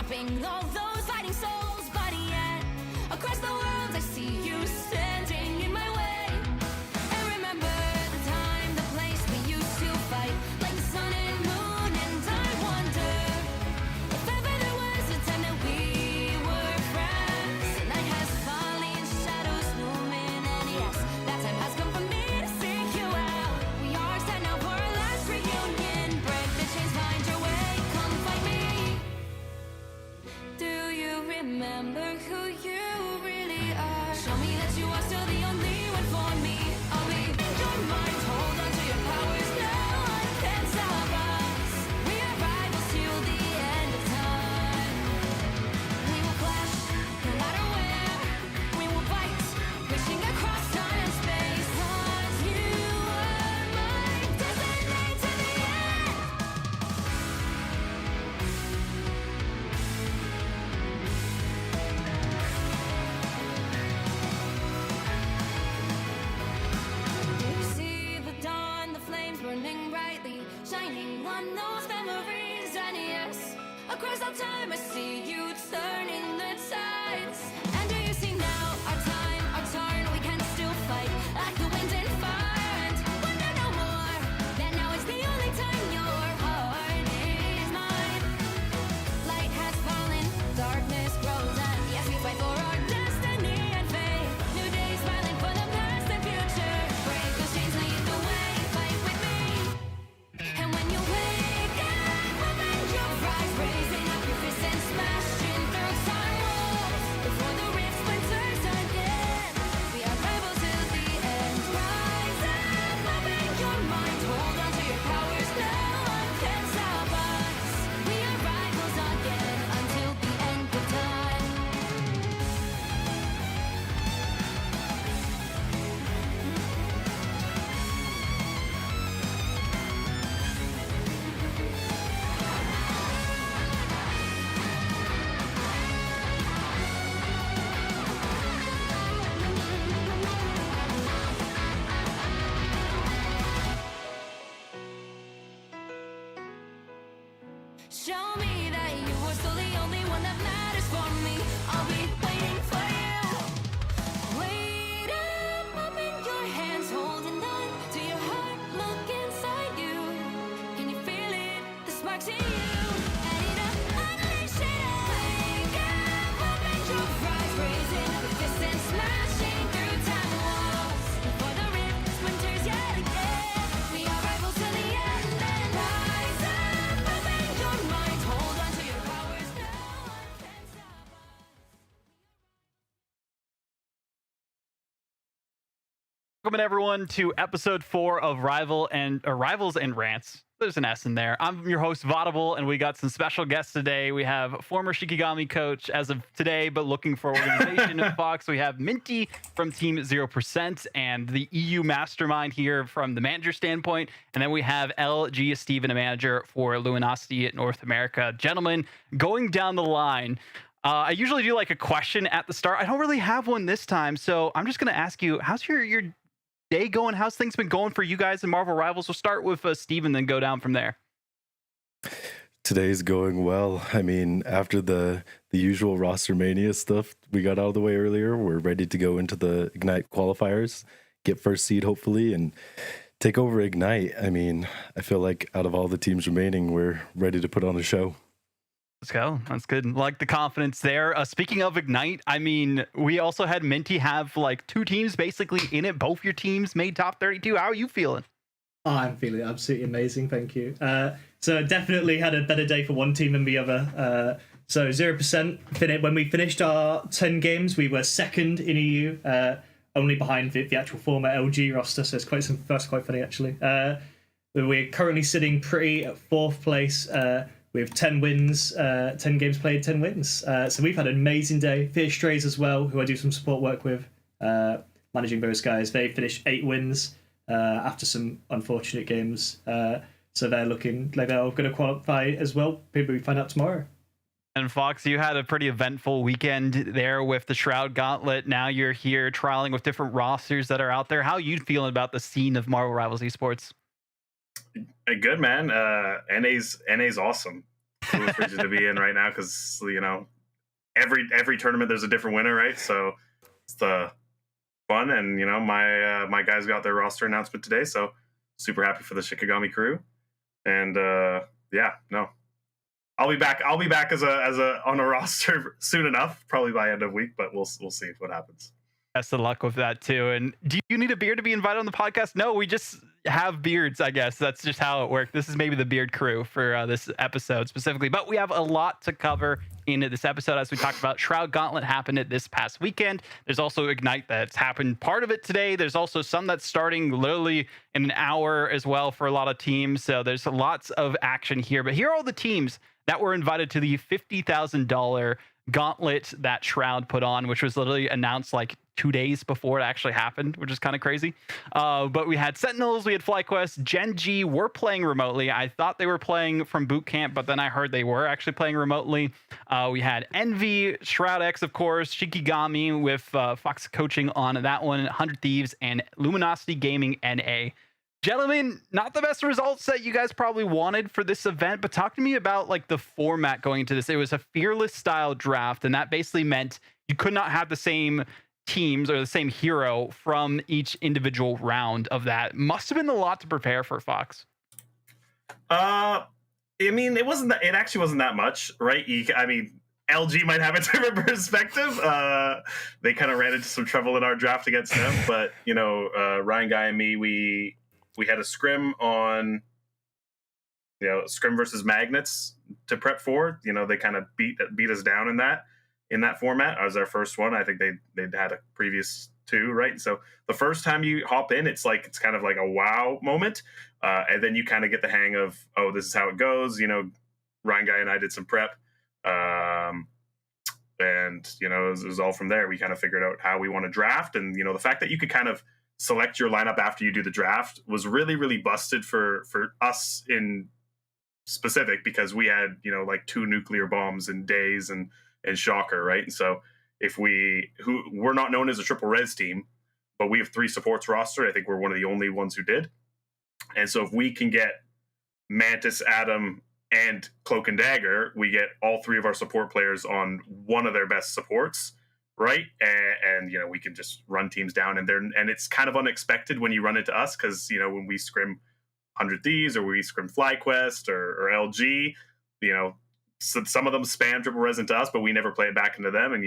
keeping all those fighting souls, but yet across the world I see you standing in my way. And remember the time, the place we used to fight, like the sun and moon, and I wonder if ever there was a time that we were friends. The night has fallen, shadows looming, and yes, that time has come for me to seek you out. We are set now for our last reunion. Break the chains, find your way, come find me. Do you remember who you really are? Show me that you are still the only one for me. I'll be in your mind, hold on to your powers. No one can stop us. We are rivals till the end of time. We will clash, no matter where. We will fight, reaching across time and space. 'Cause you are my destiny to the end. You see the dawn, the flames burning brightly, shining on those memories, and yes, across all time I see you turning the tides. And do you see now, our time, our turn, we can still fight like the wind and fire, and wonder no more, that now is the only time your heart is mine. Light has fallen, darkness grows, and yes, we fight for our destiny and fate. New days smiling for the past and future. Break those chains, lead the way, fight with me. And when you wake up, open your eyes, raising up your fists and smashing through time walls. Before the rift splinters again, we are rivals till the end. Rise up, open your mind, hold on to your powers. No one can stop us. We are rivals again until the end of time. Show me that you are still the only one that matters for me. I'll be waiting for you. Wait up, open your hands, holding on to your heart. Look inside you. Can you feel it? The sparks in you. And it up, unleash it. Wake up, open your eyes, raising up your fists and smashing through time walls. Before the rift splinters yet again, we are rivals till the end. And rise up, open your mind, hold on to your powers. No one can stop us. Welcome everyone to episode 4 of Rivals and Rants. There's an S in there. I'm your host Vaudable, and we got some special guests today. We have former Shikigami coach as of today, but looking for organization at Fox. We have Minty from Team 0% and the EU mastermind here from the manager standpoint. And then we have LG STVN, a manager for Luminosity at North America. Gentlemen, going down the line, I usually do like a question at the start. I don't really have one this time, so I'm just going to ask you, how's your day going? How's things been going for you guys in Marvel Rivals? We'll start with Steve and then go down from there. Today's going well. I mean, after the usual roster mania stuff we got out of the way earlier, we're ready to go into the Ignite qualifiers, get first seed hopefully, and take over Ignite. I mean, I feel like out of all the teams remaining, we're ready to put on a show. Let's go. That's good. Like the confidence there. Speaking of Ignite, I mean, we also had Minty have like 2 teams basically in it. Both your teams made top 32. How are you feeling? Oh, I'm feeling absolutely amazing, thank you. So definitely had a better day for one team than the other. So 0%, when we finished our 10 games, we were second in EU, only behind the actual former LG roster, so that's quite funny actually. We're currently sitting pretty at 4th place, with 10 wins, 10 games played, 10 wins. So we've had an amazing day. Fierce Strays as well, who I do some support work with, managing those guys. They finished 8 wins after some unfortunate games. So they're looking like they're going to qualify as well. Maybe we find out tomorrow. And Fox, you had a pretty eventful weekend there with the Shroud Gauntlet. Now you're here trialing with different rosters that are out there. How are you feeling about the scene of Marvel Rivals Esports? Good, man. NA's awesome. coolest region to be in right now because every tournament there's a different winner, right? So it's the fun, and my guys got their roster announcement today, so super happy for the Shikigami crew, and I'll be back as a on a roster soon enough, probably by end of week, but we'll see what happens. Best of luck with that too. And do you need a beard to be invited on the podcast? No, we just have beards, I guess. That's just how it worked. This is maybe the beard crew for this episode specifically. But we have a lot to cover in this episode. As we talked about, Shroud Gauntlet happened this past weekend. There's also Ignite that's happened part of it today. There's also some that's starting literally in an hour as well for a lot of teams. So there's lots of action here. But here are all the teams that were invited to the $50,000 Gauntlet that Shroud put on, which was literally announced like 2 days before it actually happened, which is kind of crazy. But we had Sentinels, we had FlyQuest, Gen G were playing remotely. I thought they were playing from boot camp, but then I heard they were actually playing remotely. We had Envy, Shroud X, of course, Shikigami with Fox coaching on that one, 100 Thieves, and Luminosity Gaming NA. Gentlemen, not the best results that you guys probably wanted for this event, but talk to me about like the format going into this. It was a fearless style draft, and that basically meant you could not have the same teams or the same hero from each individual round of that. Must have been a lot to prepare for, Fox. I mean, it actually wasn't that much, right? I mean, LG might have a different perspective. They kind of ran into some trouble in our draft against them, but Ryan Guy and me, we had a scrim on, scrim versus magnets to prep for. They kind of beat us down in that format. That was our first one. I think they'd had a previous two, right? So the first time you hop in, it's kind of like a wow moment, and then you kind of get the hang of, oh, this is how it goes. Ryan Guy and I did some prep, and it was all from there. We kind of figured out how we want to draft, and the fact that you could kind of select your lineup after you do the draft was really, really busted for us in specific, because we had, like 2 nuclear bombs in Days and Shocker, right? And so we're not known as a triple res team, but we have 3 supports roster. I think we're one of the only ones who did. And so if we can get Mantis, Adam, and Cloak and Dagger, we get all 3 of our support players on one of their best supports, right? And we can just run teams down, and it's kind of unexpected when you run into us, because when we scrim 100 Thieves or we scrim FlyQuest or LG, some of them spam triple res into us, but we never play it back into them. And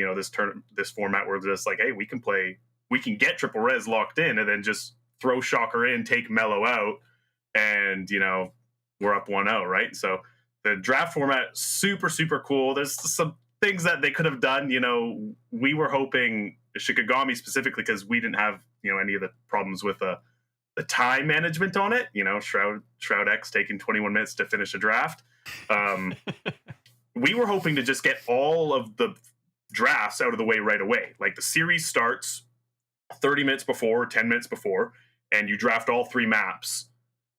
this format, we're just like, hey, we can get triple res locked in, and then just throw Shocker in, take Mellow out, and we're up 1-0, right? So the draft format, super, super cool. There's some things that they could have done. We were hoping Shikigami specifically, because we didn't have any of the problems with the time management on it. Shroud X taking 21 minutes to finish a draft. We were hoping to just get all of the drafts out of the way right away. Like, the series starts 30 minutes before, 10 minutes before, and you draft all 3 maps,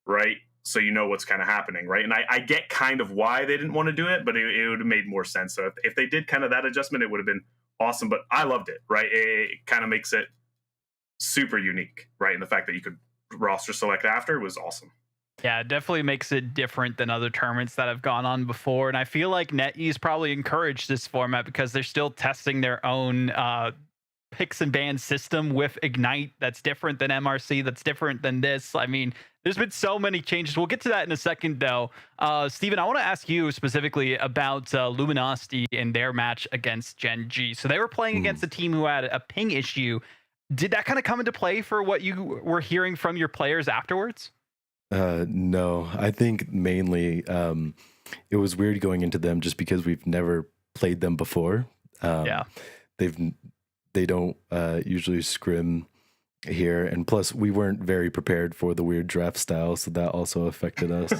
right? So what's kind of happening, right? And I get kind of why they didn't want to do it, but it would have made more sense. So if they did kind of that adjustment, it would have been awesome. But I loved it, right? It kind of makes it super unique, right? And the fact that you could roster select after was awesome. Yeah, it definitely makes it different than other tournaments that have gone on before. And I feel like NetEase probably encouraged this format because they're still testing their own picks and bans system with Ignite that's different than MRC, that's different than this. I mean, there's been so many changes. We'll get to that in a second, though. Steven, I want to ask you specifically about Luminosity and their match against Gen G. So they were playing against a team who had a ping issue. Did that kind of come into play for what you were hearing from your players afterwards? No, I think mainly it was weird going into them just because we've never played them before. They don't usually scrim here, and plus we weren't very prepared for the weird draft style, so that also affected us.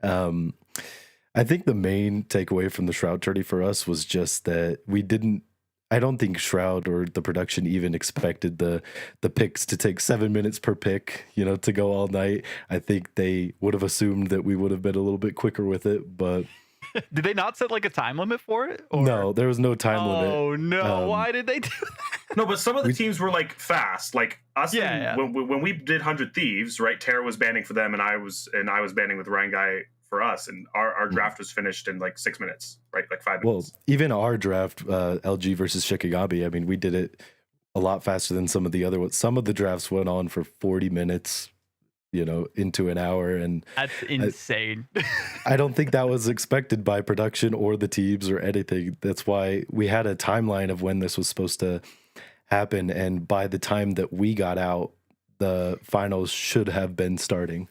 I think the main takeaway from the Shroud tourney for us was just that I don't think Shroud or the production even expected the picks to take 7 minutes per pick, to go all night. I think they would have assumed that we would have been a little bit quicker with it, but did they not set like a time limit for it? Or? No, there was no time limit. Oh no! Why did they do that? No, but some of the teams were like fast, like us. When we did 100 Thieves, right? Tara was banning for them, and I was banning with Ryan Guy for us, and our draft was finished in like 6 minutes, right? Like 5 Well, minutes. even our draft, LG versus Shikigami, I mean, we did it a lot faster than some of the other ones. Some of the drafts went on for 40 minutes, into an hour. And That's insane. I don't think that was expected by production or the teams or anything. That's why we had a timeline of when this was supposed to happen. And by the time that we got out, the finals should have been starting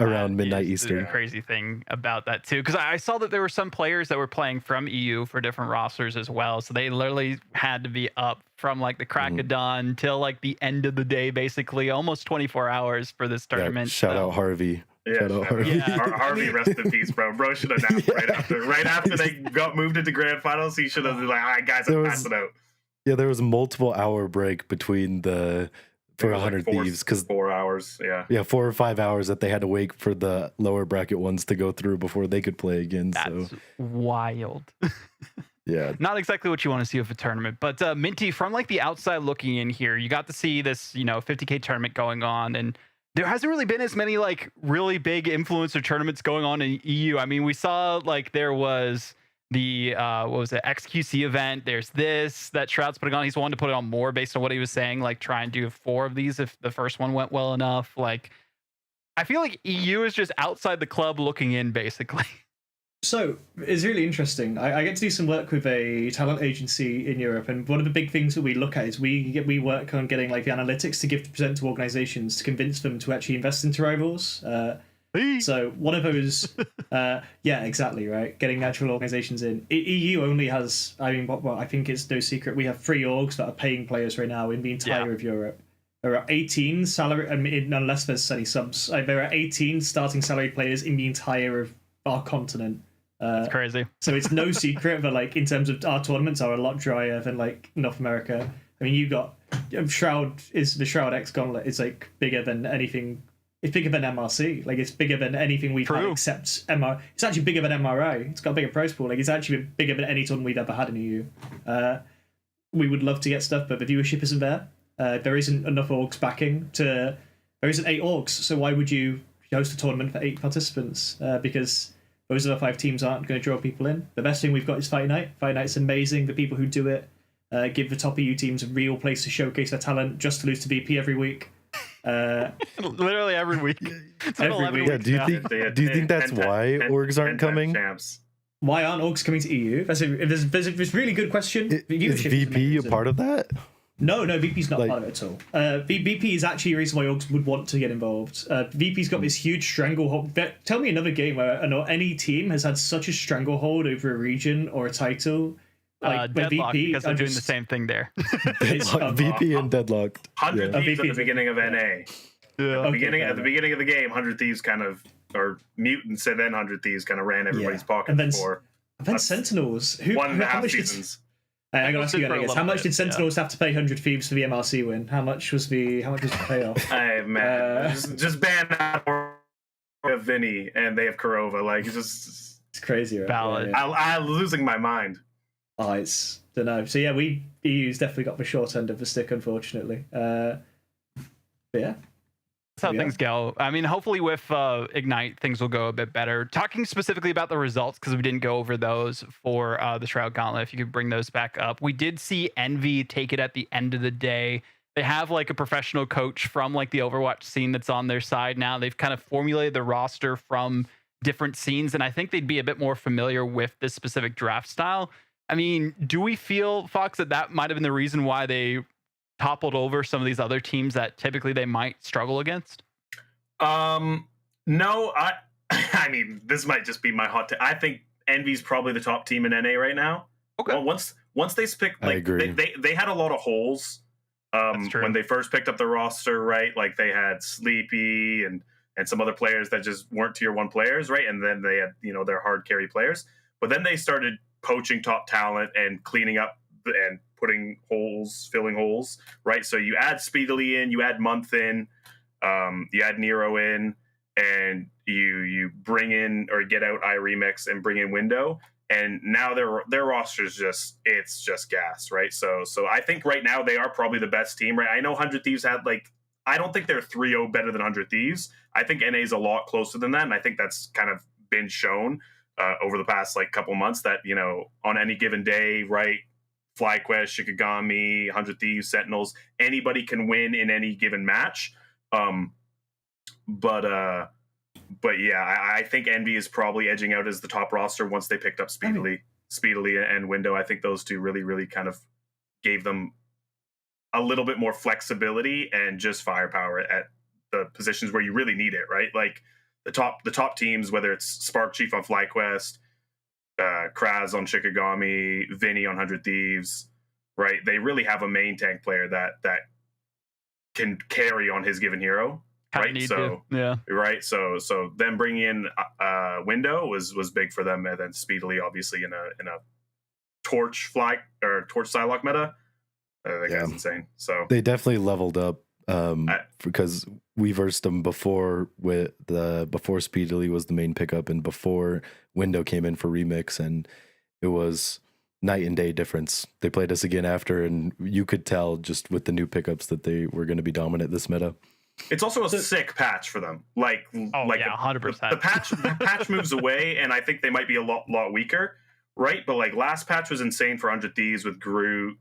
around midnight is Eastern. The crazy thing about that too, because I saw that there were some players that were playing from EU for different rosters as well, so they literally had to be up from like the crack of dawn till like the end of the day, basically almost 24 hours for this tournament. Shout out Harvey. Yeah, Shout out Harvey. Harvey, rest in peace, bro. Bro should have napped right after they got moved into grand finals. He should have been like, all right, guys, I'm passing out. Yeah, there was a multiple hour break between for 100 Thieves, because 4 hours, yeah, 4 or 5 hours that they had to wait for the lower bracket ones to go through before they could play again. That's wild. Yeah, not exactly what you want to see with a tournament. But Minty, from like the outside looking in here, you got to see this 50K tournament going on, and there hasn't really been as many like really big influencer tournaments going on in EU. I mean, we saw like there was the what was it, XQC event. There's this that Shroud's putting on. He's wanting to put it on more based on what he was saying, like try and do 4 of these if the first one went well enough. Like, I feel like EU is just outside the club looking in, basically. So it's really interesting. I get to do some work with a talent agency in Europe, and one of the big things that we look at is we work on getting like the analytics to give to present to organizations to convince them to actually invest into Rivals. So one of those, yeah, exactly, right. Getting actual organizations in. EU only has, I mean, well, I think it's no secret. We have 3 orgs that are paying players right now in the entire of Europe. There are 18 salary, unless there's any subs. There are 18 starting salary players in the entire of our continent. That's crazy. So it's no secret that, like, in terms of our tournaments are a lot drier than like North America. I mean, you got Shroud is the Shroud X Gauntlet is like bigger than anything. It's bigger than MRC. Like, it's bigger than anything we've had except MR. It's actually bigger than MRA. It's got a bigger prize pool. Like, it's actually bigger than any tournament we've ever had in EU. We would love to get stuff, but the viewership isn't there. There isn't enough orgs backing to. There isn't 8 orgs, so why would you host a tournament for 8 participants? Because those other 5 teams aren't going to draw people in. The best thing we've got is Fight Night. Fight Night's amazing. The people who do it give the top EU teams a real place to showcase their talent, just to lose to VP every week. Literally every week. Every week. Yeah, do you think that's why orgs aren't coming? Why aren't orgs coming to EU? That's a really good question. Is VP a part of that? No, VP's not part of it at all. VP is actually a reason why orgs would want to get involved. VP's got this huge stranglehold. Tell me another game where any team has had such a stranglehold over a region or a title. Like Deadlock, VP, because they're doing the same thing there. VP and Deadlocked. 100 Thieves at the beginning of NA. Yeah. At the beginning of the game, 100 Thieves kind of, or Mutants and then 100 Thieves kind of ran everybody's pocket for. And then Sentinels. 1.5 seasons. I gotta ask you guys, how much did Sentinels have to pay 100 Thieves for the MRC win? How much was the payoff? Hey man, just ban out Vinny and they have Kurova. Like, it's crazy, right? Valid. Yeah. I'm losing my mind. Oh, don't know. So yeah, EU's definitely got the short end of the stick, unfortunately. But yeah. That's how things go. I mean, hopefully with Ignite, things will go a bit better. Talking specifically about the results, because we didn't go over those for the Shroud Gauntlet, if you could bring those back up. We did see Envy take it at the end of the day. They have like a professional coach from like the Overwatch scene that's on their side now. They've kind of formulated the roster from different scenes, and I think they'd be a bit more familiar with this specific draft style. I mean, do we feel, Fox, that might have been the reason why they toppled over some of these other teams that typically they might struggle against? No, I mean, this might just be my hot take. I think Envy's probably the top team in NA right now. Okay. Well, once they picked, like, they had a lot of holes when they first picked up the roster, right? Like, they had Sleepy and some other players that just weren't tier 1 players, right? And then they had, their hard carry players. But then they started poaching top talent and cleaning up and putting holes, filling holes, right? So you add Speedily in, you add Month in, you add Nero in, and you bring in or get out iRemix and bring in Window, and now their roster's just gas, right? So I think right now they are probably the best team, right? I know 100 Thieves had like I don't think they're 3-0 better than 100 Thieves. I think NA is a lot closer than that, and I think that's kind of been shown over the past like couple months that, you know, on any given day, right, FlyQuest, Shikigami, 100 Thieves, Sentinels, anybody can win in any given match. But yeah, I think Envy is probably edging out as the top roster once they picked up Speedily and Window. I think those two really kind of gave them a little bit more flexibility and just firepower at the positions where you really need it, right? Like the top teams, whether it's Spark Chief on FlyQuest, Kraz on Shikigami, Vinny on 100 Thieves, right? They really have a main tank player that can carry on his given hero, right? So yeah, right. So them bringing in Window was big for them, and then Speedily obviously in a Torch Psylocke meta. That guy's insane. So they definitely leveled up because we versed them before before Speedily was the main pickup and before Window came in for Remix, and it was night and day difference. They played us again after, and you could tell just with the new pickups that they were going to be dominant this meta. It's also a sick patch for them. Like 100%. The patch moves away, and I think they might be a lot weaker, right? But like last patch was insane for 100 Thieves with Groot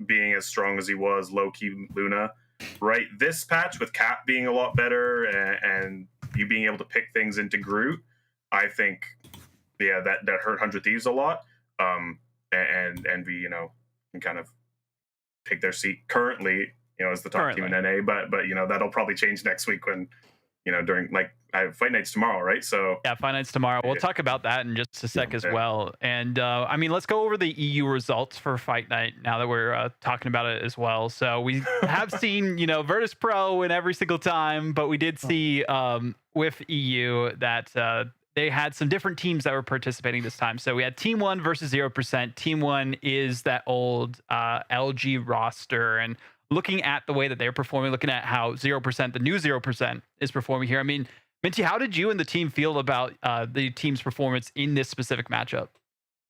being as strong as he was, low-key Luna, right? This patch with Cap being a lot better and you being able to pick things into Groot, I think, yeah, that hurt 100 Thieves a lot. And Envy, you know, can kind of take their seat currently, you know, as the top team in NA, but you know, that'll probably change next week when, you know, during like I have Fight Nights tomorrow, right? So yeah, Fight Nights tomorrow. We'll talk about that in just a sec as well. And I mean, let's go over the EU results for Fight Night now that we're talking about it as well. So we have seen, you know, Virtus Pro win every single time, but we did see with EU that they had some different teams that were participating this time. So we had Team 1 versus 0%. Team 1 is that old LG roster, and looking at the way that they're performing, looking at how 0%, the new 0%, is performing here. I mean, Minty, how did you and the team feel about the team's performance in this specific matchup?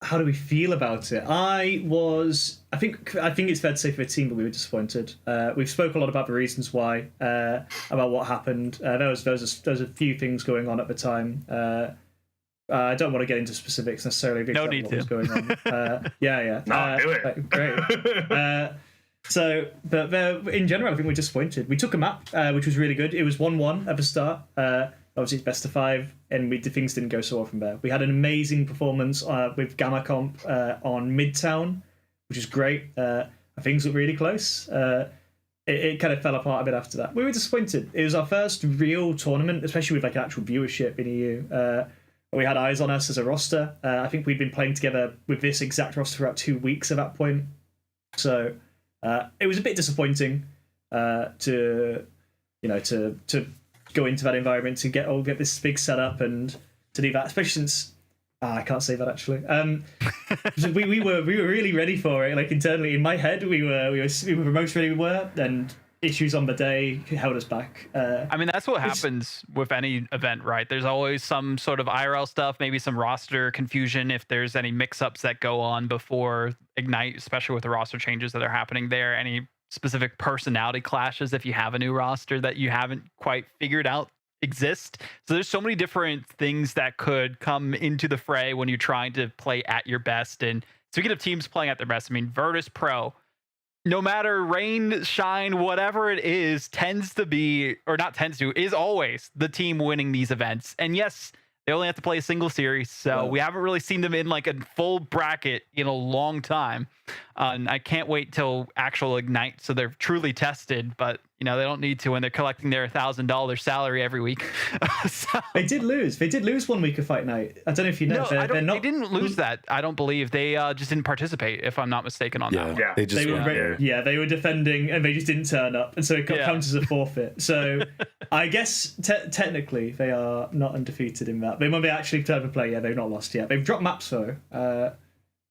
How do we feel about it? I think it's fair to say for the team that we were disappointed. We've spoke a lot about the reasons why, about what happened. There was a few things going on at the time. I don't want to get into specifics necessarily. No need what to. was going on. Yeah. No, do it. Great. But in general, I think we're disappointed. We took a map, which was really good. It was 1-1 at the start. Obviously, it's best of 5, and things didn't go so well from there. We had an amazing performance with Gamma Comp on Midtown, which is great. Things looked really close. It kind of fell apart a bit after that. We were disappointed. It was our first real tournament, especially with like actual viewership in EU. We had eyes on us as a roster. I think we'd been playing together with this exact roster for about 2 weeks at that point. So it was a bit disappointing to go into that environment to get this big setup and to do that, especially since I can't say that actually. We were really ready for it. Like internally in my head, we were the most ready we were, and issues on the day held us back. I mean, that's what happens with any event, right? There's always some sort of IRL stuff, maybe some roster confusion if there's any mix-ups that go on before Ignite, especially with the roster changes that are happening there, any specific personality clashes if you have a new roster that you haven't quite figured out exist. So there's so many different things that could come into the fray when you're trying to play at your best. And speaking of teams playing at their best, I mean, Virtus Pro, no matter rain, shine, whatever it is, is always the team winning these events. And yes, they only have to play a single series, so we haven't really seen them in like a full bracket in a long time. And I can't wait till actual Ignite, so they're truly tested. But you know, they don't need to when they're collecting their $1,000 salary every week. So, They did lose 1 week of Fight Night. I don't know if you know. No, they didn't lose that. I don't believe they just didn't participate, if I'm not mistaken on that one. Yeah, they were defending and they just didn't turn up, and so it counts as a forfeit. So I guess technically they are not undefeated in that. But when they actually turn to play, they've not lost yet. They've dropped maps though.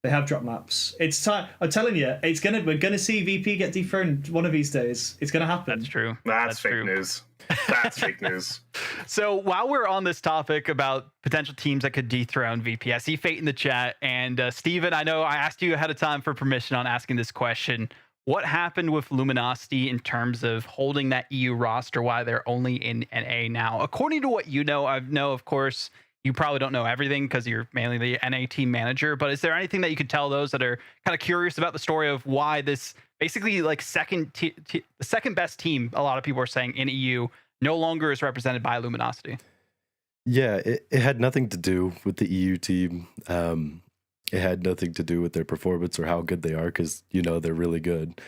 They have dropped maps. It's time. I'm telling you, we're gonna see VP get dethroned one of these days. It's gonna happen. That's true. That's fake news. That's fake news. So while we're on this topic about potential teams that could dethrone VP, I see Fate in the chat. And Steven, I know I asked you ahead of time for permission on asking this question. what happened with Luminosity in terms of holding that EU roster, why they're only in NA now. According to what you know, I know, of course, you probably don't know everything because you're mainly the NA team manager, but is there anything that you could tell those that are kind of curious about the story of why this basically like the second best team, a lot of people are saying, in EU no longer is represented by Luminosity? Yeah, it had nothing to do with the EU team. It had nothing to do with their performance or how good they are, because, you know, they're really good.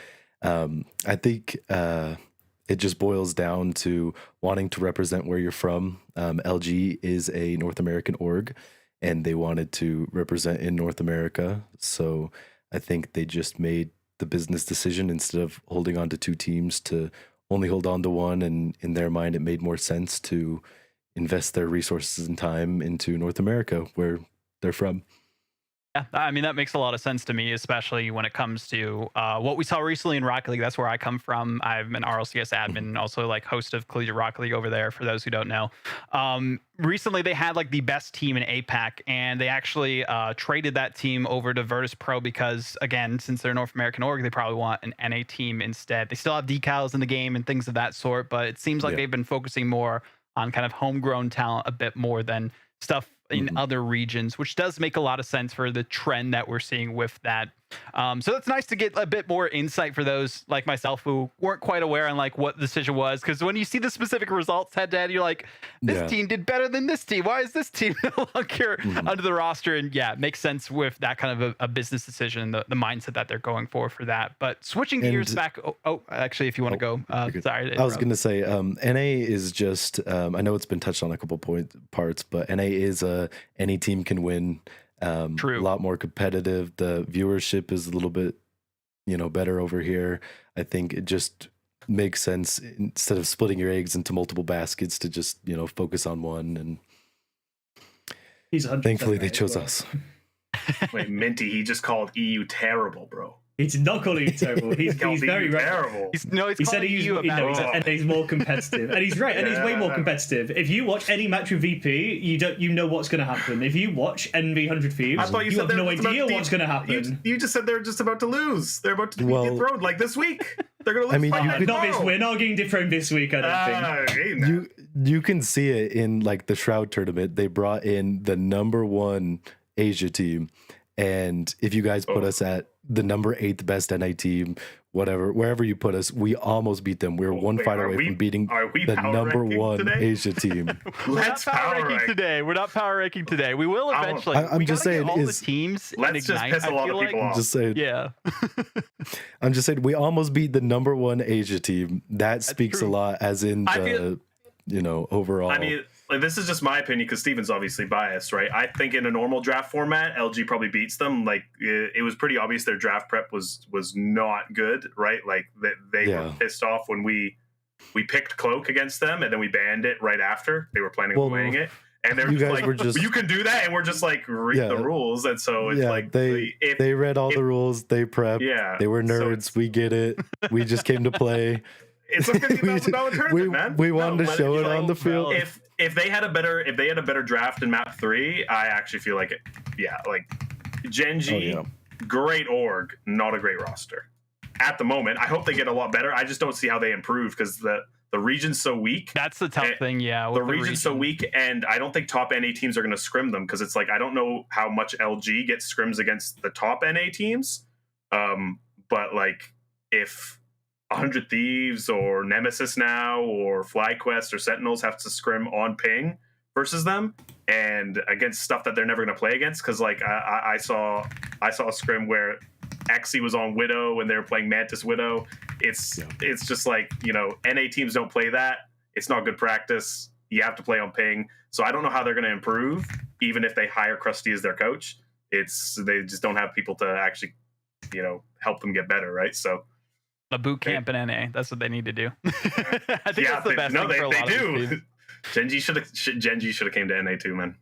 I think it just boils down to wanting to represent where you're from. LG is a North American org, and they wanted to represent in North America. So I think they just made the business decision, instead of holding on to two teams, to only hold on to one. And in their mind, it made more sense to invest their resources and time into North America, where they're from. Yeah, I mean, that makes a lot of sense to me, especially when it comes to what we saw recently in Rocket League. That's where I come from. I'm an RLCS admin and also like host of Collegiate Rocket League over there, for those who don't know. Recently, they had like the best team in APAC, and they actually traded that team over to Virtus Pro because, again, since they're North American org, they probably want an NA team instead. They still have decals in the game and things of that sort, but it seems like they've been focusing more on kind of homegrown talent a bit more than stuff in other regions, which does make a lot of sense for the trend that we're seeing with that. So it's nice to get a bit more insight for those like myself who weren't quite aware on like what the decision was, because when you see the specific results head to head, you're like, this team did better than this team. Why is this team no longer under the roster? And yeah, it makes sense with that kind of a business decision, the mindset that they're going for that. But switching gears back, actually, if you want to go, sorry. I was going to say, NA is just, I know it's been touched on a couple parts, but NA is any team can win. True. A lot more competitive. The viewership is a little bit, better over here. I think it just makes sense, instead of splitting your eggs into multiple baskets, to just, focus on one. And thankfully they chose us. Wait, Minty, he just called EU terrible, bro. He's not calling you terrible. He's very right. Terrible. He said and he's more competitive, and he's right, and he's way more competitive. If you watch any match with VP, you know what's going to happen. If you watch NV 100 Thieves, you have no idea what's going to happen. You just said they're just about to lose. They're about to be dethroned like this week. They're going to lose. We're not getting dethroned this week, I don't think. You can see it in like the Shroud tournament. They brought in the #1 Asia team, and if you guys put us at the number 8th best NA team, wherever you put us, we almost beat them. We're one fight away from beating the #1 Asia team. Let's power rank today. We're not power ranking today. We will eventually. I'm just saying, all the teams. Let's just piss a lot of people off. I'm just saying. Yeah. I'm just saying, we almost beat the #1 Asia team. That speaks a lot, as in the overall. I mean, like, this is just my opinion, because Steven's obviously biased, right? I think in a normal draft format, LG probably beats them. Like, it was pretty obvious their draft prep was not good, right? Like, they were pissed off when we picked Cloak against them, and then we banned it right after. They were planning on playing it. And they were just like, you can do that, and we're just like, read the rules. And so it's like, they read all the rules, they prepped, they were nerds, we get it. We just came to play. It's a $50,000 tournament, man. We wanted to show it on the field. If they had a better draft in map 3, I actually feel like Genji, great org, not a great roster at the moment. I hope they get a lot better. I just don't see how they improve, because the region's so weak. That's the tough thing, yeah. The region's so weak, and I don't think top NA teams are going to scrim them, because it's like, I don't know how much LG gets scrims against the top NA teams. But like, if 100 Thieves or Nemesis now or FlyQuest or Sentinels have to scrim on ping versus them, and against stuff that they're never going to play against, because like I saw a scrim where Axie was on Widow and they were playing Mantis Widow. It's just like, NA teams don't play that. It's not good practice. You have to play on ping. So I don't know how they're going to improve, even if they hire Krusty as their coach. They just don't have people to actually help them get better, right? So a boot camp in NA. That's what they need to do. I think that's the best thing for a lot of teams. Genji should have came to NA too, man.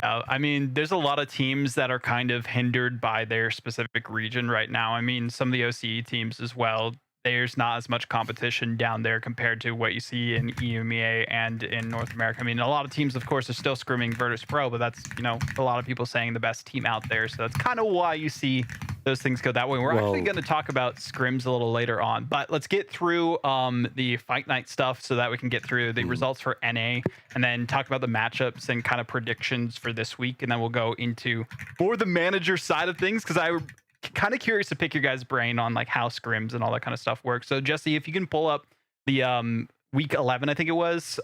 I mean, there's a lot of teams that are kind of hindered by their specific region right now. I mean, some of the OCE teams as well. There's not as much competition down there compared to what you see in EMEA and in North America. I mean, a lot of teams, of course, are still scrimming Virtus Pro, but that's, a lot of people saying the best team out there. So that's kind of why you see those things go that way. We're actually going to talk about scrims a little later on, but let's get through the fight night stuff so that we can get through the results for NA and then talk about the matchups and kind of predictions for this week. And then we'll go into more the manager side of things, because I'm kind of curious to pick your guys' brain on like how scrims and all that kind of stuff works. So Jesse, if you can pull up the week 11, I think it was,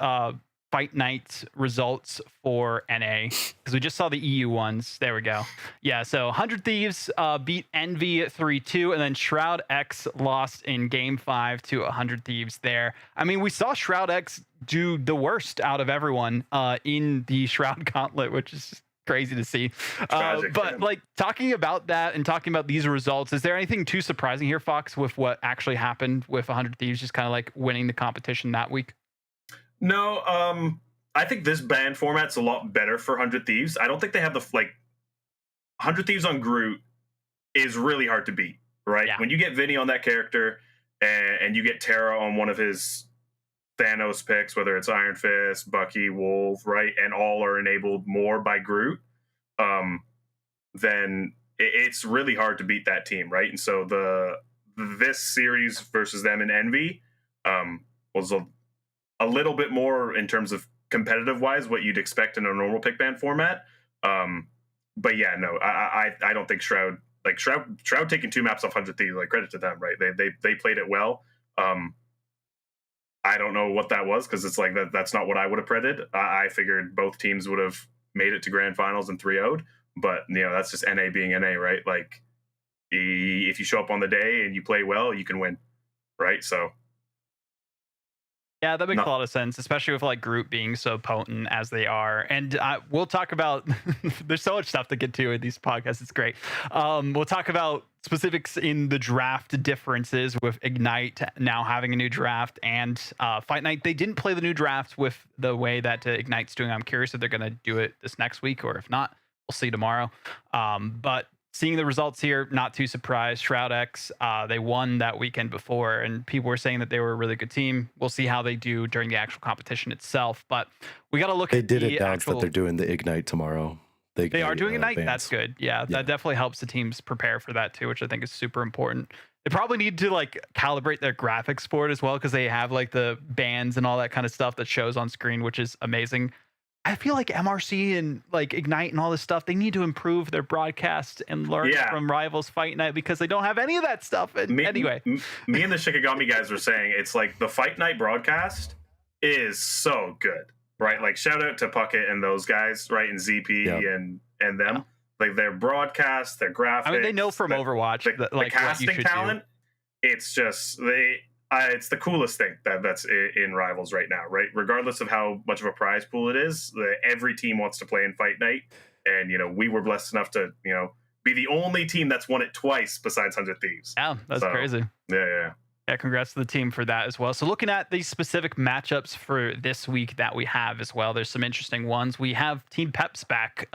fight night results for NA, because we just saw the EU ones. There we go. Yeah, so 100 Thieves beat Envy 3-2, and then Shroud X lost in game 5 to 100 Thieves there. I mean, we saw Shroud X do the worst out of everyone in the Shroud Gauntlet, which is crazy to see. But like talking about that and talking about these results, is there anything too surprising here, Fox, with what actually happened with 100 Thieves just kind of like winning the competition that week? No, I think this ban format's a lot better for 100 Thieves. I don't think they have the 100 Thieves on Groot is really hard to beat, right? Yeah. When you get Vinny on that character and you get Terra on one of his Thanos picks, whether it's Iron Fist, Bucky, Wolf, right, and all are enabled more by Groot, then it's really hard to beat that team, right? And so this series versus them in Envy was a little bit more in terms of competitive wise what you'd expect in a normal pick ban format. But yeah, no, I don't think Shroud taking 2 maps off 100 Thieves, like, credit to them, right? They played it well. I don't know what that was, because it's like that's not what I would have predicted. I figured both teams would have made it to grand finals and 3-0'd, but that's just NA being NA, right? Like, if you show up on the day and you play well, you can win, right? So yeah, that makes a lot of sense, especially with like Groot being so potent as they are. And we'll talk about, there's so much stuff to get to in these podcasts. It's great. We'll talk about specifics in the draft differences with Ignite now having a new draft and Fight Night. They didn't play the new draft with the way that Ignite's doing. I'm curious if they're going to do it this next week, or if not, we'll see tomorrow. But seeing the results here, not too surprised. Shroud X, they won that weekend before, and people were saying that they were a really good team. We'll see how they do during the actual competition itself. But we got to look at the announce that they're doing the Ignite tomorrow. They are doing Ignite. Bands. That's good. Yeah, that definitely helps the teams prepare for that too, which I think is super important. They probably need to like calibrate their graphics for it as well, because they have like the bands and all that kind of stuff that shows on screen, which is amazing. I feel like MRC and like Ignite and all this stuff, they need to improve their broadcast and learn from Rivals Fight Night, because they don't have any of that stuff. And anyway, me and the Shikigami guys were saying it's like the Fight Night broadcast is so good, right? Like, shout out to Puckett and those guys, right? And ZP and them. Yeah. Like, their broadcast, their graphics. I mean, they know from Overwatch the casting talent. It's just it's the coolest thing that's in Rivals right now, right? Regardless of how much of a prize pool it is, every team wants to play in Fight Night, and we were blessed enough to be the only team that's won it twice besides 100 Thieves. Yeah, that's crazy. Yeah, congrats to the team for that as well. So looking at these specific matchups for this week that we have as well, there's some interesting ones. We have Team Peps back.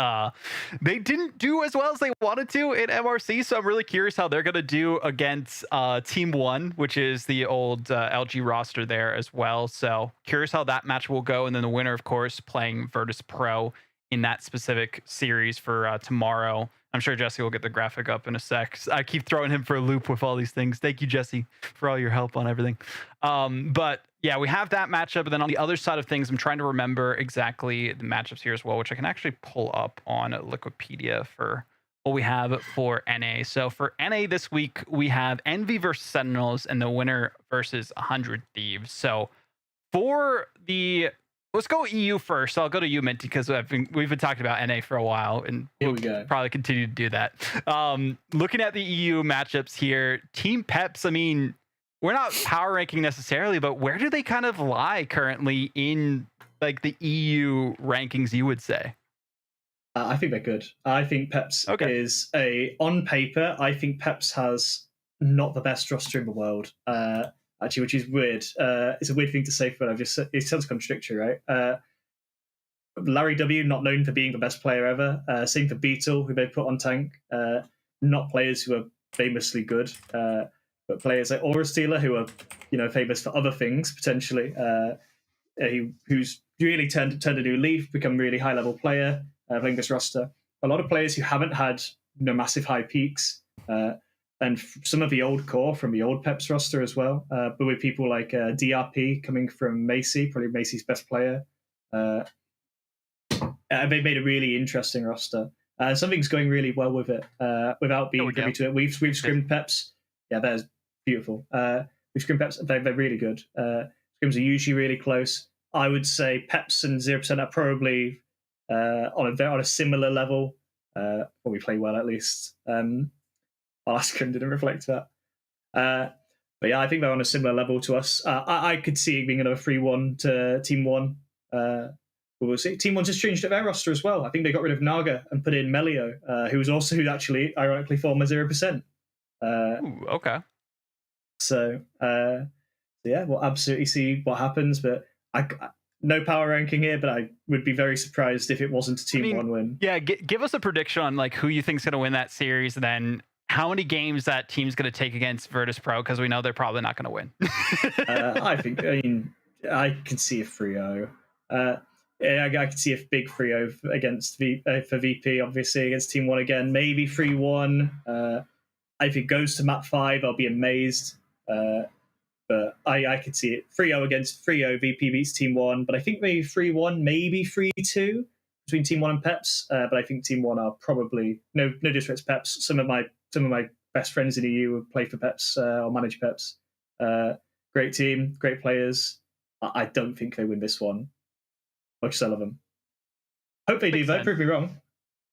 They didn't do as well as they wanted to in MRC, so I'm really curious how they're going to do against Team 1, which is the old LG roster there as well. So curious how that match will go. And then the winner, of course, playing Virtus Pro in that specific series for tomorrow. I'm sure Jesse will get the graphic up in a sec. I keep throwing him for a loop with all these things. Thank you, Jesse, for all your help on everything. But yeah, we have that matchup. And then on the other side of things, I'm trying to remember exactly the matchups here as well, which I can actually pull up on Wikipedia for what we have for NA. So for NA this week, we have Envy versus Sentinels and the winner versus 100 Thieves. So for the... Let's go EU first. I'll go to you, Minty, because we've been talking about NA for a while, and we'll probably continue to do that. Looking at the EU matchups here, Team Peps, I mean, we're not power ranking necessarily, but where do they kind of lie currently in like the EU rankings, you would say? I think they're good. I think Peps is on paper, I think Peps has not the best roster in the world. Actually, which is weird. It's a weird thing to say, but it sounds contradictory, right? Larry W, not known for being the best player ever. Same for Beetle, who they put on tank. Not players who are famously good, but players like Aura Stealer, who are famous for other things potentially. Who's really turned a new leaf, become a really high level player playing this roster. A lot of players who haven't had massive high peaks. And some of the old core from the old Peps roster as well, but with people like DRP coming from Macy, probably Macy's best player. They made a really interesting roster. Something's going really well with it without being privy to it. We've scrimmed Peps. Yeah, that is beautiful. We've scrimmed Peps. They're really good. Scrims are usually really close. I would say Peps and 0% are probably on a similar level. When we play well, at least. Our last scrim didn't reflect that. But yeah, I think they're on a similar level to us. I could see it being another 3-1 to Team 1. We'll see. Team 1 just changed up their roster as well. I think they got rid of Naga and put in Melio, who actually ironically former 0%. Ooh, okay. So yeah, we'll absolutely see what happens. But no power ranking here, but I would be very surprised if it wasn't a Team 1 win. Yeah, give us a prediction on like who you think's going to win that series, and then how many games that team's going to take against Virtus Pro, because we know they're probably not going to win. I can see a 3-0. I can see a big 3-0 against for VP, obviously, against Team 1 again. Maybe 3-1. If it goes to map 5, I'll be amazed. But I could see it 3-0 against 3-0. VP beats Team 1, but I think maybe 3-1, maybe 3-2 between Team 1 and Peps. But I think Team 1 are probably no disrespect to Peps. Some of my best friends in EU play for Peps or manage Peps. Great team, great players. I don't think they win this one. Much some of them. Hope they do, though. Prove me wrong.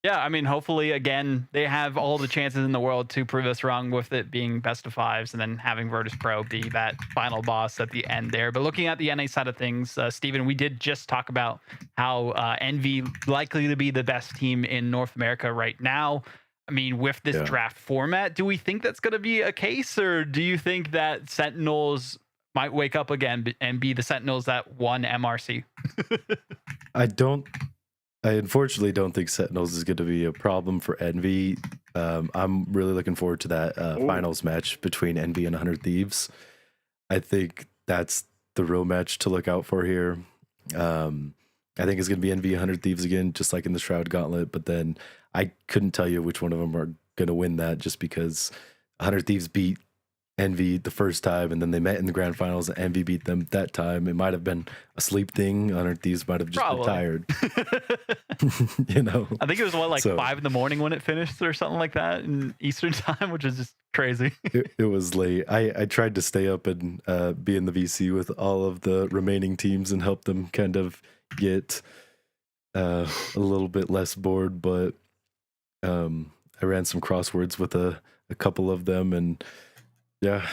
Yeah, I mean, hopefully, again, they have all the chances in the world to prove us wrong with it being best of 5s and then having Virtus Pro be that final boss at the end there. But looking at the NA side of things, Steven, we did just talk about how Envy likely to be the best team in North America right now. I mean, with this draft format, do we think that's going to be a case, or do you think that Sentinels might wake up again and be the Sentinels that won MRC? I unfortunately don't think Sentinels is going to be a problem for Envy. I'm really looking forward to that finals match between Envy and 100 Thieves. I think that's the real match to look out for here. I think it's going to be Envy 100 Thieves again, just like in the Shroud Gauntlet. But then I couldn't tell you which one of them are going to win that, just because 100 Thieves beat Envy the first time, and then they met in the grand finals, and Envy beat them that time. It might have been a sleep thing. 100 Thieves might have just been tired. You know, I think it was 5 a.m. when it finished or something like that in Eastern time, which is just crazy. It was late. I tried to stay up and be in the VC with all of the remaining teams and help them kind of get a little bit less bored, but I ran some crosswords with a couple of them, and yeah,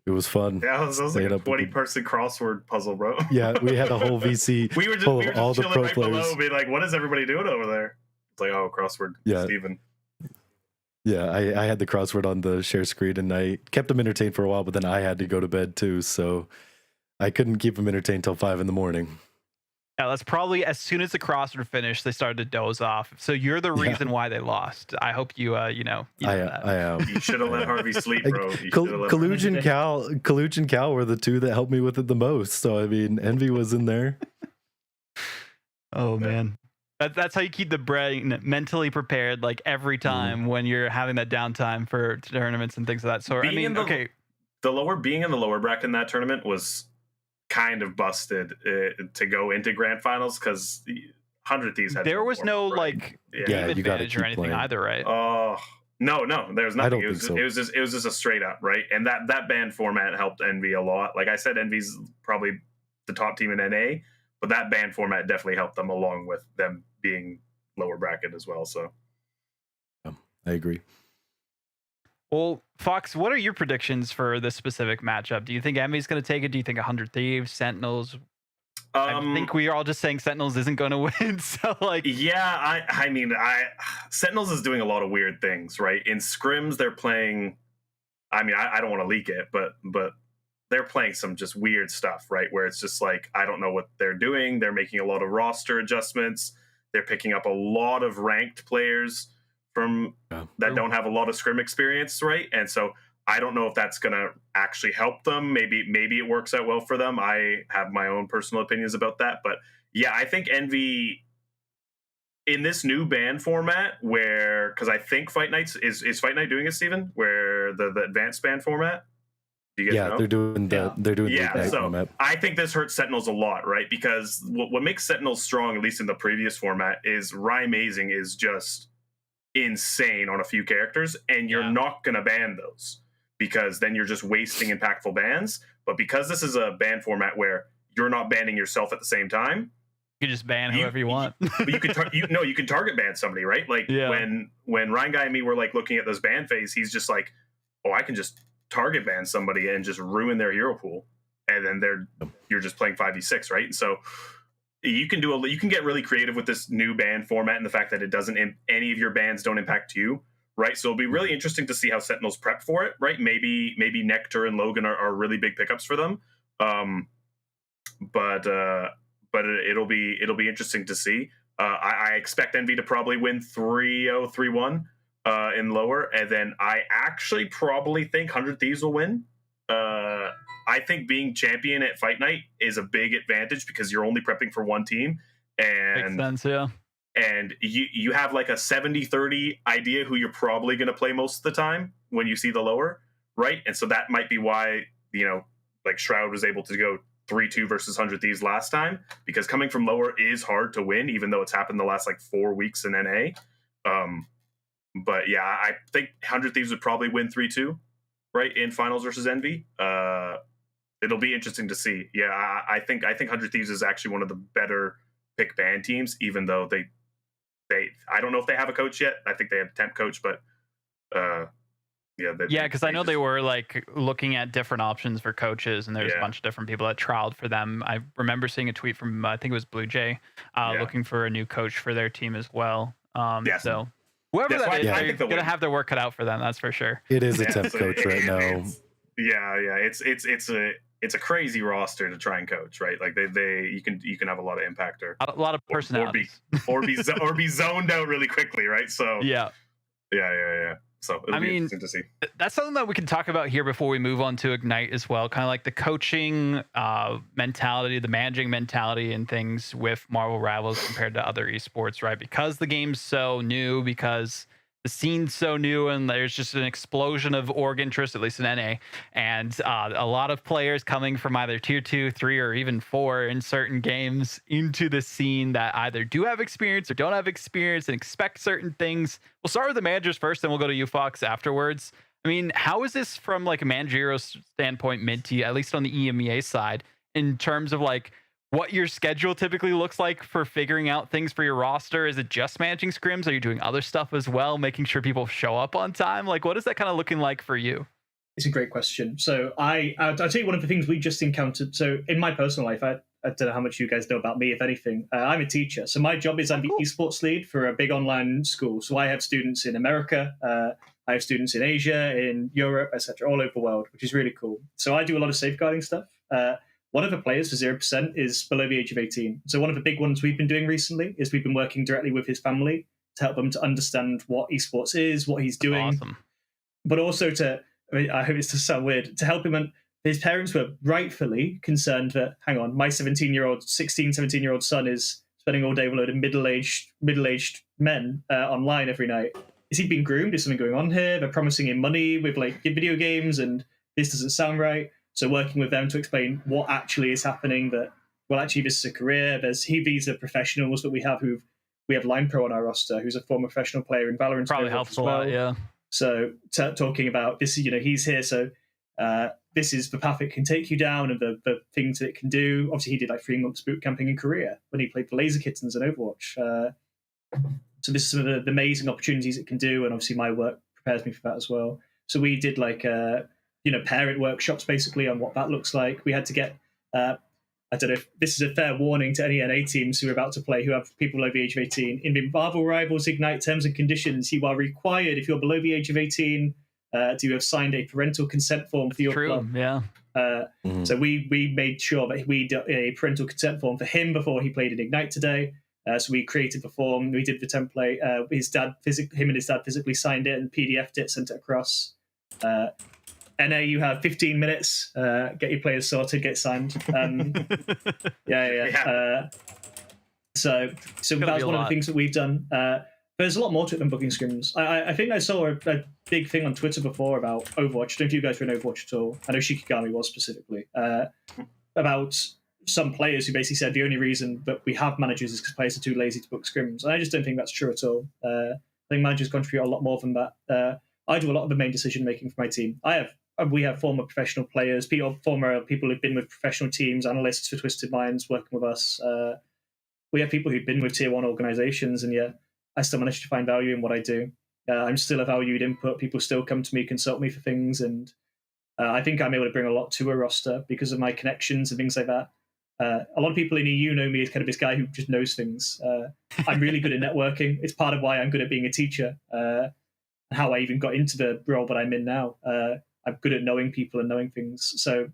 it was fun. Yeah, it was like a 20-person crossword puzzle, bro. Yeah, we had a whole VC we were just all the pro right players below, being like, what is everybody doing over there? It's like, oh, crossword. Yeah, Steven. Yeah, I had the crossword on the share screen, and I kept them entertained for a while, but then I had to go to bed too, so I couldn't keep them entertained till 5 a.m. Yeah, that's probably as soon as the crossword finished, they started to doze off. So you're the reason why they lost. I hope you I am. You should have let Harvey sleep, bro. Kaluj and Cal were the two that helped me with it the most. So I mean, Envy was in there. Oh man, that's how you keep the brain mentally prepared, like every time when you're having that downtime for tournaments and things of that sort. Being in the lower bracket in that tournament was kind of busted to go into grand finals, because 100 Thieves had there was no advantage or anything either, right? Oh no, there's nothing. It was so. It was just a straight up, right? And that ban format helped Envy a lot. Like I said, Envy's probably the top team in NA, but that ban format definitely helped them, along with them being lower bracket as well. So I agree. Well, Fox, what are your predictions for this specific matchup? Do you think Envy's going to take it? Do you think 100 Thieves, Sentinels? I think we are all just saying Sentinels isn't going to win. So, yeah, I mean, Sentinels is doing a lot of weird things, right? In scrims, they're playing. I mean, I don't want to leak it, but they're playing some just weird stuff, right? Where it's just like, I don't know what they're doing. They're making a lot of roster adjustments. They're picking up a lot of ranked players from that don't have a lot of scrim experience, right? And so I don't know if that's going to actually help them. Maybe it works out well for them. I have my own personal opinions about that, but yeah, I think Envy, in this new ban format, where because I think Fight Nights is Fight Night doing it, Steven? Where the advanced ban format? Do you guys know? they're doing the Yeah, Ignite so format. I think this hurts Sentinels a lot, right? Because what makes Sentinels strong, at least in the previous format, is Rhymazing is just insane on a few characters, and you're not going to ban those because then you're just wasting impactful bans. But because this is a ban format where you're not banning yourself at the same time, You can just ban whoever you want. but you can you can target ban somebody, right? Like when Ryan Guy and me were like looking at this ban phase, he's just like, oh, I can just target ban somebody and just ruin their hero pool, and then you're just playing 5v6, right? And so you can get really creative with this new ban format and the fact that it doesn't any of your bans don't impact you, right? So it'll be really interesting to see how Sentinels prep for it, right? Maybe Nectar and Logan are really big pickups for them, but it'll be interesting to see. I expect Envy to probably win 3-0, 3-1 in lower, and then I actually probably think 100 Thieves will win. I think being champion at Fight Night is a big advantage because you're only prepping for one team, and Makes sense, yeah. And you have like a 70-30 idea who you're probably going to play most of the time when you see the lower, right? And so that might be why, like Shroud was able to go 3-2 versus 100 Thieves last time, because coming from lower is hard to win, even though it's happened the last like 4 weeks in NA. But yeah, I think 100 Thieves would probably win 3-2, right, in finals versus Envy. It'll be interesting to see. Yeah, I think 100 Thieves is actually one of the better pick ban teams, even though they I don't know if they have a coach yet. I think they have a temp coach, but because I know they were like looking at different options for coaches, and there's a bunch of different people that trialed for them. I remember seeing a tweet from I think it was Blue Jay looking for a new coach for their team as well. So whoever that is, they're going to have their work cut out for them. That's for sure. It is a temp coach right now. It's a crazy roster to try and coach, right? Like you can have a lot of impact or a lot of personalities, or be zoned out really quickly, right? So yeah. So it'll be interesting to see. That's something that we can talk about here before we move on to Ignite as well. Kind of like the coaching mentality, the managing mentality, and things with Marvel Rivals compared to other esports, right? Because the game's so new, because the scene's so new, and there's just an explosion of org interest, at least in NA, and a lot of players coming from either tier 2, 3, or even 4 in certain games into the scene that either do have experience or don't have experience and expect certain things. We'll start with the managers first, then we'll go to you, Fox, afterwards. I mean, how is this from like a managerial standpoint, Minty, at least on the EMEA side, in terms of like what your schedule typically looks like for figuring out things for your roster? Is it just managing scrims? Are you doing other stuff as well, making sure people show up on time? Like, what is that kind of looking like for you? It's a great question. So I'll tell you one of the things we just encountered. So in my personal life, I don't know how much you guys know about me, if anything. I'm a teacher. So my job is I'm the esports lead for a big online school. So I have students in America, I have students in Asia, in Europe, etc., all over the world, which is really cool. So I do a lot of safeguarding stuff. One of the players for 0% is below the age of 18. So one of the big ones we've been doing recently is we've been working directly with his family to help them to understand what esports is, what he's doing. Awesome. But also I hope it's to sound weird, to help him. And his parents were rightfully concerned that, hang on, my 17-year-old son is spending all day with a load of middle-aged men online every night. Is he being groomed? Is something going on here? They're promising him money with like video games, and this doesn't sound right. So working with them to explain what actually is happening, that, well, actually this is a career. These are professionals that we have Line Pro on our roster, who's a former professional player in Valorant. Probably helps a lot, yeah. So talking about this, he's here. So this is the path it can take you down, and the things that it can do. Obviously, he did like 3 months boot camping in Korea when he played for Laser Kittens and Overwatch. So this is some of the amazing opportunities it can do, and obviously my work prepares me for that as well. So we did like parent workshops basically on what that looks like. We had to get I don't know if this is a fair warning to any NA teams who are about to play who have people below the age of 18. In the Marvel Rivals Ignite terms and conditions, you are required, if you're below the age of 18, to have signed a parental consent form for your club. Yeah. So we made sure that we did a parental consent form for him before he played in Ignite today. So we created the form, we did the template. Him and his dad physically signed it and PDF'd it, sent it across. NA, you have 15 minutes. Get your players sorted, get signed. So Gonna that be was a one of lot. the things that we've done. There's a lot more to it than booking scrims. I think I saw a big thing on Twitter before about Overwatch. Don't you guys run Overwatch at all? I know Shikigami was specifically. About some players who basically said the only reason that we have managers is because players are too lazy to book scrims. And I just don't think that's true at all. I think managers contribute a lot more than that. I do a lot of the main decision making for my team. We have former professional players, former people who've been with professional teams, analysts for Twisted Minds working with us. We have people who've been with tier 1 organizations, and yet I still manage to find value in what I do. I'm still a valued input. People still come to me, consult me for things, and I think I'm able to bring a lot to a roster because of my connections and things like that. A lot of people in EU know me as kind of this guy who just knows things. I'm really good at networking. It's part of why I'm good at being a teacher, and how I even got into the role that I'm in now. I'm good at knowing people and knowing things. So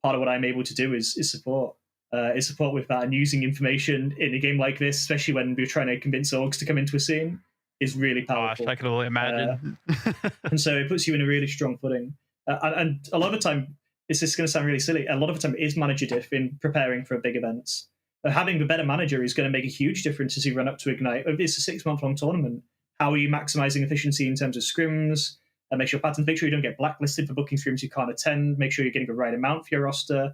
part of what I'm able to do is support. Is support with that, and using information in a game like this, especially when we're trying to convince orgs to come into a scene, is really powerful. Gosh, I can only imagine. And so it puts you in a really strong footing. And a lot of the time, this is going to sound really silly, a lot of the time it is manager diff in preparing for big events. Having a better manager is going to make a huge difference as you run up to Ignite. If it's a 6-month-long tournament, how are you maximizing efficiency in terms of scrims? Make sure patterns, make sure you don't get blacklisted for booking scrims you can't attend, make sure you're getting the right amount for your roster,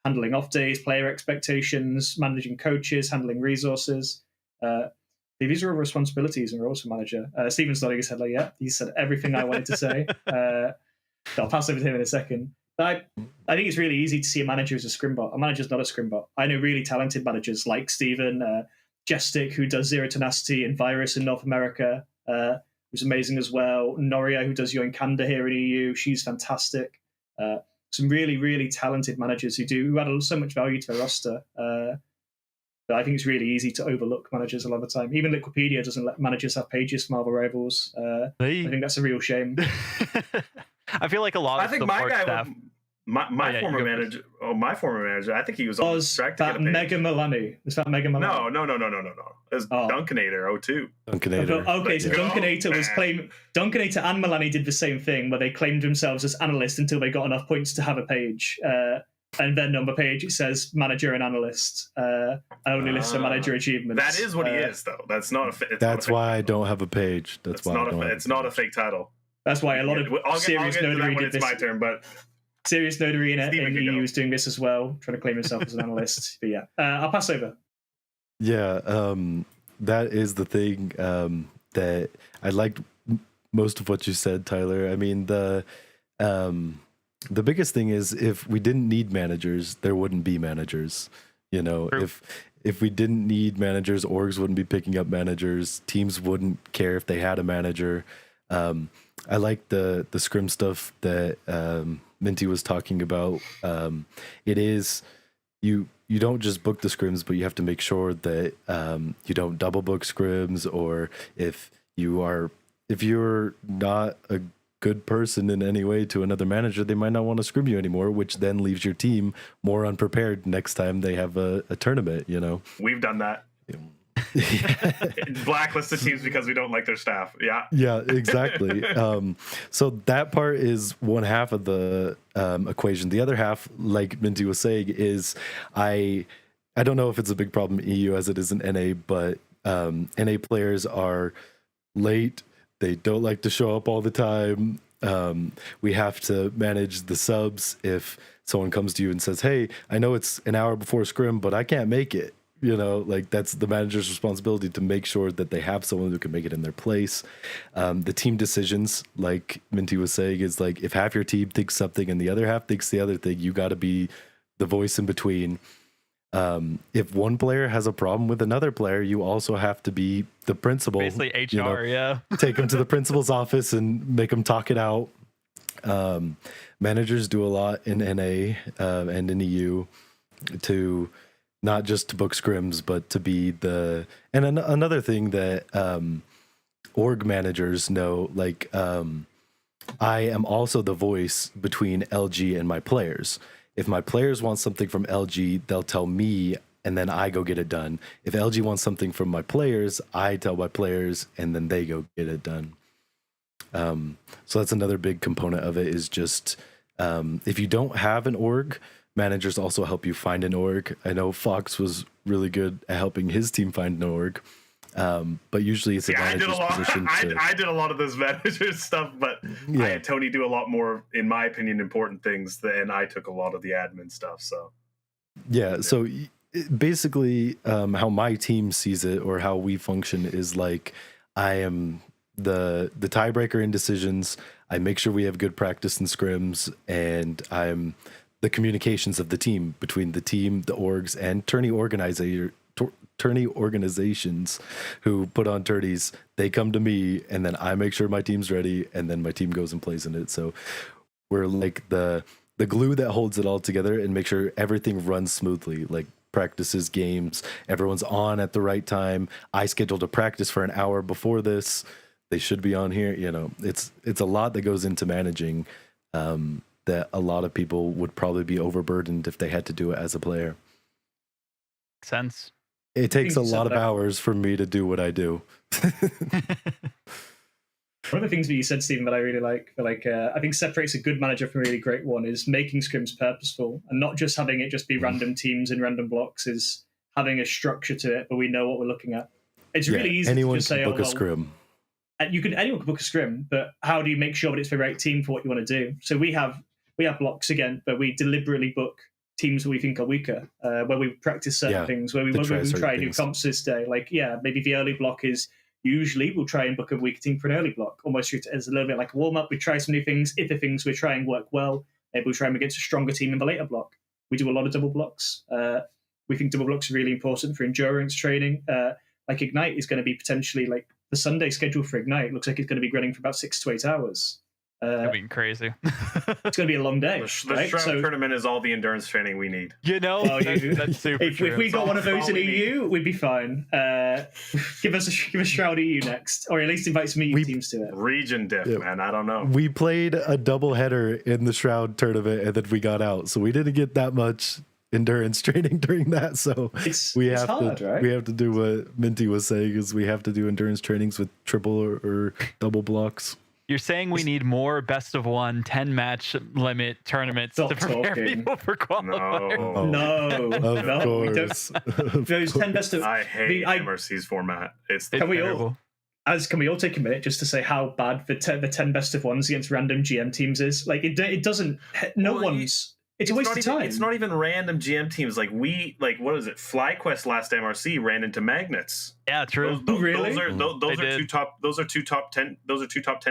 handling off days, player expectations, managing coaches, handling resources. These are all responsibilities and roles for manager. Steven's nodding his head like, yeah, he said everything I wanted to say. I'll pass over to him in a second. But I think it's really easy to see a manager as a scrimbot. A manager's not a scrimbot. I know really talented managers like Steven, Jestik, who does Zero Tenacity and Virus in North America, who's amazing as well. Noria, who does Yoin Kanda here in EU. She's fantastic. Some really, really talented managers who add so much value to their roster. But I think it's really easy to overlook managers a lot of the time. Even Liquipedia doesn't let managers have pages for Marvel Rivals. I think that's a real shame. I feel like a lot of support staff. My former manager, I think he was on Was track to that get a page. Mega Milani? Is that Mega Milani? No. It was Dunkinator 02. Dunkinator. Okay, so Dunkinator was claimed. Dunkinator and Milani did the same thing, where they claimed themselves as analysts until they got enough points to have a page. And then on the page it says manager and analyst. Only list for manager achievements. That is what he is, though. That's not a. That's why I don't have a page. That's why it's not a fake title. That's why a lot of I'll serious get into that notary when did it's this. my turn, but Serious notary in Steven can EU go. was doing this as well, trying to claim himself as an analyst. But yeah, I'll pass over. Yeah, that is the thing that I liked most of what you said, Tyler. I mean, the biggest thing is if we didn't need managers, there wouldn't be managers. You know, True. if we didn't need managers, orgs wouldn't be picking up managers. Teams wouldn't care if they had a manager. I like the scrim stuff that Minty was talking about. It is you don't just book the scrims, but you have to make sure that you don't double book scrims, or if you're not a good person in any way to another manager, they might not want to scrim you anymore, which then leaves your team more unprepared next time they have a tournament, you know. we've done that. Blacklisted teams because we don't like their staff. Yeah, exactly. So that part is one half of the equation. The other half, like Minty was saying, is I don't know if it's a big problem in EU as it is in NA, but NA players are late. They don't like to show up all the time. We have to manage the subs. If someone comes to you and says, hey, I know it's an hour before scrim, but I can't make it. You know, like that's the manager's responsibility to make sure that they have someone who can make it in their place. The team decisions, like Minty was saying, is like if half your team thinks something and the other half thinks the other thing, you got to be the voice in between. If one player has a problem with another player, you also have to be the principal. Basically HR, you know, yeah. Take them to the principal's office and make them talk it out. Managers do a lot in NA and in EU to not just to book scrims, but to be the... And another thing that org managers know, like I am also the voice between LG and my players. If my players want something from LG, they'll tell me, and then I go get it done. If LG wants something from my players, I tell my players, and then they go get it done. So that's another big component of it, is just if you don't have an org managers also help you find an org. I know Fox was really good at helping his team find an org. But usually it's a manager's position. I did a lot of this manager stuff, but I had Tony do a lot more, in my opinion, important things, and I took a lot of the admin stuff. So so basically, how my team sees it or how we function is like I am the tiebreaker in decisions. I make sure we have good practice in scrims, and I'm the communications of the team between the team, the orgs, and tourney organizations who put on tourneys. They come to me, and then I make sure my team's ready, and then my team goes and plays in it. So we're like the glue that holds it all together and make sure everything runs smoothly, like practices, games, everyone's on at the right time. I scheduled a practice for an hour before this. They should be on here. You know, it's a lot that goes into managing that a lot of people would probably be overburdened if they had to do it as a player. Makes sense. It takes a lot of hours for me to do what I do. One of the things that you said, Stephen, that I really like, I think separates a good manager from a really great one is making scrims purposeful and not just having it just be random teams and random blocks, is having a structure to it, but we know what we're looking at. It's really easy to just say, book a scrim. Anyone can book a scrim, but how do you make sure that it's the right team for what you want to do? So we have blocks again, but we deliberately book teams that we think are weaker, where we practice certain things, where we try and do comps this day. Like, maybe the early block is usually we'll try and book a weaker team for an early block, almost as a little bit like a warm up. We try some new things. If the things we're trying work well, maybe we'll try them against a stronger team in the later block. We do a lot of double blocks. We think double blocks are really important for endurance training. Like Ignite is going to be potentially like the Sunday schedule for Ignite looks like it's going to be running for about 6 to 8 hours. That'd be crazy. It's going to be a long day. The Shroud tournament is all the endurance training we need. You know, that's super true. If we got one of those in EU, we'd be fine. Give us Shroud EU next, or at least invite some EU teams to it. Region diff, man. I don't know. We played a double header in the Shroud tournament, and then we got out, so we didn't get that much endurance training during that. So we have to do what Minty was saying, is we have to do endurance trainings with triple or double blocks. You're saying we need more best of 1 10-match limit tournaments to prepare people for qualifiers? No, of course. Those 10 best of. I hate MRC's format. Can we all take a minute just to say how bad the 10 best of 1s against random GM teams is? Like it doesn't. It's a waste of time. It's not even random GM teams. Like what is it? FlyQuest last MRC ran into magnets. Yeah, true. Really? Those are two top 10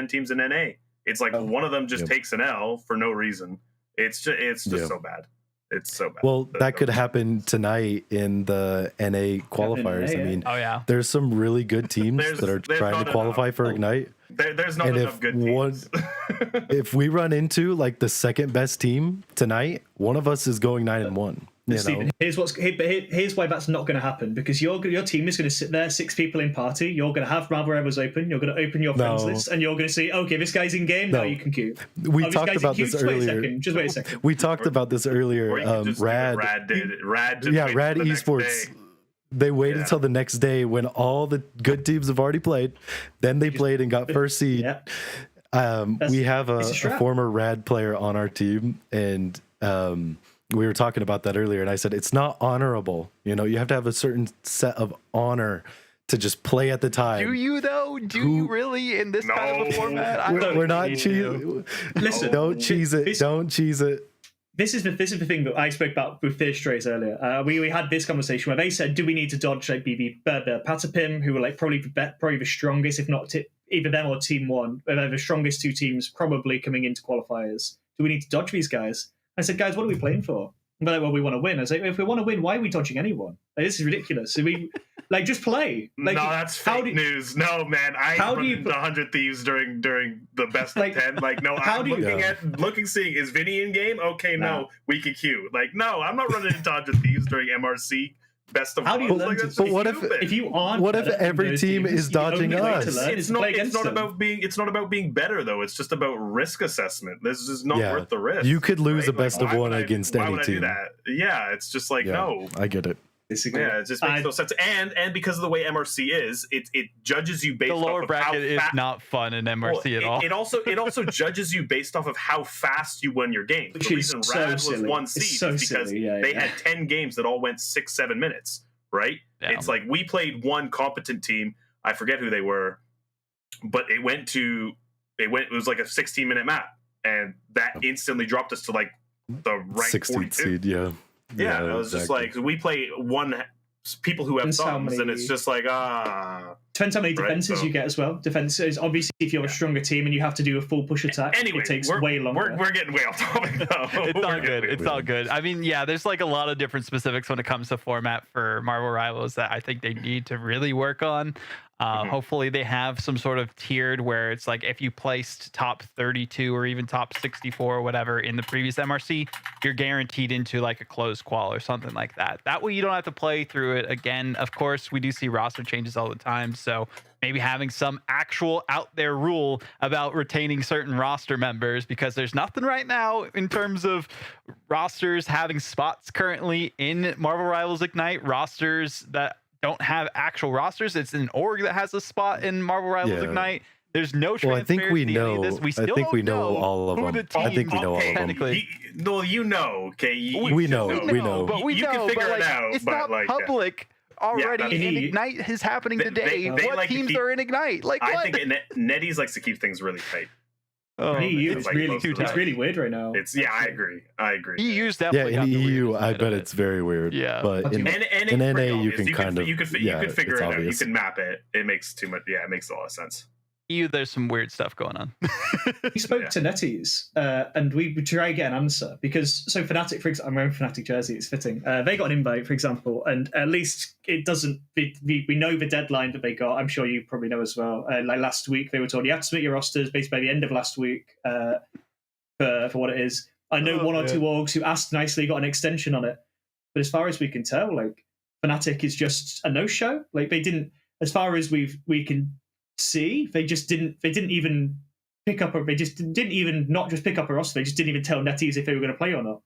teams in NA. It's like one of them just takes an L for no reason. It's just so bad. It's so bad. Well, that could happen tonight in the NA qualifiers. I mean, there's some really good teams that are trying to qualify for Ignite. There's not enough good teams. If we run into like the second best team tonight, one of us is going 9-1. Stephen, here's why that's not going to happen, because your team is going to sit there, 6 people in party. You're going to have Marvel Rivals open. You're going to open your friends list, and you're going to see, okay, this guy's in game. Now you can queue. We talked about this earlier. Just wait a second. We talked about this earlier. Rad Esports. They waited until the next day when all the good teams have already played. Then they played and got first seed. We have a former Rad player on our team, and we were talking about that earlier, and I said it's not honorable. You know, you have to have a certain set of honor to just play at the time. Do you though? You really in this kind of a format? We're not cheesing. Listen, don't cheese it. Don't cheese it. This is the thing that I spoke about with Fierce Strays earlier. We had this conversation where they said, do we need to dodge like the Patapim, who were like probably the strongest, if not either them or Team One, they're the strongest 2 teams probably coming into qualifiers. Do we need to dodge these guys? I said, guys, what are we playing for? And they're like, well, we want to win. I was like, if we want to win, why are we dodging anyone? Like, this is ridiculous. So we just play. Like, no, that's fake news. No, man, I run the 100 Thieves during the best of 10. Like, no, I'm seeing, is Vinny in game? Okay, no, we can queue. Like, no, I'm not running into 100 Thieves during MRC. Best of how do you learn but what if you aren't? What if every team is dodging us? It's not about being better though. It's just about risk assessment. This is not worth the risk. You could lose a best of 1 against any team. Why would I do that? Yeah, it's just like no. I get it. Disagree. Yeah, it just makes no sense. And because of the way MRC is, it judges you based The off lower of bracket is how not fun in MRC at all. It also judges you based off of how fast you won your game. Which The is reason so Rad was silly. one It's seed so is because silly. Yeah, they yeah. had 10 games that all went 6-7 minutes, right? Yeah. It's like we played one competent team. I forget who they were, but it was like a 16-minute map, and that instantly dropped us to like the rank 16th 42. seed, yeah. Yeah, it was just like we play people who have Depends how thumbs, and many- it's just like Depends how many Right, defenses so- you get as well. Defenses, obviously, if you're a stronger team and you have to do a full push attack, Anyway, it takes we're, way longer. We're getting way off topic now. It's We're all getting good. way It's all good. I mean, yeah, there's like a lot of different specifics when it comes to format for Marvel Rivals that I think they need to really work on. Hopefully they have some sort of tiered where it's like if you placed top 32 or even top 64 or whatever in the previous MRC, you're guaranteed into like a closed qual or something like that. That way you don't have to play through it again. Of course, we do see roster changes all the time, so maybe having some actual out there rule about retaining certain roster members, because there's nothing right now in terms of rosters having spots currently in Marvel Rivals Ignite, rosters that don't have actual rosters. It's an org that has a spot in Marvel Rivals Yeah. Ignite. There's no Well, I think we transparency in any of know. this. We I still think we don't know all of who them. the I think we teams know all of them. technically. No, you know, okay. We know, we know. But we You know, can figure but it like, out, it's but not like, public already. that's- and Ignite is happening They- today. they What like to teams keep- are in Ignite? Like I what? think Netties likes to keep things really tight. Oh, EU, man. it's like really, close to it's that. really weird right now. I agree. EU's Yeah, definitely in got the EU, weirdest I bit bet of it. it's very weird. Yeah. But in, And in it's pretty NA, you obvious. can kind of, you could figure it's it out. You obvious. can map it. It makes too much. Yeah, it makes a lot of sense. EU, there's some weird stuff going on. We spoke Yeah. to Netties, and we try to get an answer because Fnatic, for example, I'm wearing a Fnatic jersey, it's fitting. They got an invite, for example, and at least it doesn't. We know the deadline that they got. I'm sure you probably know as well. Like last week, they were told you have to submit your rosters based by the end of last week for what it is. I know one or two orgs who asked nicely got an extension on it, but as far as we can tell, like Fnatic is just a no-show. Like they didn't, as far as we can see, they didn't even pick up they just didn't even not just pick up a roster, they just didn't even tell Netties if they were going to play or not.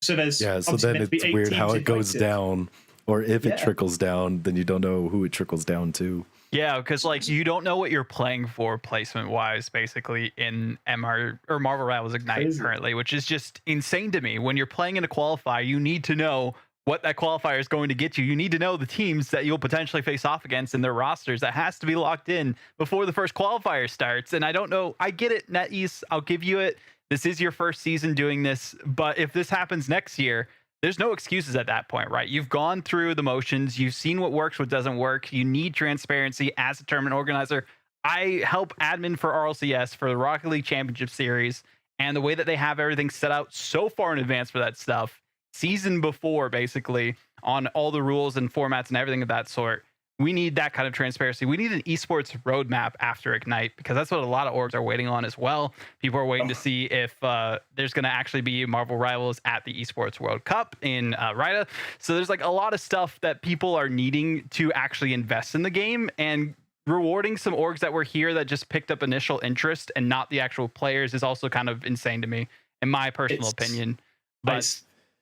So there's Yeah, so obviously then meant to be it's 8 weird how teams it goes invited. down. Or if it Yeah. trickles down, then you don't know who it trickles down to. Yeah, because like you don't know what you're playing for placement wise, basically in MR or Marvel Rivals Ignite Crazy. currently, which is just insane to me. When you're playing in a qualifier, you need to know what that qualifier is going to get you. You need to know the teams that you'll potentially face off against and their rosters. That has to be locked in before the first qualifier starts. And I don't know. I get it, NetEase. I'll give you it. This is your first season doing this, but if this happens next year, there's no excuses at that point, right? You've gone through the motions. You've seen what works, what doesn't work. You need transparency as a tournament organizer. I help admin for RLCS for the Rocket League Championship Series, and the way that they have everything set out so far in advance for that stuff, season before, basically, on all the rules and formats and everything of that sort. We need that kind of transparency. We need an esports roadmap after Ignite, because that's what a lot of orgs are waiting on as well. People are waiting to see if there's going to actually be Marvel Rivals at the Esports World Cup in Rida. So there's like a lot of stuff that people are needing to actually invest in the game, and rewarding some orgs that were here that just picked up initial interest and not the actual players is also kind of insane to me, in my personal opinion. But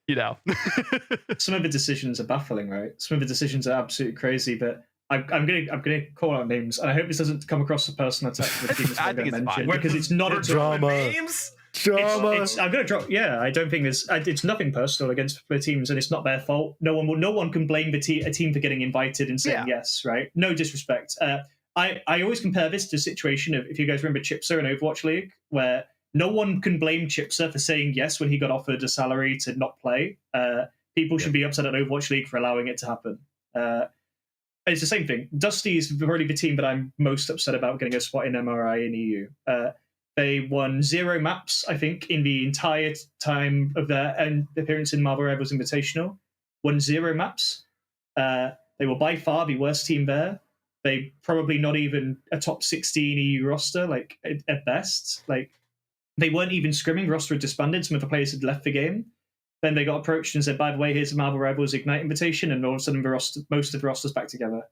you know, some of the decisions are baffling, right? Some of the decisions are absolutely crazy, but I'm gonna call out names, and I hope this doesn't come across a personal attack to the team I that's think it's fine. because it's not a Drama. Names? Drama. I'm gonna drop. Yeah, I don't think it's nothing personal against the teams, and it's not their fault. No one can blame a team for getting invited and saying yes, right? No disrespect. I always compare this to a situation of, if you guys remember Chipser in Overwatch League, where no one can blame Chipser for saying yes when he got offered a salary to not play. People should be upset at Overwatch League for allowing it to happen. It's the same thing. Dusty is probably the team that I'm most upset about getting a spot in MRI in EU. They won 0 maps, I think, in the entire time of their appearance in Marvel Rivals Invitational. Won 0 maps. They were by far the worst team there. They probably not even a top 16 EU roster, like at best. Like they weren't even scrimming. Roster had disbanded. Some of the players had left the game. Then they got approached and said, "By the way, here's a Marvel Rivals Ignite invitation," and all of a sudden, most of the roster's back together.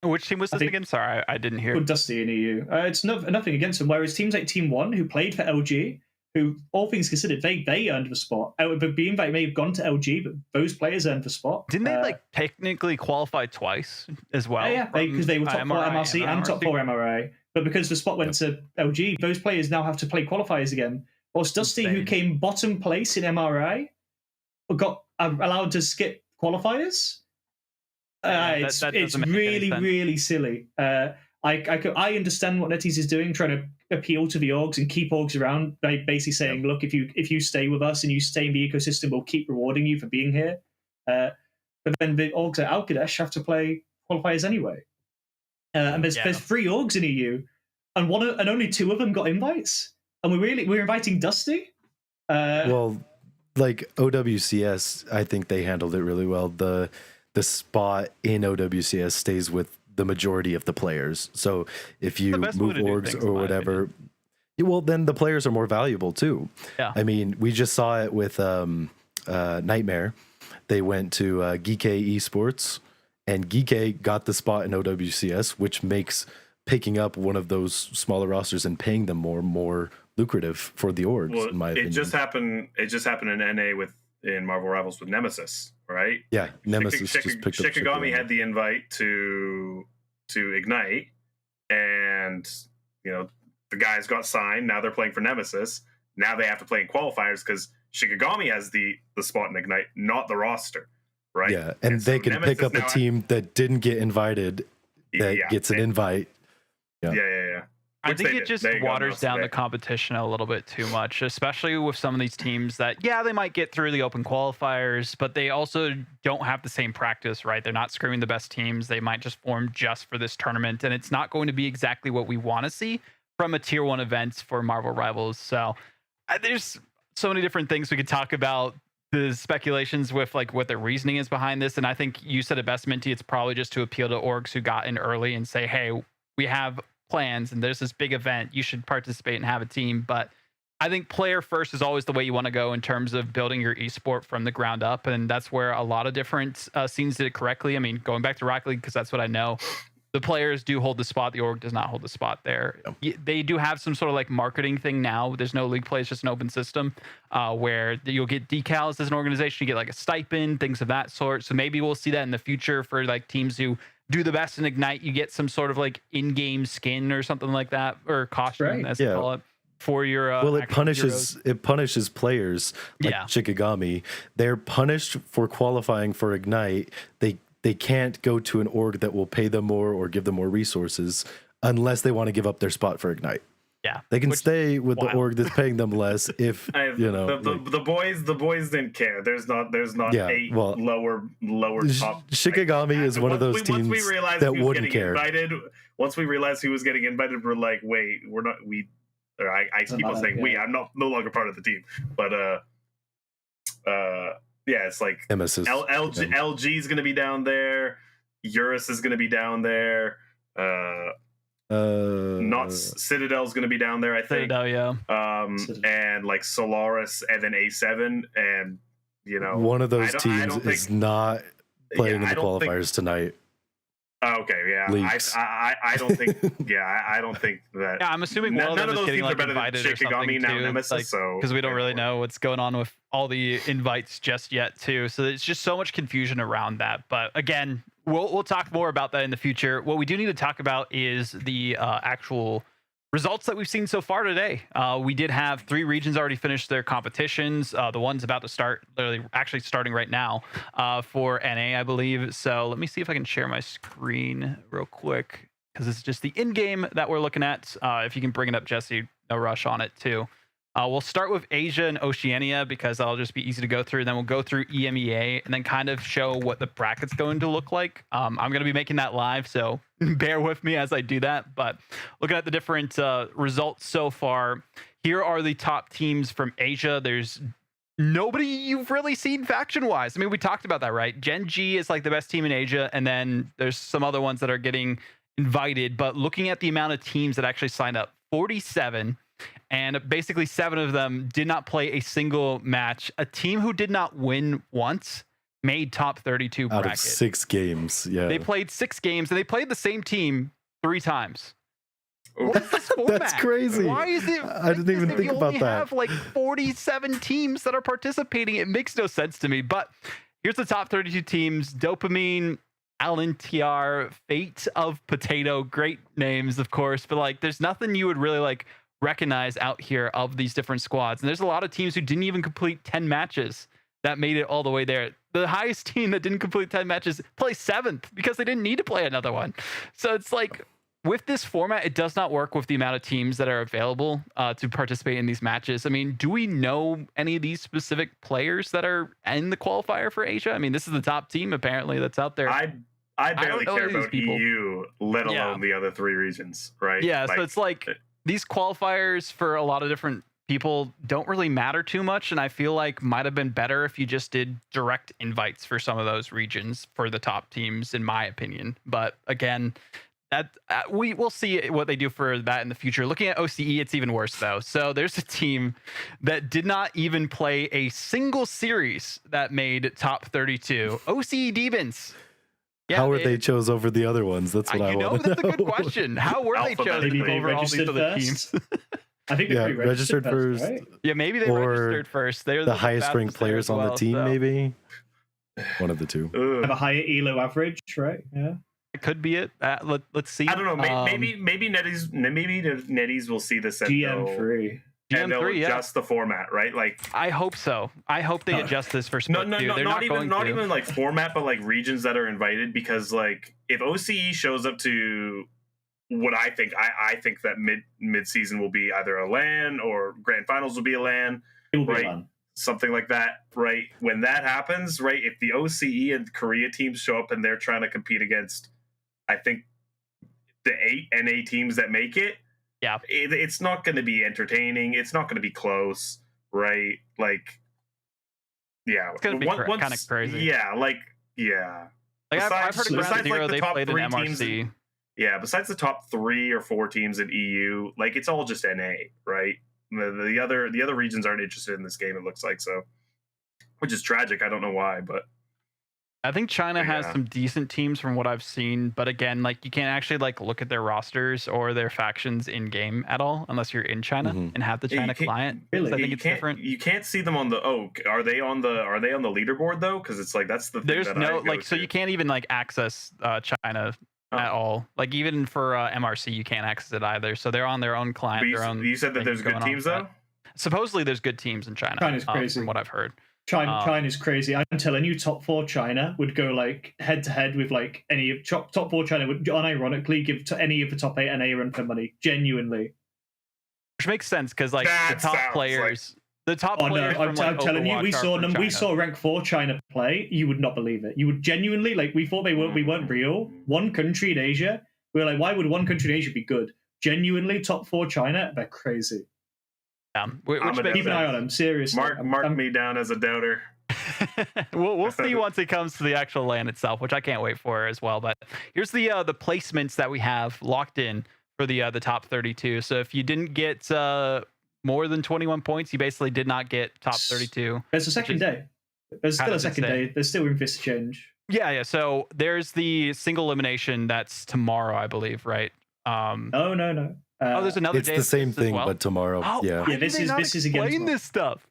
which team was this again? Sorry, I didn't hear. Dusty in EU. It's nothing against them. Whereas teams like Team One, who played for LG, who, all things considered, they earned the spot. The invite may have gone to LG, but those players earned the spot. Didn't they like technically qualify twice as well? Yeah, because they were top 4 MRC and top 4 MRA. But because the spot went to LG, those players now have to play qualifiers again. Whilst Dusty, who came bottom place in MRA, got allowed to skip qualifiers. It's really silly. I understand what NetEase is doing, trying to appeal to the orgs and keep orgs around by basically saying, look, if you stay with us and you stay in the ecosystem, we'll keep rewarding you for being here. But then the orgs at Alkadesh have to play qualifiers anyway. And there's 3 orgs in EU, and only 2 of them got invites, and we're inviting Dusty. Well, like OWCS, I think they handled it really well. The spot in OWCS stays with the majority of the players. So if you move orgs or whatever, well, then the players are more valuable too. Yeah. I mean, we just saw it with Nightmare. They went to Geek Esports, and Geek got the spot in OWCS, which makes picking up one of those smaller rosters and paying them more lucrative for the orgs. Well, in my opinion. It just happened in NA in Marvel Rivals with Nemesis, right? Yeah, Nemesis just picked up Shikigami had the invite to Ignite, and the guys got signed. Now they're playing for Nemesis. Now they have to play in qualifiers because Shikigami has the spot in Ignite, not the roster, right? Yeah, and they can Nemesis pick up a team that didn't get invited that gets an invite. Yeah. I think it just waters down the competition a little bit too much, especially with some of these teams that, they might get through the open qualifiers, but they also don't have the same practice, right? They're not screwing the best teams. They might just form just for this tournament, and it's not going to be exactly what we want to see from a tier 1 event for Marvel Rivals. So there's so many different things we could talk about, the speculations with like what the reasoning is behind this. And I think you said it best, Minty. It's probably just to appeal to orgs who got in early and say, hey, we have plans and there's this big event, you should participate and have a team. But I think player first is always the way you want to go in terms of building your esport from the ground up, and that's where a lot of different scenes did it correctly. I mean, going back to Rocket League, because that's what I know, the players do hold the spot, the org does not hold the spot there. They do have some sort of like marketing thing now. There's no league play, it's just an open system where you'll get decals as an organization, you get like a stipend, things of that sort. So maybe we'll see that in the future for like teams who do the best in Ignite. You get some sort of like in-game skin or something like that, or costume as they call it, for your well, it punishes players like Shikigami. They're punished for qualifying for Ignite. They can't go to an org that will pay them more or give them more resources unless they want to give up their spot for Ignite. Yeah, they can stay with the org that's paying them less if the boys didn't care. There's not lower top. Shikigami is one of those teams that wouldn't care. Once we realized he was getting invited, we're like, wait, we're not. I keep on saying we. I'm no longer part of the team, but it's like Nemesis. LG is going to be down there. Eurus is going to be down there. Not Citadel's going to be down there, I think. Citadel, and like Solaris, and then A7, and one of those teams is not playing in the qualifiers tonight. Okay, yeah. I don't think. I don't think that. Yeah, I'm assuming one none of those teams like are better than Shikigami now, Nemesis. Because we don't really know what's going on with all the invites just yet, too. So there's just so much confusion around that. But again, we'll talk more about that in the future. What we do need to talk about is the actual results that we've seen so far today. We did have 3 regions already finish their competitions. The one's about to start, literally actually starting right now for NA, I believe. So let me see if I can share my screen real quick, because it's just the in-game that we're looking at. If you can bring it up, Jesse, no rush on it too. We'll start with Asia and Oceania because that'll just be easy to go through. Then we'll go through EMEA and then kind of show what the bracket's going to look like. I'm going to be making that live, so bear with me as I do that. But looking at the different results so far, here are the top teams from Asia. There's nobody you've really seen faction-wise. I mean, we talked about that, right? Gen G is like the best team in Asia, and then there's some other ones that are getting invited. But looking at the amount of teams that actually signed up, 47. And basically 7 of them did not play a single match. A team who did not win once made top 32 bracket. Out of 6 games, yeah. They played 6 games, and they played the same team 3 times. What's this format? That's crazy. Why is it? I didn't even think about you that. have like 47 teams that are participating. It makes no sense to me. But here's the top 32 teams: Dopamine, LNTR, Fate of Potato. Great names, of course, but like, there's nothing you would really like recognize out here of these different squads. And there's a lot of teams who didn't even complete 10 matches that made it all the way there. The highest team that didn't complete 10 matches placed 7th because they didn't need to play another one. So it's like, with this format, it does not work with the amount of teams that are available to participate in these matches. I mean, do we know any of these specific players that are in the qualifier for Asia? I mean, this is the top team apparently that's out there. I barely care about EU, let alone the other 3 regions, right? Yeah, so it's like these qualifiers for a lot of different people don't really matter too much, and I feel like might have been better if you just did direct invites for some of those regions for the top teams, in my opinion. But again, that we will see what they do for that in the future. Looking at OCE, it's even worse though. So there's a team that did not even play a single series that made top 32. OCE Demons. Yeah, How were they chose over the other ones? That's what I want to know. That's a good question. How were they chosen over all these other teams? I think they're registered first. right? Yeah, maybe they registered first. They're the highest ranked players on the team, maybe. One of the two. Have a higher ELO average, right? Yeah. It could be it. Let's see. I don't know. Maybe Netties will see this and GM3. And they'll adjust the format, right? Like, I hope so. I hope they adjust this for Split 2. They're not even like format, but like regions that are invited. Because like, if OCE shows up to what I think that mid season will be either a LAN or grand finals will be a LAN, right? Something like that, right? When that happens, right? If the OCE and Korea teams show up and they're trying to compete against, I think, the 8 NA teams that make it, it's not going to be entertaining. It's not going to be close, right? Like, yeah, it's going to be kind of crazy. Yeah, like. Like I've heard of Ground Zero, they played in MRC. Besides the top 3 or 4 teams in EU, like, it's all just NA, right? The other regions aren't interested in this game, it looks like, so, which is tragic. I don't know why, but I think China has some decent teams from what I've seen, but again, like, you can't actually like look at their rosters or their factions in game at all unless you're in China and have the China client. Really? I think it's different. You can't see them on the are they on the leaderboard though? Because it's like that's the thing. There's that no like so you can't even like access China at all. Like even for MRC, you can't access it either. So they're on their own client. You said that there's good teams though. Supposedly there's good teams in China. China's crazy. From what I've heard. China's crazy. I'm telling you, top 4 China would go like head to head with like any of top 4 China would unironically give to any of the top 8 NA run for money. Genuinely, which makes sense because like the top players. The top players I'm telling you, we saw rank 4 China play. You would not believe it. You would genuinely like. We thought we weren't real. One country in Asia. We were like, why would one country in Asia be good? Genuinely, top 4 China. They're crazy. Yeah, keep an eye on them. Seriously, mark me down as a doubter. we'll see once it comes to the actual LAN itself, which I can't wait for as well. But here's the placements that we have locked in for the top 32. So if you didn't get more than 21 points, you basically did not get top 32. There's a second day. There's still a second day. There's still room for this to change. Yeah. So there's the single elimination that's tomorrow, I believe, right? No. There's another it's day. It's the same thing, well? but tomorrow. Yeah, this is again this stuff.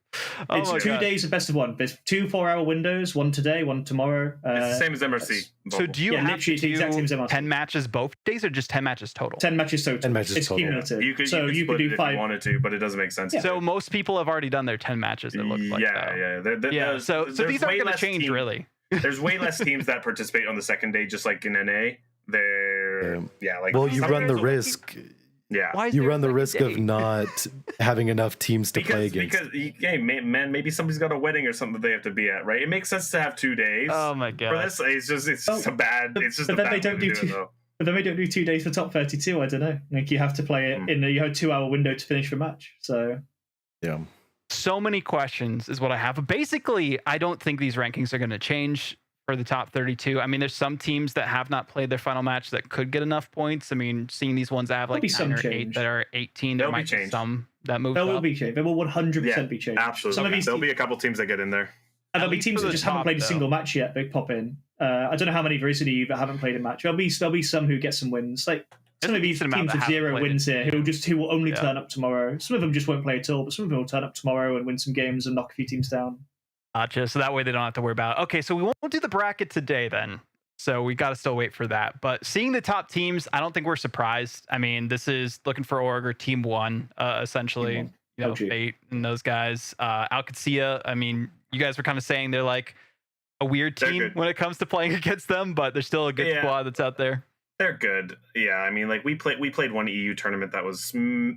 It's 2 days of best of 1. There's 2 4-hour windows, one today, one tomorrow. It's the same as MRC. So do you have to the exact same as MRC. 10 matches both days or just 10 matches total? 10 matches total. 10 matches it's total. cumulative. You could do it 5 if you wanted to, but it doesn't make sense. So most people have already done their 10 matches, it looks like. Yeah. So these aren't going to change, really. There's way less teams that participate on the second day, just like in NA. Well, you run the risk. Yeah, you run the risk of not having enough teams to play against. Because, man, maybe somebody's got a wedding or something that they have to be at, right? It makes sense to have 2 days. Oh my god! For this, it's just a bad. It's just. But then they don't do 2. But then they don't do 2 days for top 32. I don't know. Like you have to play it in a 2-hour window to finish the match. So yeah. So many questions is what I have. But basically, I don't think these rankings are going to change for the top 32. I mean, there's some teams that have not played their final match that could get enough points. I mean, seeing these ones that have like 9 or 8 that are 18, there might be some that move up. There will be change. There will 100% be change. Absolutely. There'll be a couple teams that get in there. And there'll be teams that just haven't played a single match yet. They pop in. I don't know how many recently that haven't played a match. There'll be some who get some wins. Like some of these decent amount teams that with haven't 0 played wins it. here who will only Yeah. turn up tomorrow. Some of them just won't play at all, but some of them will turn up tomorrow and win some games and knock a few teams down. Gotcha. So that way they don't have to worry about it. Okay, so we won't do the bracket today then. So we got to still wait for that. But seeing the top teams, I don't think we're surprised. I mean, this is looking for Org or Team One, essentially. Team One. You know, LG. Fate and those guys. Alcacia, I mean, you guys were kind of saying they're like a weird They're team good. when it comes to playing against them, but they're still a good Yeah. squad that's out there. They're good. Yeah, I mean, like we played one EU tournament that was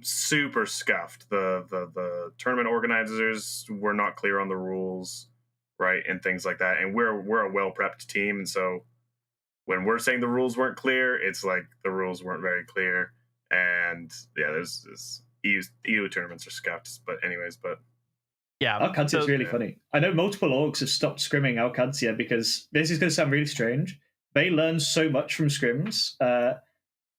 super scuffed. The tournament organizers were not clear on the rules, right, and things like that. And we're a well prepped team, and so when we're saying the rules weren't clear, it's like the rules weren't very clear. And yeah, there's this EU tournaments are scuffed. But anyways, Yeah. Alcancia so- is really yeah. funny. I know multiple orgs have stopped scrimming Alcancia because this is going to sound really strange. They learn so much from scrims,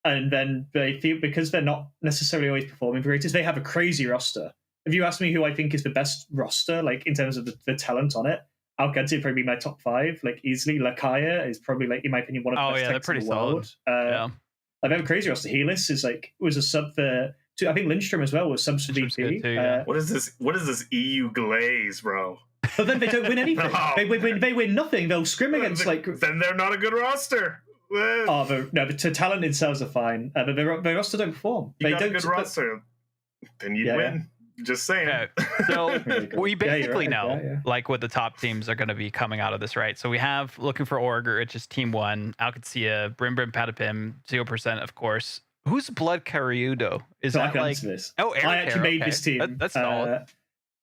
and then they feel because they're not necessarily always performing for creators, they have a crazy roster. If you ask me who I think is the best roster, like in terms of the talent on it, Alcancia would probably be my top 5, like easily. Lakaya is probably, like in my opinion, one of the Oh, best yeah, they're techs in pretty the world. Yeah. They have a crazy roster. Helis is was a sub for. I think Lindstrom as well was subs for Lindstrom's VP. good too, yeah. what is this EU glaze, bro? But then they don't win anything. No. They win nothing. They'll scrim against like. Then they're not a good roster. Oh, the talent themselves are fine, but their roster don't perform. You They got don't. a good but- roster, then you'd Yeah, win. Just saying. Yeah. So Really good. we Yeah, basically you're right. know Yeah. like what the top teams are going to be coming out of this, right? So we have looking for Org, which is Team One, Alcacia, Brim Patapim, 0%, of course. Who's Blood Cariudo? Is So I that can like? answer this. Oh, Eric I actually made okay. this team. That's solid.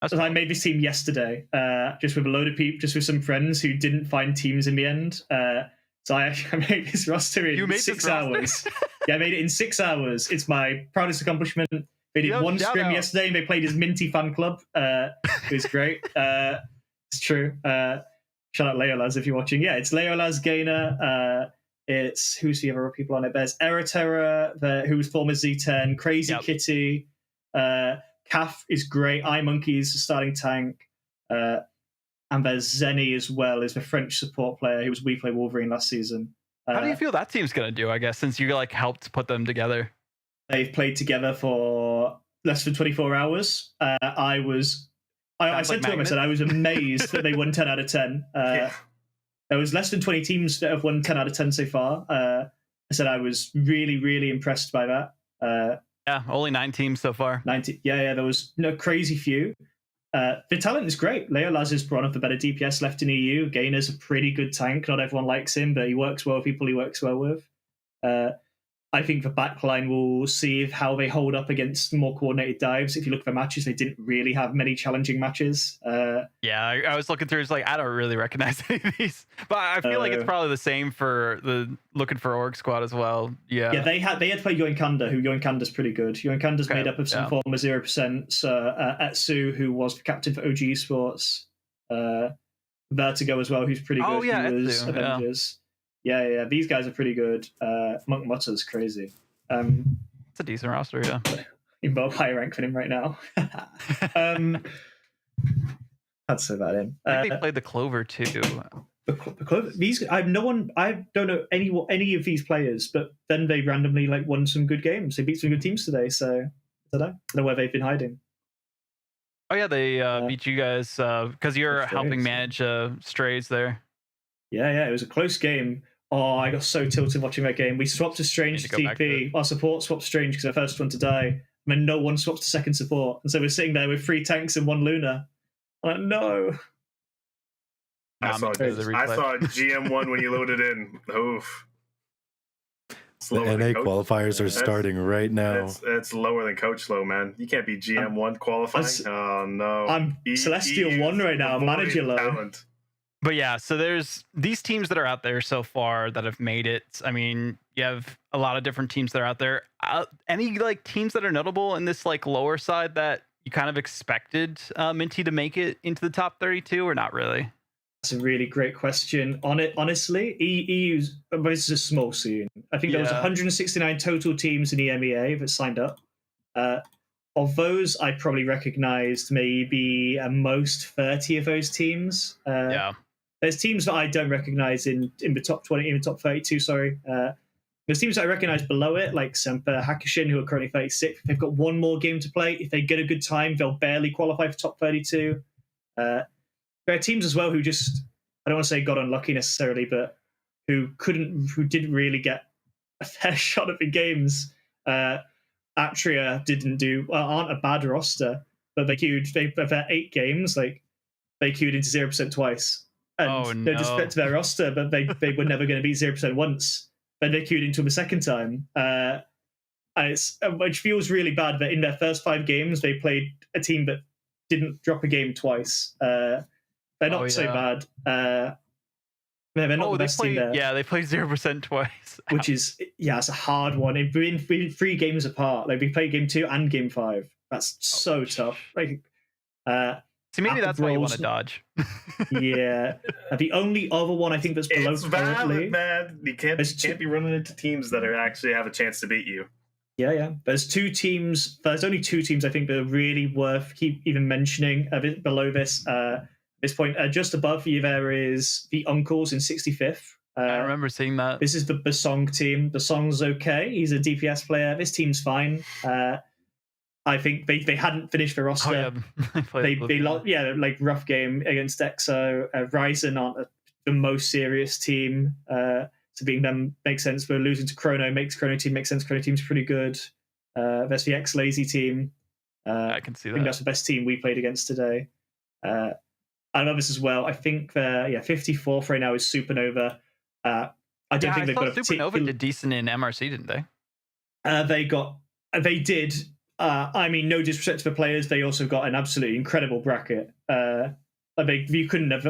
That's So I solid. made this team yesterday, just with a load of people, just with some friends who didn't find teams in the end. So I actually made this roster You in made this 6 roster? hours. Yeah, I made it in 6 hours. It's my proudest accomplishment. They did Yo, one shout scrim out. yesterday, and they played as Minty fan club. It was great. It's true. Shout out Leolas if you're watching. Yeah, it's Leolas, Gainer. It's who's the other people on it? There's Eritera, who was former Z10, Crazy Yep. Kitty. Calf is great. iMonkey's the starting tank. And there's Zenny as well, is the French support player who was We Play Wolverine last season. How do you feel that team's going to do, I guess, since you like helped put them together? They've played together for less than 24 hours. I Sounds said like to them, I said, I was amazed that they won 10 out of 10. Yeah. There was less than 20 teams that have won 10 out of 10 so far. I said I was really, really impressed by that. Yeah, only 9 teams so far. 90, yeah, there was no crazy few. The talent is great. Leolas is one of the better DPS left in EU. Gainer's a pretty good tank. Not everyone likes him, but he works well with people he works well with. I think the backline will see how they hold up against more coordinated dives. If you look at the matches, they didn't really have many challenging matches. Yeah, I was looking through. It's like I don't really recognize any of these, but I feel like it's probably the same for the looking for Org squad as well. Yeah, Yeah, they had to play Yoinkanda, who Yoinkanda's pretty good. Yoinkanda's Okay, made up of some yeah. former 0%. Etsu, who was the captain for OG Esports. Vertigo as well, who's pretty good. Oh, yeah, he was Etsu, yeah. Avengers. Yeah, these guys are pretty good. Monk Mutter's crazy. it's a decent roster. Yeah, In both higher rank than him right now. I'd say that in. I think they played the Clover too. The Clover, these I don't know any of these players, but then they randomly like won some good games. They beat some good teams today, so I don't know where they've been hiding. Oh yeah, they beat you guys because you're Strays. helping manage Strays there. Yeah, it was a close game. Oh, I got so tilted watching that game. We swapped to Strange Need to to go back to TP. Our support swapped Strange because they're first one to die. And then no one swaps to second support. And so we're sitting there with 3 tanks and 1 Luna. I'm like, no. I Nah, saw I'm into the I replay. saw GM1 when you loaded in. Oof. It's The lower than NA Coach- qualifiers are That's- starting right now. It's lower than Coach Low, man. You can't be GM1 qualifying. Oh no. I'm Celestial 1 right now, void Manager Low. talent. But yeah, so there's these teams that are out there so far that have made it. I mean, you have a lot of different teams that are out there. Any like teams that are notable in this like lower side that you kind of expected Minty to make it into the top 32 or not really? That's a really great question. Honestly, EU's, but this is a small scene. I think there was Yeah. 169 total teams in the EMEA that signed up. Of those, I probably recognized maybe at most 30 of those teams. Yeah. There's teams that I don't recognize in the top 20, in the top 32. Sorry, There's teams I recognize below it, like Semper Hakushin, who are currently 36. If they've got one more game to play, if they get a good time, they'll barely qualify for top 32. There are teams as well who just, I don't want to say got unlucky necessarily, but who didn't really get a fair shot at the games. Atria aren't a bad roster, but they've had 8 games, like they queued into 0% twice. And no disrespect to their roster, but they were never going to beat 0% once. Then they queued into them a second time. Which feels really bad that in their first 5 games, they played a team that didn't drop a game twice. They're not so bad. They're not the best team there. Yeah, they played 0% twice. Which is, it's a hard one. They've been 3 games apart. Like, we played game 2 and game 5. That's so tough. Like, see, maybe that's why you want to dodge. Yeah. The only other one I think that's below it's valid, man. You can't be running into teams that are actually have a chance to beat you. Yeah. There's only 2 teams I think that are really worth even mentioning a bit below this. This point, just above you, there is the Uncles in 65th. I remember seeing that. This is the Basong team. Basong's okay. He's a DPS player. This team's fine. I think they hadn't finished the roster. They lost, like rough game against Exo. Ryzen aren't the most serious team. So being them makes sense. But losing to Chrono makes Chrono team make sense. Chrono team's pretty good. There's the X Lazy team. I can see that. I think that's the best team we played against today. I love this as well. I think they're 54th right now is Supernova. I don't think they've got a Supernova did decent in MRC, didn't they? They did. I mean, no disrespect to the players, they also got an absolutely incredible bracket. You couldn't have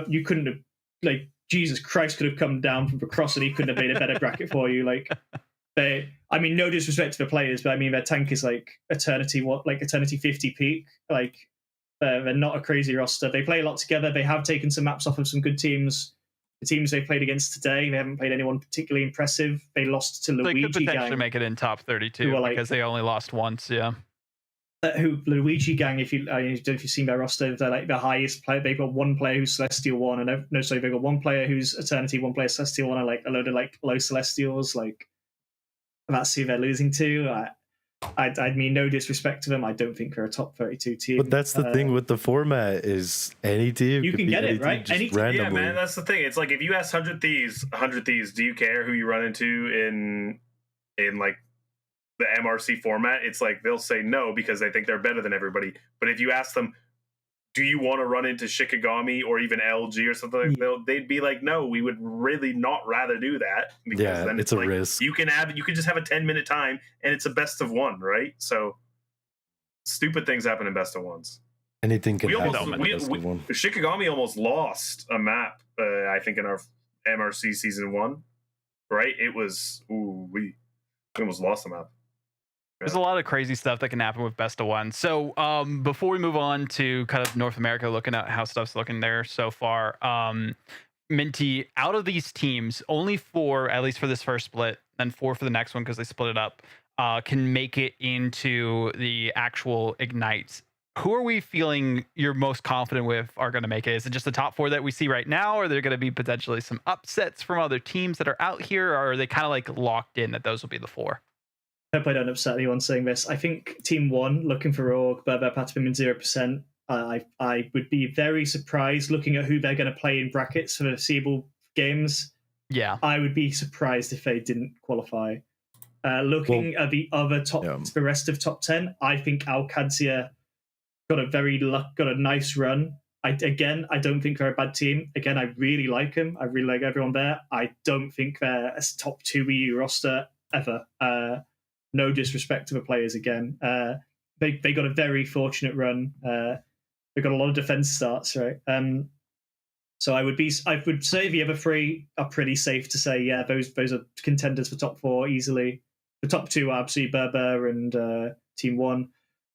like Jesus Christ could have come down from the cross and he couldn't have made a better bracket for you. Like no disrespect to the players, but I mean their tank is like Eternity 50 peak. Like they're not a crazy roster. They play a lot together. They have taken some maps off of some good teams. The teams they played against today, they haven't played anyone particularly impressive. They lost to Luigi They could potentially Gang, make it in top 32 because they only lost once. Yeah. Luigi Gang, if you don't know if you've seen their roster, they're like the highest player. They've got one player who's Celestial 1, and they've got one player who's Eternity, one player Celestial 1, and like a load of like low Celestials. Like that's who they're losing to. I mean, no disrespect to them. I don't think they're a top 32 team. But that's the thing with the format is any team you can get it right. Any team, randomly. Yeah, man, that's the thing. It's like if you ask 100 Thieves, do you care who you run into in like the MRC format? It's like they'll say no because they think they're better than everybody. But if you ask them, do you want to run into Shikigami or even LG or something? They'd be like, no, we would really not rather do that because then it's a risk. You can just have a 10-minute time and it's a best of 1, right? So stupid things happen in best of 1s. Anything can happen. Shikigami almost lost a map, I think, in our MRC season 1, right? It was we almost lost a map. There's a lot of crazy stuff that can happen with best of 1. So before we move on to kind of North America, looking at how stuff's looking there so far, Minty, out of these teams, only 4, at least for this first split, then 4 for the next one because they split it up, can make it into the actual Ignites. Who are we feeling you're most confident with are going to make it? Is it just the top 4 that we see right now, or are there going to be potentially some upsets from other teams that are out here, or are they kind of like locked in that those will be the 4? I hope I don't upset anyone saying this. I think Team 1, looking for Org, Berber, Patapim, and 0%. I would be very surprised looking at who they're going to play in brackets for the foreseeable games. Yeah. I would be surprised if they didn't qualify. Looking at the other the rest of top 10, I think Alcadzia got a nice run. I don't think they're a bad team. Again, I really like them. I really like everyone there. I don't think they're a top 2 EU roster ever. No disrespect to the players again. They got a very fortunate run. They got a lot of defense starts, right? So I would say the other 3 are pretty safe to say, yeah, those are contenders for top 4 easily. The top 2 are absolutely Berber and Team 1.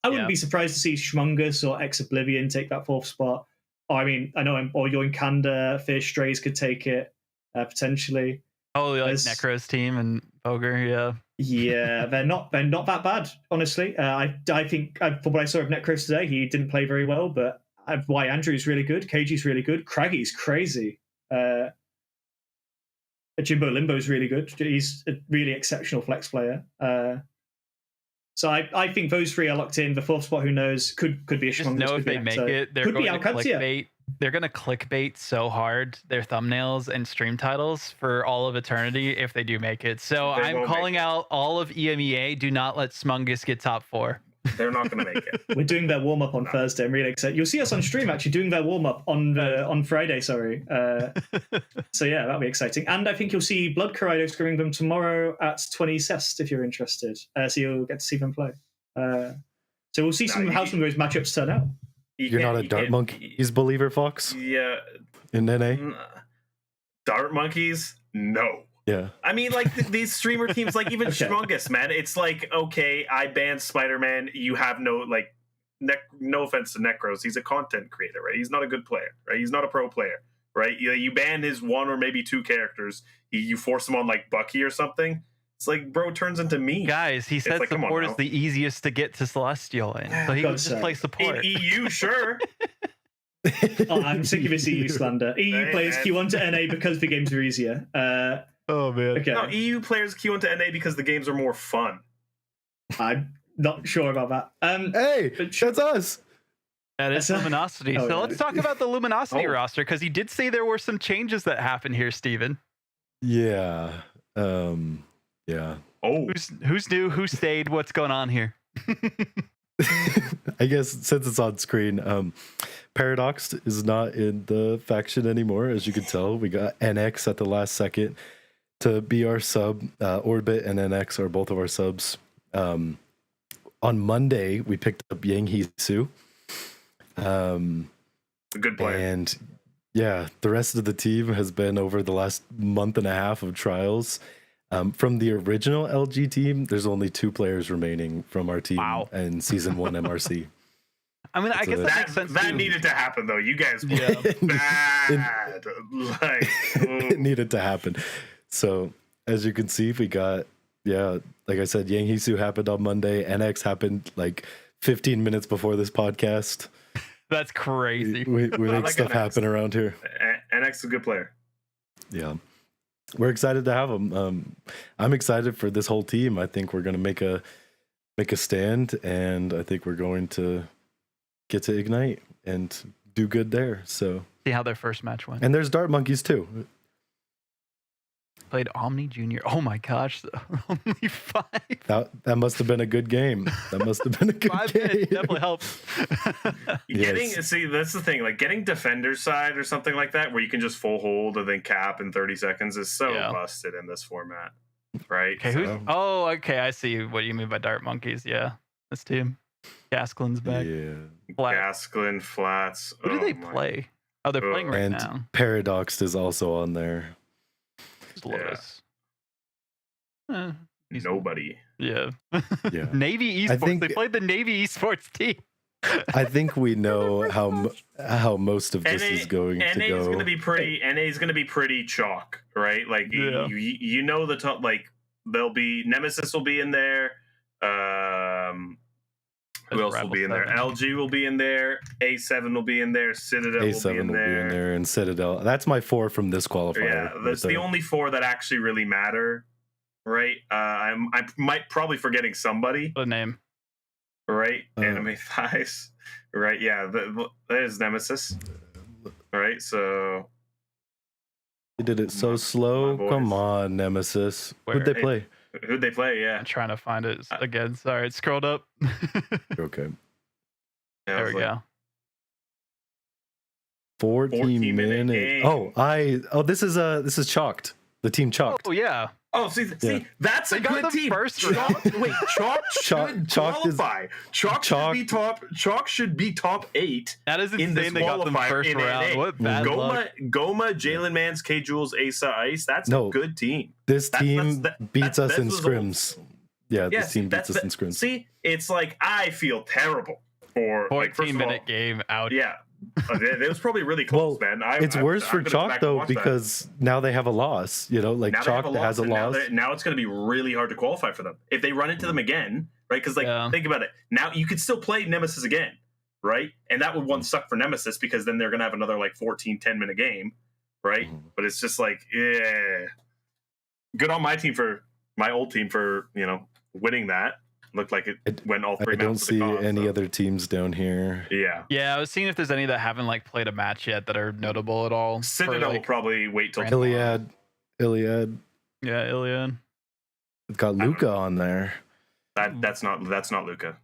I wouldn't be surprised to see Schmungus or Ex Oblivion take that 4th spot. I mean, I know, or Yoinkanda, Fierce Strays could take it potentially. Oh, like Necro's team and Boger, yeah. Yeah, they're not that bad, honestly. I think from what I saw of Necros today, he didn't play very well, but Andrew's really good, KG's really good, Craggy's crazy. Jimbo Limbo's really good. He's a really exceptional flex player. So I think those three are locked in. The fourth spot, who knows, could be a Just Schmungus, know could if be they make Necto. it, they're Could be going to Alcancia. clickbait. They're going to clickbait so hard their thumbnails and stream titles for all of eternity if they do make it. So They I'm won't calling make it. out all of EMEA. Do not let Schmungus get top 4. They're not going to make it. We're doing their warm up on Thursday. I'm really excited. You'll see us on stream actually doing their warm up on Friday. Sorry. So yeah, that'll be exciting. And I think you'll see Blood Corrido scoring them tomorrow at 20 Cest if you're interested. So you'll get to see them play. So we'll see how some of those matchups turn out. You're not a Dart Monkeys believer, Fox? Yeah. In NA? Dart Monkeys? No. Yeah. I mean, like these streamer teams, like even Okay. Schmungus, man. It's like, okay, I banned Spider-Man. You have no like, no offense to Necros, he's a content creator, right? He's not a good player, right? He's not a pro player, right? You ban his one or maybe two characters. You force him on like Bucky or something. It's like, bro, turns into me. Guys, he said like, come on support now. is the easiest to get to Celestial in. So he would God's just sake. play In support. EU, sure. Oh, I'm sick of this EU slander. EU Hey, players man. Q1 to NA because the games are easier. Oh, man. Okay, No, EU players queue into NA because the games are more fun. I'm not sure about that. Hey, But that's us. That is That's a- Luminosity. Oh, So yeah. let's talk about the Luminosity Oh. roster, because he did say there were some changes that happened here, Steven. Yeah. Yeah. Oh, Who's new? Who stayed? What's going on here? I guess since it's on screen, Paradox is not in the faction anymore. As you can tell, we got NX at the last second to be our sub. Orbit and NX are both of our subs. On Monday, we picked up Yang Hee Soo. a good player. And yeah, the rest of the team has been over the last month and a half of trials. From the original LG team, there's only 2 players remaining from our team Wow. in season 1 MRC. I mean, I It's guess a- that makes sense That too. needed to happen though. You guys were Yeah. bad. Like, It needed to happen. So as you can see, we got, yeah, like I said, Yang Hee Soo happened on Monday. NX happened like 15 minutes before this podcast. That's crazy. We I make like stuff NX. happen around here. NX is a good player. Yeah. We're excited to have them. I'm excited for this whole team. I think we're going to make a stand, and I think we're going to get to Ignite and do good there. So, See how their first match went. and there's Dart Monkeys too. Played Omni Junior. Oh my gosh, only 5. That must have been a good game. That must have been a good 5 game. minutes definitely helps. Getting Yes. see, that's the thing. Like getting defender's side or something like that, where you can just full hold and then cap in 30 seconds, is so Yeah. busted in this format, right? Okay, who's? So- Oh, okay. I see what you mean by Dart Monkeys. Yeah, this team. Gaskelin's back. Yeah. Flat. Gasklin, Flats. Who do oh they my- play? Oh, they're playing right And now. Paradoxed is also on there. Lotus. He's- Nobody. Yeah. Yeah. Navy I Esports. think- They played the Navy Esports team. I think we know how most of this NA is going to NA go. is going to be pretty. NA is going to be pretty chalk, right? Like Yeah. you know the top. Like there'll be Nemesis will be in there. Who There's else will Rival be in there? 7. LG will be in there. A7 will be in there. Citadel A7 will be in there. and Citadel. That's my 4 from this qualifier. Yeah, right that's the there. only 4 that actually really matter, right? I might probably forgetting somebody, What a name. right? Uh, Anime thighs, right? Yeah, there's Nemesis, right? So They did it so My slow. boys. Come on, Nemesis. Where? Who'd they play? who'd they play? Yeah, I'm trying to find it again. Sorry, it scrolled up. Okay. Yeah, I There was we like, go. 14 14-minute minutes. game. This is Chalked. The team Chalked. Oh yeah. Oh, see, Yeah. that's They a got good the team. first Chalk, wait, Chalk should Chalk is- qualify. Chalk should be top. Chalk should be top 8. That is In this insane. They got them qualifier first in round. NA. What bad luck. Goma, Jalen Mans, K Jules, Asa Ice. That's No. a good team. This That's- team that's- beats us that's in results. scrims. Yeah, Yeah, this team beats that's us in scrims. See, it's like I feel terrible for like, first of all, 14-minute game out. Yeah, it was probably really close, Well, man. It's worse I'm for gonna go Chalk back and though watch that. because now they have a loss. You know, like Now they Chalk have a has a and loss. Now it's going to be really hard to qualify for them if they run into them again, right? Because like Yeah. think about it. Now you could still play Nemesis again, right? And that would one suck for Nemesis because then they're going to have another like 10-minute game, right? Mhm. But it's just like, yeah, good on my old team for winning that. Looked like it went all three. I don't matches to see the cause, any so. other teams down here. Yeah. Yeah, I was seeing if there's any that haven't like played a match yet that are notable at all. for, Citadel will like, probably wait till random. Iliad. Yeah, Iliad. It's got Luca on there. That's not Luca.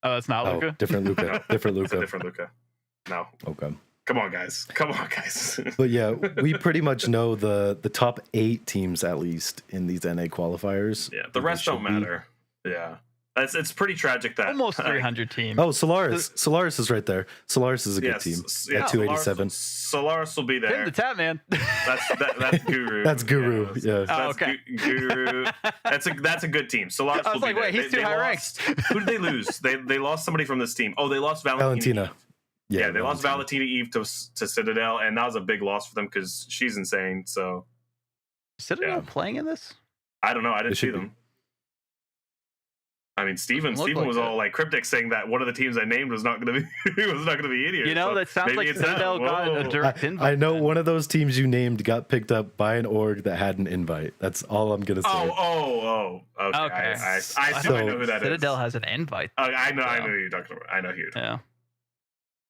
Oh, that's not Oh, Luca. different Luca. No, different It's a Luca. different Luca. No. Okay. Come on, guys. But yeah, we pretty much know the top 8 teams at least in these NA qualifiers. Yeah, the rest don't matter. Yeah. It's pretty tragic that Almost 300 teams. Oh, Solaris. Solaris is right there. Solaris is a good team. Yeah, At 287. Solaris will be Hit there. the tap, man. That's Guru. That's Guru. Yeah. Oh, That's okay. Guru. That's a good team. Solaris I was will like, be wait, there. he's too high ranked. Who did they lose? They lost somebody from this team. Oh, they lost Valentina. Yeah, they lost Valentina Eve to Citadel, and that was a big loss for them because she's insane. So Citadel playing in this? I don't know. I didn't see should be. them. I mean, Steven Doesn't look was like all like cryptic, saying that one of the teams I named was not going to be in here. You know, so that sounds maybe like it's Citadel them. got a Whoa. direct invite. I know then. one of those teams you named got picked up by an org that had an invite. That's all I'm gonna say. Oh. Okay. Okay. I assume I know who that is. Citadel has an invite. Oh, I know. Yeah. I know who you're talking about. I know who you're talking about. Yeah.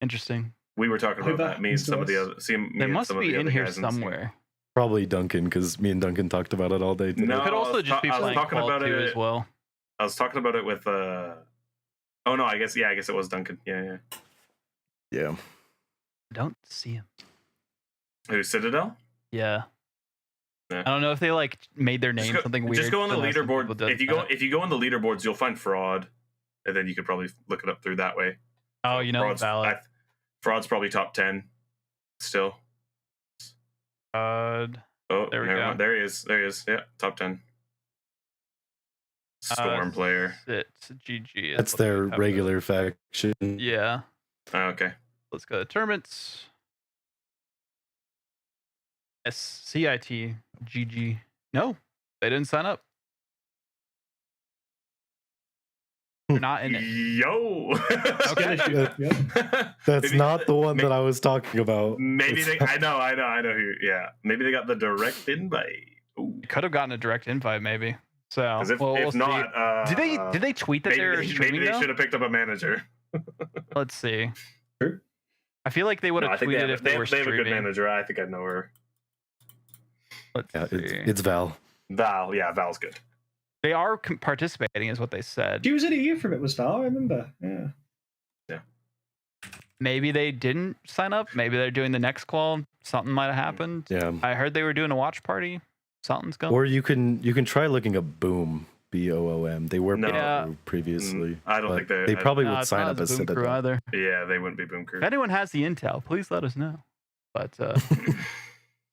Interesting. We were talking Who about that that. Me and some of the was? other. They must be in here somewhere. Probably Duncan, because me and Duncan talked about it all day today. No. Could I also was just be I was playing talking Call about 2 it- as well. I was talking about it with. Oh no! I guess it was Duncan. Yeah. Yeah. I don't see him. Who, Citadel? Yeah. Yeah. I don't know if they like made their name Just go, something weird. Just go on the but that's what people leaderboard. do. If you go on the leaderboards, you'll find fraud, and then you could probably look it up through that way. Oh, you know, Fraud's, valid. Fraud's probably top 10 still. Oh, there we never go. mind. There he is. Yeah, top 10. Storm player. It's GG. is That's what they their have regular faction. Yeah. Oh, okay. Let's go to tournaments. SCIT GG. No, they didn't sign up. They're not in it. Yo. Okay. That's Maybe- not the one that I was talking about. Maybe It's- I know who. Yeah, maybe they got the direct invite. Ooh. Could have gotten a direct invite, maybe. So, 'Cause if we'll not, see. Did they tweet that they're maybe streaming? they though? should have picked up a manager. Let's see. Sure. I feel like they would No, I have think tweeted if they were they have a streaming. good manager. I think I know her. Let's Yeah, see. it's Val. Val. Yeah, Val's good. They are participating, is what they said. She was in a year from it, was Val, I remember. Yeah. Maybe they didn't sign up. Maybe they're doing the next qual. Something might have happened. Yeah. I heard they were doing a watch party. Something's going. Or you can try looking up Boom, BOOM. They were No. Yeah. Boom previously. I don't but think they probably No, would it's sign not up as Boom Crew Citadel. either. Yeah, they wouldn't be Boom Crew. If anyone has the intel, please let us know. But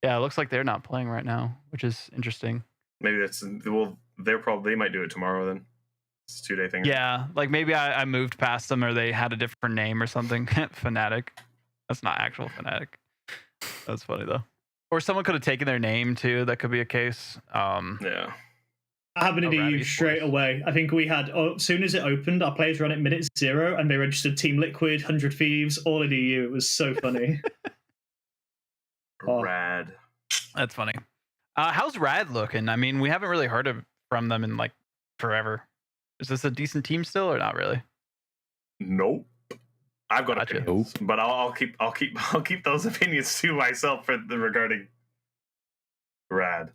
yeah, it looks like they're not playing right now, which is interesting. Maybe they might do it tomorrow then. It's a 2-day thing. Yeah, like maybe I moved past them or they had a different name or something. Fnatic. That's not actual Fnatic. That's funny though. Or someone could have taken their name too. That could be a case. Yeah. I happened in Rant EU straight Esports. away. I think we had, as soon as it opened, our players ran at minute 0 and they registered Team Liquid, 100 Thieves, all in EU. It was so funny. Oh. Rad. That's funny. How's Rad looking? I mean, we haven't really heard from them in like forever. Is this a decent team still or not really? Nope. I've got Gotcha. opinions, but I'll keep those opinions to myself for regarding Rad.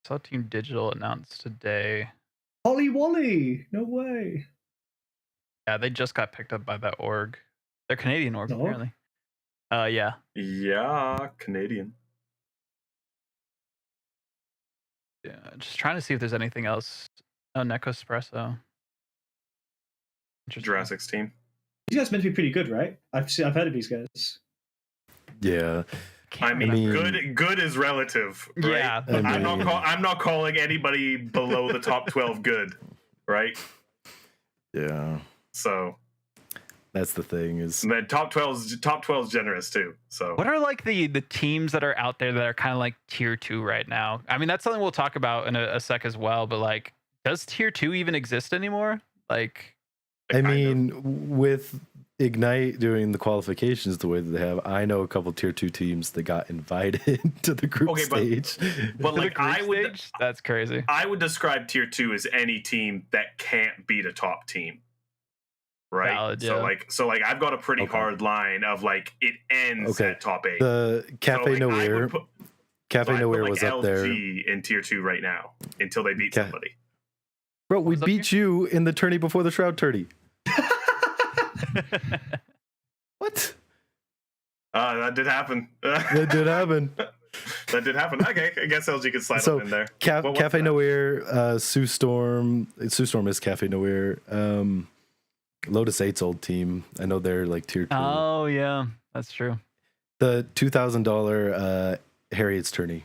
Saw Team Digital announced today. Holly Wally! No way. Yeah, they just got picked up by that org. They're Canadian org No. apparently. Yeah. Yeah, Canadian. Yeah. Just trying to see if there's anything else. Oh, Neko Espresso. Interesting. Jurassic's team. These guys meant to be pretty good, right? I've heard of these guys. Yeah. I mean, mean- good is relative, right? Yeah. I I'm mean- not calling anybody below the top 12 good, right? Yeah. So That's the thing is the top 12's generous too. So What are like the teams that are out there that are kind of like tier 2 right now? I mean, that's something we'll talk about in a sec as well. But like, does tier 2 even exist anymore? Like, I kind of. mean, with Ignite doing the qualifications the way that they have, I know a couple tier 2 teams that got invited to the group stage. But like That's crazy. I would describe tier 2 as any team that can't beat a top team. Right. Valid, So yeah. like I've got a pretty hard line of like it ends at top 8. The Cafe So, like, Nowhere Cafe Nowhere was up there in tier 2 right now until they beat somebody. Bro, we beat you in the tourney before the Shroud tourney. What? That did happen. That did happen. That did happen. Okay, I guess LG could slide up in there. Cafe Nowhere, Sue Storm is Cafe Nowhere. Lotus 8's old team. I know they're like tier 2. Oh yeah, that's true. The $2,000 Harriet's tourney.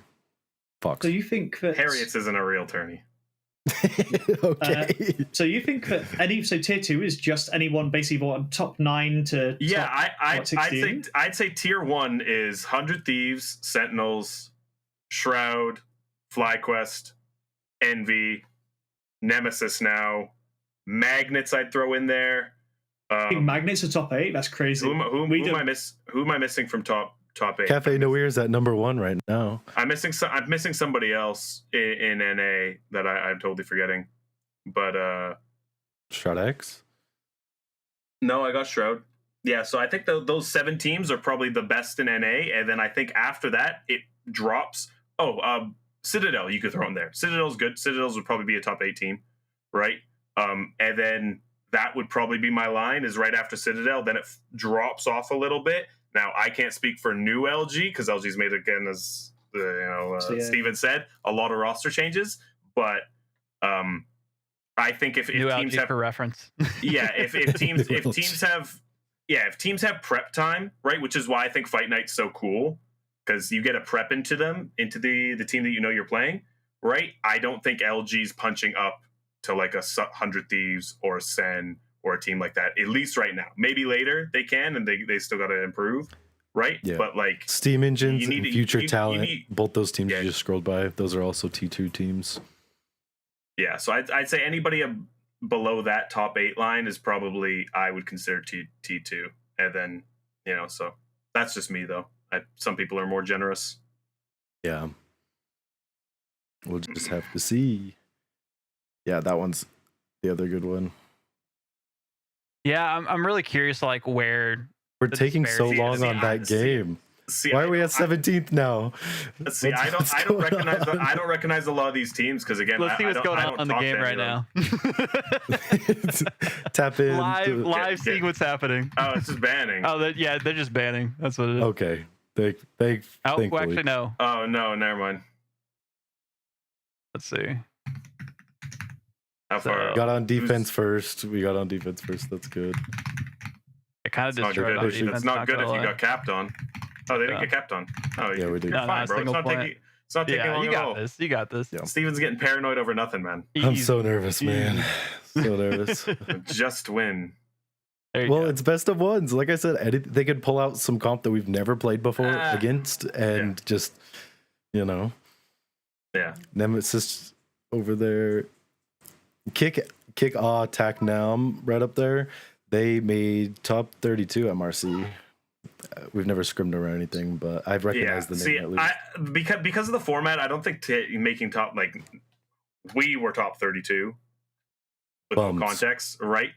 Fox. So you think that Harriet's isn't a real tourney. Okay. So you think that tier 2 is just anyone basically what top 9 to I'd say tier 1 is 100 Thieves, Sentinels, Shroud, FlyQuest, Envy, Nemesis now, Magnets I'd throw in there. I think Magnets are top 8. That's crazy. Who am I missing from top 8? Cafe Nowhere is at number 1 right now. I'm missing somebody else in NA that I'm totally forgetting. But Shroud X? no, I got Shroud. Yeah, so I think those 7 teams are probably the best in NA, and then I think after that it drops. Citadel you could throw in there. Citadel's good. Citadels would probably be a top 8 team, right? And then that would probably be my line is right after Citadel. Then it drops off a little bit. Now I can't speak for new LG because LG's made again, as Steven said, a lot of roster changes. But I think if New teams LG have for reference. yeah, if teams have prep time, right, which is why I think Fight Night's so cool because you get a prep into the team that you know you're playing, right? I don't think LG's punching up to like a 100 Thieves or a Sen or a team like that, at least right now. Maybe later they can, and they still got to improve, right? Yeah. But like Steam Engines you need and Future you Talent, need- both those teams Yeah. you just scrolled by, those are also T2 teams. yeah, so I'd say anybody below that top 8 line is probably I would consider T2, and then so that's just me though. Some people are more generous. Yeah. We'll just have to see. Yeah, that one's the other good one. Yeah, I'm really curious, like where We're The taking so disparity long is- on that game. See, Why are we at 17th now? See, I What's don't going recognize on? I don't recognize a lot of these teams because again, let's see what's going on in the game right now. Tap in. live seeing what's happening. Oh, it's just banning. They're just banning. That's what it is. Okay. Thankfully. Well, actually, no. Oh no, never mind. Let's see. How far? Got on defense first. We got on defense first. That's good. It kind of It's not destroyed good. our It's defense. not good if gonna you lie. got capped on. Oh, they didn't Yeah. get capped on. Oh, Yeah, we did. You're No, fine, no, bro. single point. It's not taking Yeah, long you at got all. this. You got this. Yeah. Steven's getting paranoid over nothing, man. I'm Easy. so nervous, man. So nervous. Just win. There you Well, go. it's best of ones. Like I said, they could pull out some comp that we've never played before Ah. against, and just Yeah. Nemesis over there. Kick attack now right up there. They made top 32 MRC. We've never scrimmed or anything, but I've recognized the name See, at least. because of the format, I don't think making top we were top 32 with no Bums. context, right?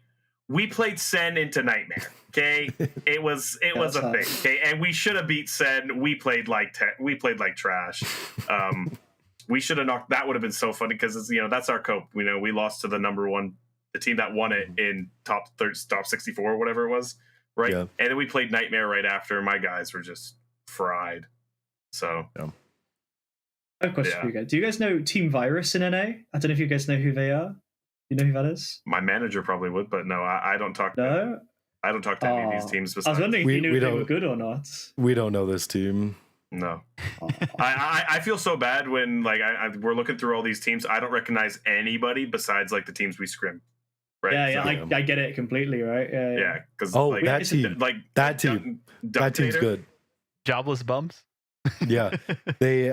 We played Sen into Nightmare. Okay, it was a That's thing. Okay, and we should have beat Sen. We played like trash. We should have knocked. That would have been so funny because that's our cope. We lost to the number one, the team that won it in top 64 or whatever it was, right? Yeah. And then we played Nightmare right after. My guys were just fried. So I have a question Yeah. for you guys. Do you guys know Team Virus in NA? I don't know if you guys know who they are. You know who that is? my manager probably would, but no, I don't talk. No? I don't talk to any of these Oh. teams. I was Besides, wondering if We- you knew we if they were don't- good or not. We don't know this team. no. Oh. I feel so bad when we're looking through all these teams. I don't recognize anybody besides the teams we scrim. Right? Yeah, So, I get it completely, right? yeah. Because Oh, that team. That team. That team's good. Jobless bums. Yeah. They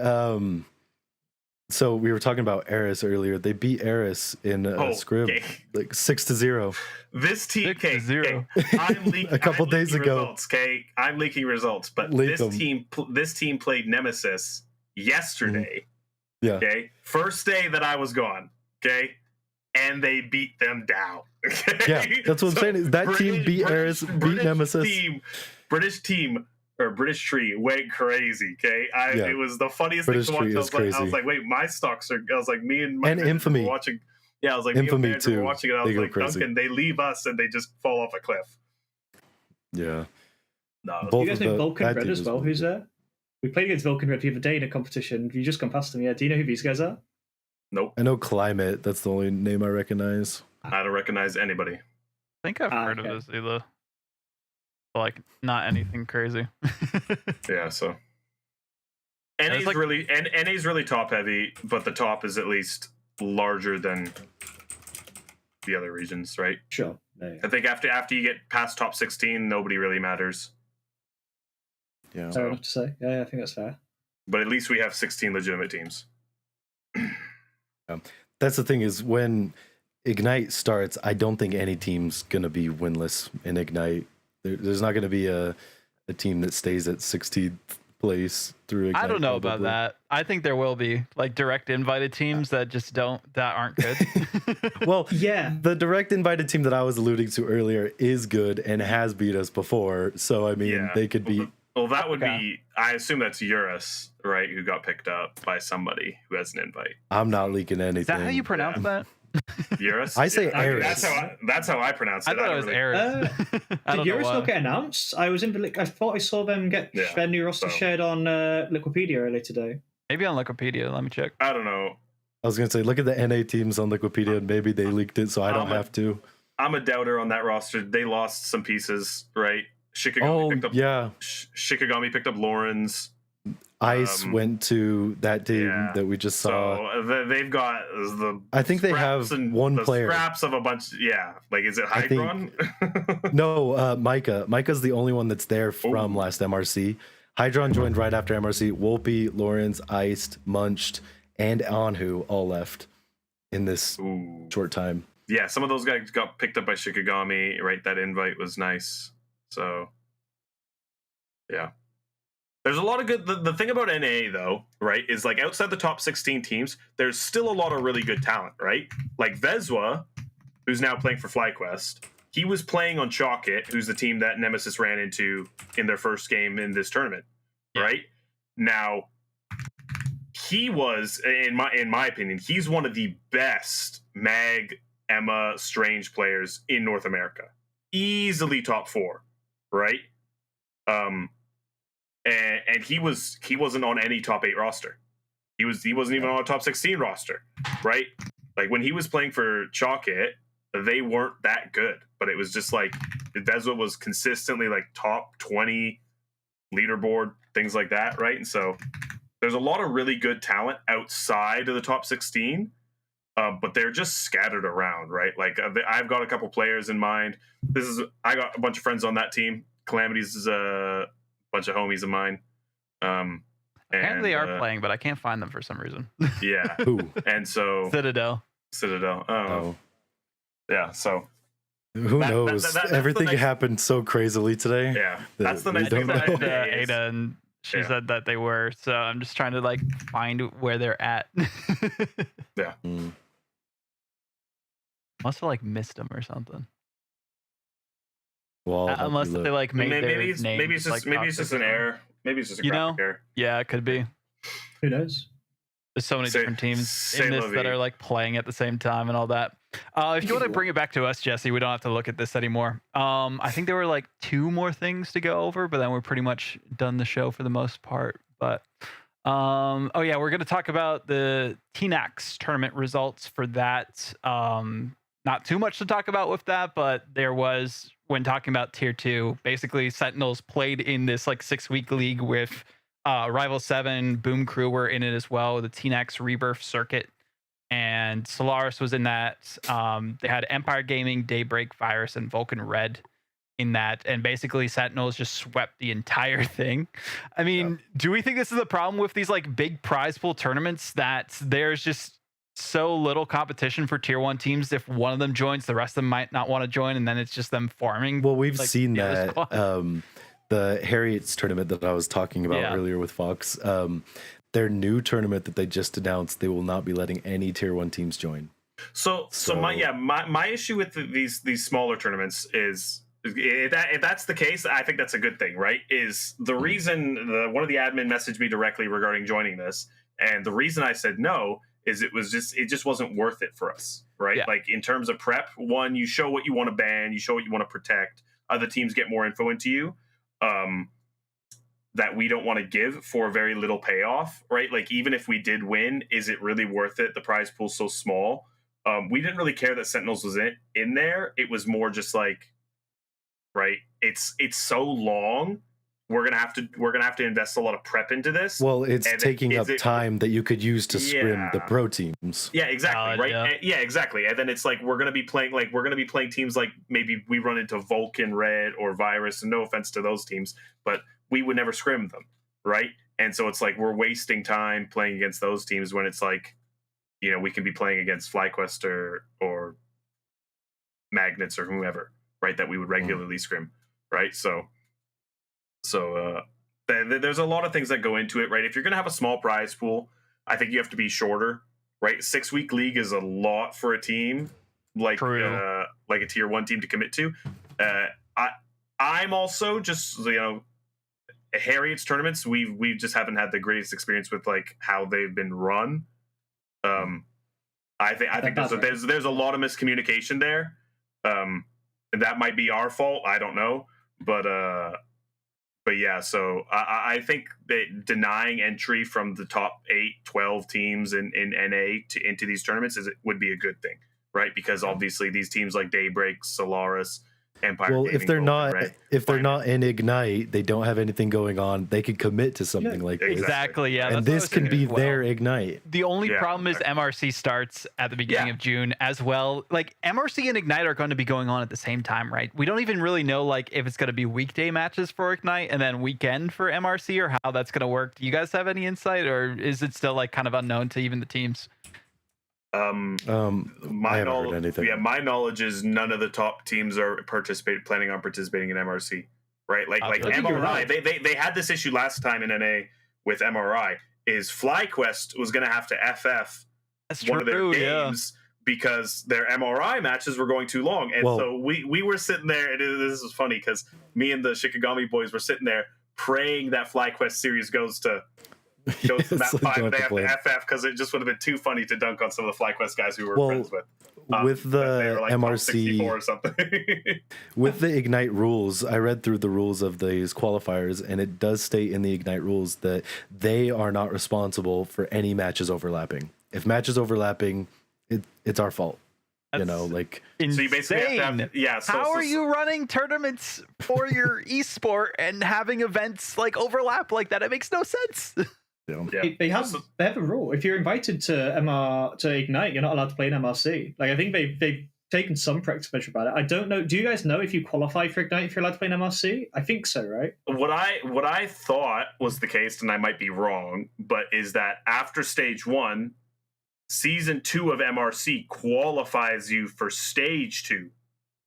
So we were talking about Eris earlier. They beat Eris in Scrib okay. like 6-0. This team, 6-0. I'm leaking A couple days ago. results. Okay, I'm leaking results, but Leak 'em. this team played Nemesis yesterday. Yeah. Okay, first day that I was gone. Okay, and they beat them down. Okay? Yeah, that's what I'm saying. Is that team beat Eris, beat Nemesis. British team or British Tree went crazy. Okay, Yeah. it was the funniest British thing to watch. Tree I is was, like, I crazy. was like, wait, my stocks are. I was like, me and my And manager Infamy. were watching. Yeah, I was like, Infamy me and my manager too. were watching it. I They was go like, crazy. Duncan, they leave us and they just fall off a cliff. Yeah. No, Both You guys of know the Vulcan bad Red teams as well? was Who's good. there? We played against Vulcan Red the other day in a competition. You just come past them, yeah. Do you know who these guys are? nope. I know Climate. That's the only name I recognize. I don't recognize anybody. I think I've heard okay. of this either. Like, not anything crazy. Yeah, so it's NA's like- NA's really top heavy, but the top is at least larger than the other regions, right? Sure. No, yeah. I think after you get past top 16, nobody really matters. Yeah. Fair enough to say. Yeah, I think that's fair. But at least we have 16 legitimate teams. That's the thing is when Ignite starts, I don't think any team's gonna be winless in Ignite. There's not gonna be a team that stays at 16th place through Ignite. I don't know about probably. that. I think there will be like direct invited teams that aren't good. Well, Yeah. the direct invited team that I was alluding to earlier is good and has beat us before. So I mean, Yeah. they could be. Well, that would Okay. be. I assume that's Eurus, right? Who got picked up by somebody who has an invite. I'm not leaking anything. Is that how you pronounce that? Eurus. I say That's Eris. that's how I pronounce it. I thought it was Eris. I Did don't know Eurus why. not get announced? I thought I saw them get Yeah, their new roster so- shared on Liquipedia earlier today. Maybe on Wikipedia. Let me check. I don't know. I was gonna say, look at the NA teams on Wikipedia, and maybe they leaked it, so I don't have to. I'm a doubter on that roster. They lost some pieces, right? Shikigami Oh picked up. yeah, Shikigami picked up Lawrence. Ice went to that team yeah. that we just saw. So they've got the. I think they scraps have and one the player. Scraps of a bunch. Yeah, like is it I think- Hydron? No, Micah. Micah's the only one that's there from Ooh. last MRC. Hydron joined right after MRC. Wolpe, Lawrence, Iced, Munched, and Anhu all left in this Ooh. short time. Yeah, some of those guys got picked up by Shikigami. Right, that invite was nice. So, yeah. There's a lot of good. The thing about NA though, right, is like outside the top 16 teams, there's still a lot of really good talent, right? Like Vezwa, who's now playing for FlyQuest, he was playing on Chalkit, who's the team that Nemesis ran into in their first game in this tournament, right? Now, he was, in my opinion, he's one of the best Mag, Emma, Strange players in North America. Easily top 4, right? And he wasn't on any top 8 roster. He wasn't even on a top 16 roster, right? Like when he was playing for Chalkit, they weren't that good, but it was just like Vezwa was consistently like top 20 leaderboard, things like that, right? And so there's a lot of really good talent outside of the top 16, but they're just scattered around, right? Like I've got a couple players in mind. I got a bunch of friends on that team. Calamities is a bunch of homies of mine. Apparently they and, are playing, but I can't find them for some reason. Yeah, Who? and so Citadel. Citadel. Oh, Oh, yeah. So who That- knows? that's the Everything next- happened so crazily today. yeah, that's the we nice thing don't about know. NA is- Ada, and she Yeah. said that they were. So I'm just trying to like find where they're at. Mm. Must have like missed them or something. Well, I'll help Unless you they look. like made their maybe it's names, maybe it's just like, maybe it's just toxic an or something. error. Maybe it's just a You graphic know? error. Yeah, it could be. Who knows? There's so many Say- different teams say in this la that vie. are like playing at the same time and all that. If you want to bring it back to us, Jesse, we don't have to look at this anymore. I think there were like 2 more things to go over, but then we're pretty much done the show for the most part. But oh yeah, we're going to talk about the TNAX tournament results for that. Not too much to talk about with that, but there was, when talking about tier 2, basically Sentinels played in this like 6-week league with Rival 7, Boom Crew were in it as well, the TNAX Rebirth circuit, and Solaris was in that. They had Empire Gaming, Daybreak, Virus, and Vulcan Red. in that, and basically Sentinels just swept the entire thing. I mean, do we think this is the problem with these like big prize pool tournaments, that there's just so little competition for tier 1 teams? If one of them joins, the rest of them might not want to join, and then it's just them farming. Well, we've like, seen the other that. squad. The Harriet's tournament that I was talking about Yeah. earlier with Fox, their new tournament that they just announced, they will not be letting any tier 1 teams join. So my issue with these smaller tournaments is, if that's the case, I think that's a good thing, right? Is the reason one of the admin messaged me directly regarding joining this, and the reason I said no is it just wasn't worth it for us, right? Yeah. Like in terms of prep, one, you show what you want to ban, you show what you want to protect. Other teams get more info into you that we don't want to give for very little payoff, right? Like even if we did win, is it really worth it? The prize pool's so small. We didn't really care that Sentinels was in there. It was more just like, right, it's so long. We're gonna have to invest a lot of prep into this. Well, it's taking up time that you could use to scrim the pro teams. Yeah, exactly. Right. Yeah. Exactly. And then it's like we're gonna be playing teams like maybe we run into Vulcan, Red, or Virus. And no offense to those teams, but we would never scrim them, right? And so it's like we're wasting time playing against those teams when it's like, you know, we can be playing against FlyQuest or Magnets or whomever, right? That we would regularly scrim, right? So there's a lot of things that go into it, right? If you're going to have a small prize pool, I think you have to be shorter, right? 6-week league is a lot for a team like a tier 1 team to commit to. I'm also just, you know, Harriet's tournaments, we just haven't had the greatest experience with like how they've been run. I think there's a lot of miscommunication there. And that might be our fault. I don't know, but yeah. So I think that denying entry from the top 8-12 teams in NA into these tournaments would be a good thing, right? Because obviously these teams like Daybreak, Solaris, Empire. Well, Gaming, if they're Golden not in Ignite, they don't have anything going on. They could commit to something like this. Exactly. Yeah. And this can be their Ignite. The only problem is MRC starts at the beginning of June as well. Like MRC and Ignite are going to be going on at the same time, right? We don't even really know like if it's going to be weekday matches for Ignite and then weekend for MRC, or how that's going to work. Do you guys have any insight, or is it still like kind of unknown to even the teams? I haven't heard anything. Yeah, my knowledge is none of the top teams are planning on participating in MRC, right? Like MRI, they had this issue last time in NA with MRI. Is FlyQuest was going to have to FF one of their games because their MRI matches were going too long, and so we were sitting there. And this is funny because me and the Shikigami boys were sitting there praying that FlyQuest series goes to map 5 and they have to FF, because it just would have been too funny to dunk on some of the FlyQuest guys who were friends with. With the like MRC or something. with the Ignite rules, I read through the rules of these qualifiers, and it does state in the Ignite rules that they are not responsible for any matches overlapping. If matches overlapping, it's our fault. That's like insane. So you basically have to how are you running tournaments for your esport and having events like overlap like that? It makes no sense. They have a rule. If you're invited to Ignite, you're not allowed to play in MRC. Like I think they've taken some practice measure about it. I don't know. Do you guys know if you qualify for Ignite if you're allowed to play in MRC? I think so, right? What I thought was the case, and I might be wrong, but is that after stage 1, season 2 of MRC qualifies you for stage 2.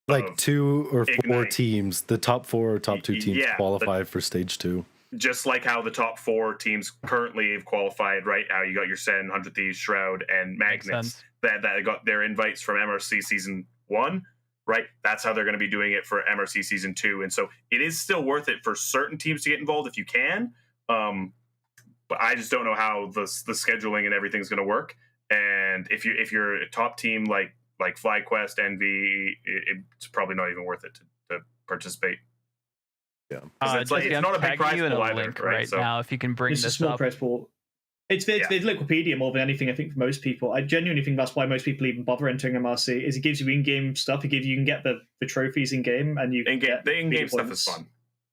Like 2 or 4 Ignite. Teams, the top 4 or top 2 teams qualify for stage 2. Just like how the top 4 teams currently have qualified, right? How you got your Sen, 100 Thieves, Shroud, and Magnets that got their invites from MRC season 1, right? That's how they're going to be doing it for MRC season 2. And so it is still worth it for certain teams to get involved if you can. But I just don't know how the scheduling and everything's going to work. And if you're a top team like FlyQuest, Envy, it's probably not even worth it to participate. Yeah, it's not a big prize pool either, right? So now, if you can bring it's this a small up. prize pool. It's Wikipedia more than anything. I think for most people, I genuinely think that's why most people even bother entering MRC. Is it gives you in-game stuff. You can get the trophies in game, and you get the in-game stuff points. is fun.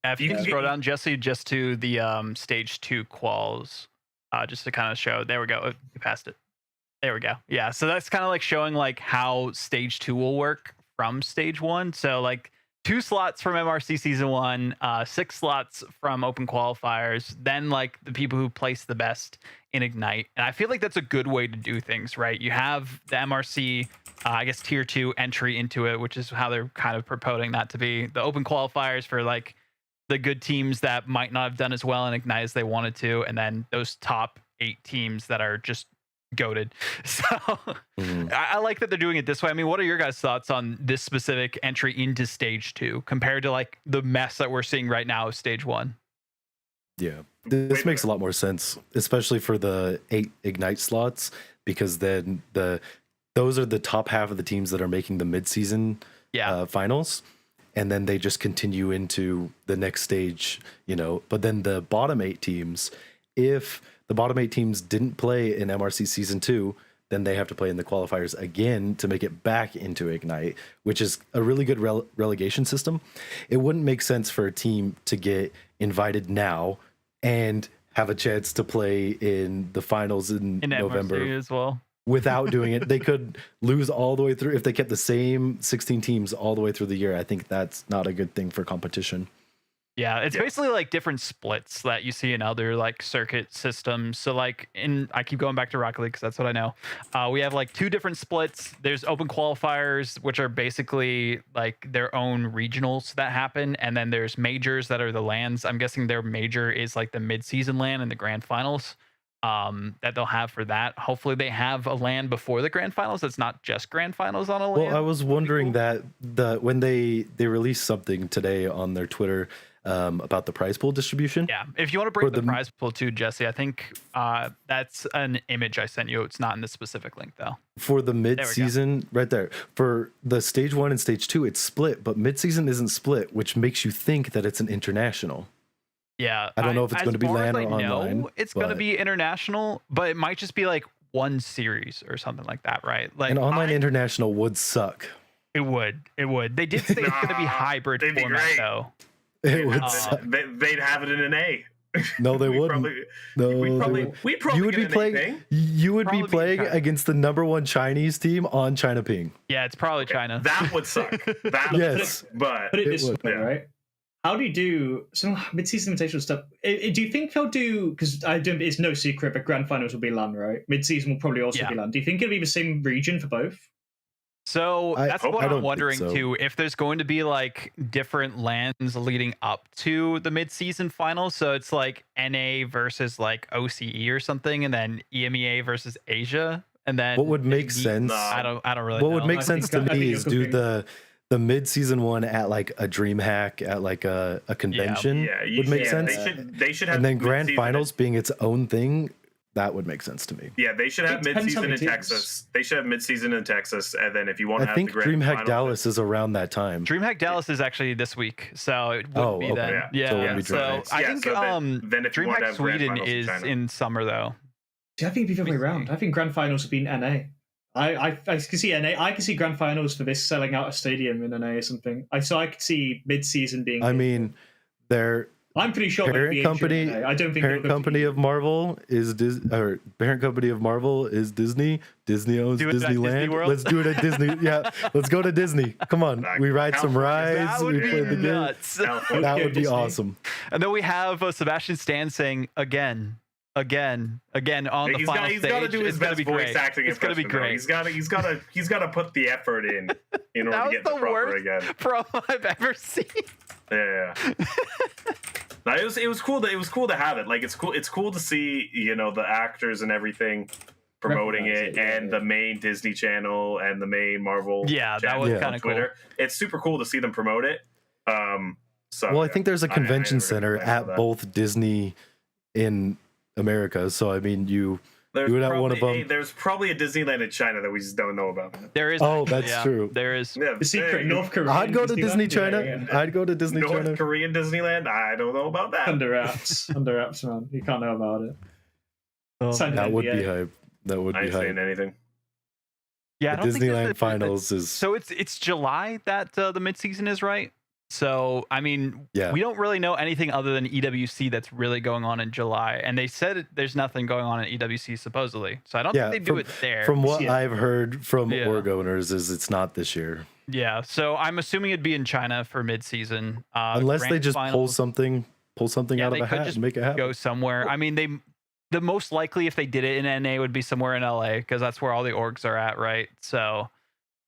If you can scroll down, Jesse, just to the stage 2 quals, just to kind of show. There we go. You passed it. There we go. Yeah, so that's kind of like showing like how stage 2 will work from stage 1. So like 2 slots from MRC Season 1, 6 slots from Open Qualifiers, then like the people who place the best in Ignite. And I feel like that's a good way to do things, right? You have the MRC, I guess, Tier 2 entry into it, which is how they're kind of proposing that to be. The Open Qualifiers for like the good teams that might not have done as well in Ignite as they wanted to, and then those top 8 teams that are just goated. So I like that they're doing it this way. I mean, what are your guys' thoughts on this specific entry into stage 2 compared to like the mess that we're seeing right now of stage 1? Yeah, this makes a lot more sense, especially for the 8 Ignite slots, because then those are the top half of the teams that are making the mid-season finals, and then they just continue into the next stage, But then the bottom 8 teams, if the bottom 8 teams didn't play in MRC Season 2, then they have to play in the qualifiers again to make it back into Ignite, which is a really good relegation system. It wouldn't make sense for a team to get invited now and have a chance to play in the finals in November MRC as well. Without doing it. They could lose all the way through if they kept the same 16 teams all the way through the year. I think that's not a good thing for competition. Yeah, it's basically like different splits that you see in other like circuit systems. So like I keep going back to Rocket League because that's what I know. We have like 2 different splits. There's open qualifiers, which are basically like their own regionals that happen. And then there's majors that are the LANs. I'm guessing their major is like the mid-season LAN and the grand finals that they'll have for that. Hopefully they have a LAN before the grand finals. It's not just grand finals on a LAN. Well, I was wondering that when they released something today on their Twitter about the prize pool distribution. Yeah, if you want to bring up the prize pool too, Jesse, I think that's an image I sent you. It's not in the specific link though. For the mid-season, right there. For the stage 1 and stage 2, it's split, but mid-season isn't split, which makes you think that it's an international. Yeah, I don't know if it's going to be LAN or online. It's going to be international, but it might just be like one series or something like that, right? Like an online international would suck. It would. They did say it's going to be hybrid format though. It would suck. They'd have it in an A. No, they wouldn't. We'd probably you would be playing. You would be playing against the #1 Chinese team on China Ping. Yeah, it's probably China. That would suck. Yes, but put it this way, right? How do you do some mid-season invitational stuff? Do you think they'll do? Because it's no secret, but grand finals will be LAN, right? Mid-season will probably also be LAN. Do you think it'll be the same region for both? So that's what I'm wondering too. If there's going to be like different LANs leading up to the mid-season finals, so it's like NA versus like OCE or something, and then EMEA versus Asia, and then what would make sense? I don't really know. What would make sense to me is do the mid-season one at like a DreamHack at like a convention. Yeah, would make sense. They should have, and then grand finals being its own thing. That would make sense to me. Yeah, they should have mid-season in Texas. They should have mid-season in Texas, and then if you want to have the grand DreamHack finals, Dallas is around that time. DreamHack Dallas is actually this week, so it wouldn't be then. Yeah. So I think then if you want to DreamHack have Sweden is in summer though. See, I think it'd be the other way around. I think grand finals would be in NA. I can see NA. I can see grand finals for this selling out a stadium in NA or something. So I could see mid-season being. I mean, I'm pretty sure parent company. I don't think parent company of Marvel is parent company of Marvel is Disney. Disney owns Disneyland. Let's do it at Disney. Yeah, let's go to Disney. Come on, we ride some rides. We play the game. That would be awesome. And then we have Sebastian Stan saying again on the final stage. He's got to do his best voice acting. It's going to be great. He's got to put the effort in order to get the proper again. Promo I've ever seen. Yeah. No, it was cool to have it. Like it's cool to see the actors and everything promoting it, and the main Disney Channel and the main Marvel. Yeah, that was kind of cool. It's super cool to see them promote it. I think there's a convention center at both Disney in America, so I mean you would have one of them. There's probably a Disneyland in China that we just don't know about. There is. Oh, that's true. There is. Yeah, the secret North Korea. I'd go to Disney China. I'd go to Disney China. North Korean Disneyland. I don't know about that. Under wraps, man. You can't know about it. That would be hype. That would be hype. Saying anything. Yeah, the Disneyland finals is. So it's July that the mid-season is, right? So, I mean, we don't really know anything other than EWC that's really going on in July. And they said there's nothing going on in EWC, supposedly. So I don't think they do it there. From what I've heard from org owners is it's not this year. Yeah, so I'm assuming it'd be in China for mid-season. Unless they grand just pull finals, something yeah, out of they a could hat just and make it happen. go somewhere. I mean, the most likely if they did it in NA would be somewhere in LA because that's where all the orgs are at, right? So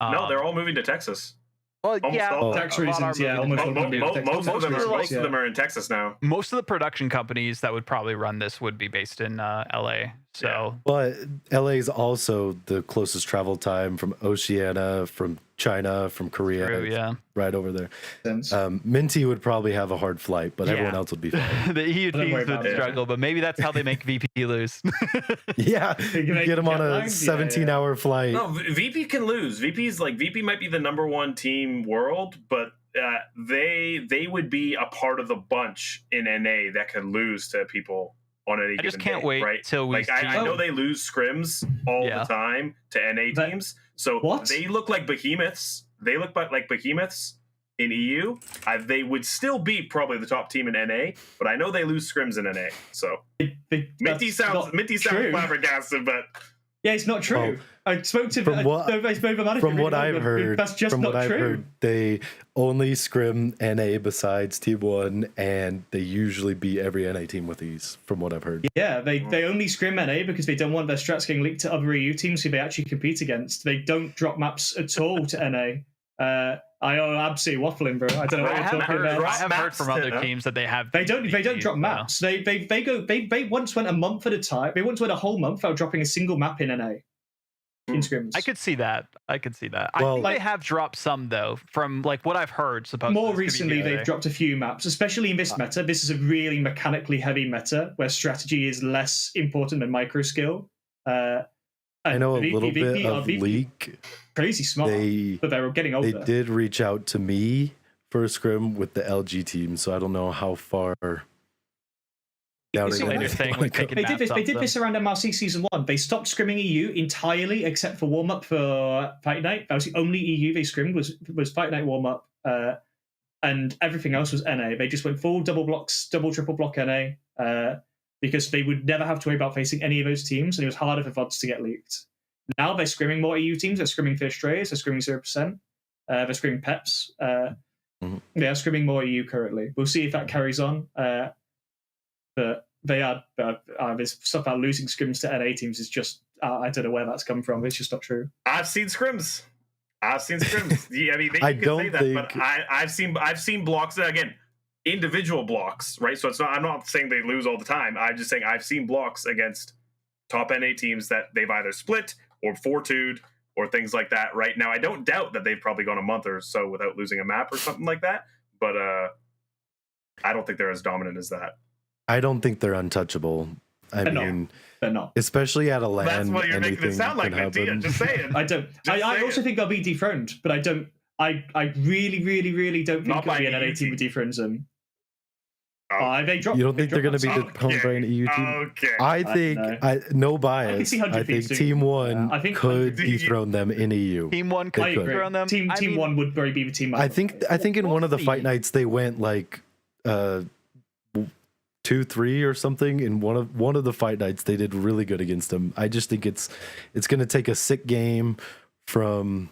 No, they're all moving to Texas. well, almost yeah, all. a Tax lot are reasons, yeah, moving to almost Texas, all too. moving to Most of them, Most most of of them are in Texas now. Most of the production companies that would probably run this would be based in LA. So But LA is also the closest travel time from Oceania, from China, from Korea. true, It's yeah. right over there. Sense. Minty would probably have a hard flight, but everyone Yeah. else would be fine. The EU Don't worry teams would about it. struggle, but maybe that's how they make VP lose. Yeah, You can make get them on jet a lags, yeah, 17-hour flight. No, VP can lose. VP might be the number one team world, but they would be a part of the bunch in NA that could lose to people on any I just given can't day, wait right? till we Like I see. know they lose scrims all Yeah. the time to NA But- teams, so What? they look like behemoths. They look like behemoths in EU. They would still be probably the top team in NA, but I know they lose scrims in NA. So Minty That's sounds not true. flabbergasted, but Yeah, it's not true. Oh, I spoke to from what- From what I've heard, that's just from not what I've true. heard, they only scrim NA besides Team One, and they usually beat every NA team with ease. From what I've heard, Yeah, they only scrim NA because they don't want their strats getting leaked to other EU teams who they actually compete against. They don't drop maps at all to NA. I am absolutely waffling, bro. I don't know what I you're have talking heard, about. I have heard from Maps other to- teams that they have. They don't VPs, drop so. maps. They once went a month at a time. They once went a whole month without dropping a single map in NA. In scrims. I could see that. I Well- think they have dropped some though, from like what I've heard. Supposedly, More this could be recently, the they've other- dropped a few maps, especially in this meta. This is a really mechanically heavy meta where strategy is less important than micro skill. I know a little bit VP of League. crazy smart, but they're getting They older. did reach out to me for a scrim with the LG team, so I don't know how far down It's it a later goes. thing with taking They did maps this. They off did them. this around MRC season 1. They stopped scrimming EU entirely, except for warm up for Fight Night. That was the only EU they scrimmed was Fight Night warm up, and everything else was NA. They just went full double triple block NA because they would never have to worry about facing any of those teams, and it was harder for VODs to get leaked. Now they're scrimming more EU teams. They're scrimming Fish Rays. They're scrimming 0%. They're scrimming Peps. They're scrimming more EU currently. We'll see if that carries on. But they are this stuff about losing scrims to NA teams is just I don't know where that's come from. It's just not true. I've seen scrims. Yeah, I mean, I you can don't say that, but think- I've seen blocks that, again, individual blocks, right? So it's not. I'm not saying they lose all the time. I'm just saying I've seen blocks against top NA teams that they've either split or 4-2'd or things like that. Right now, I don't doubt that they've probably gone a month or so without losing a map or something like that. But I don't think they're as dominant as that. I don't think they're untouchable. I They're not. mean, They're not. especially at a LAN, That's what you're making it anything sound like, can Minty. happen. I'm just saying. I don't. Just I say also it. think they'll be dethroned, but I don't. I really, really, really don't think Not it'll by be an an NA EU team team. that dethrones them. Oh. They dropped. You don't think they're going to be dropped dethroned by an EU team? Okay. I think, know. no bias. see 100 I think Thieves Team doing- One yeah, I think could 100 dethrone them in EU. Team One They could I could. agree. throw them. Team I mean, One would probably be the team. I think in one of the We'll fight see. nights they went like 2-3 or something. In one of the fight nights they did really good against them. I just think it's going to take a sick game from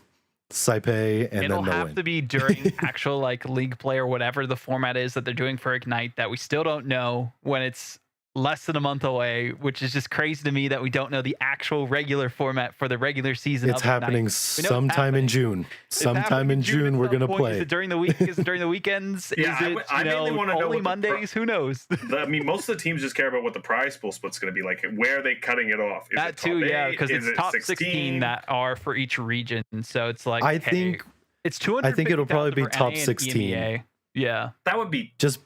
Saipei and it'll then they'll have win. to be during actual like league play or whatever the format is that they're doing for Ignite that we still don't know when it's less than a month away, which is just crazy to me that we don't know the actual regular format for the regular season. It's of Ignite. happening We know it's sometime happening. in June. It's Sometime happening in June at we're some going to point. play. Is it during the week? Is it during the weekends? Yeah, is it I mainly wanna know only what the Mondays? Who knows? I mean, most of the teams just care about what the prize pool split's going to be like. Where are they cutting it off? Is That it too, top yeah, 8? because Is it's it top 16 that are for each region. So it's like I hey, think it's 200. I think it'll probably be top E 16. Yeah. That would be just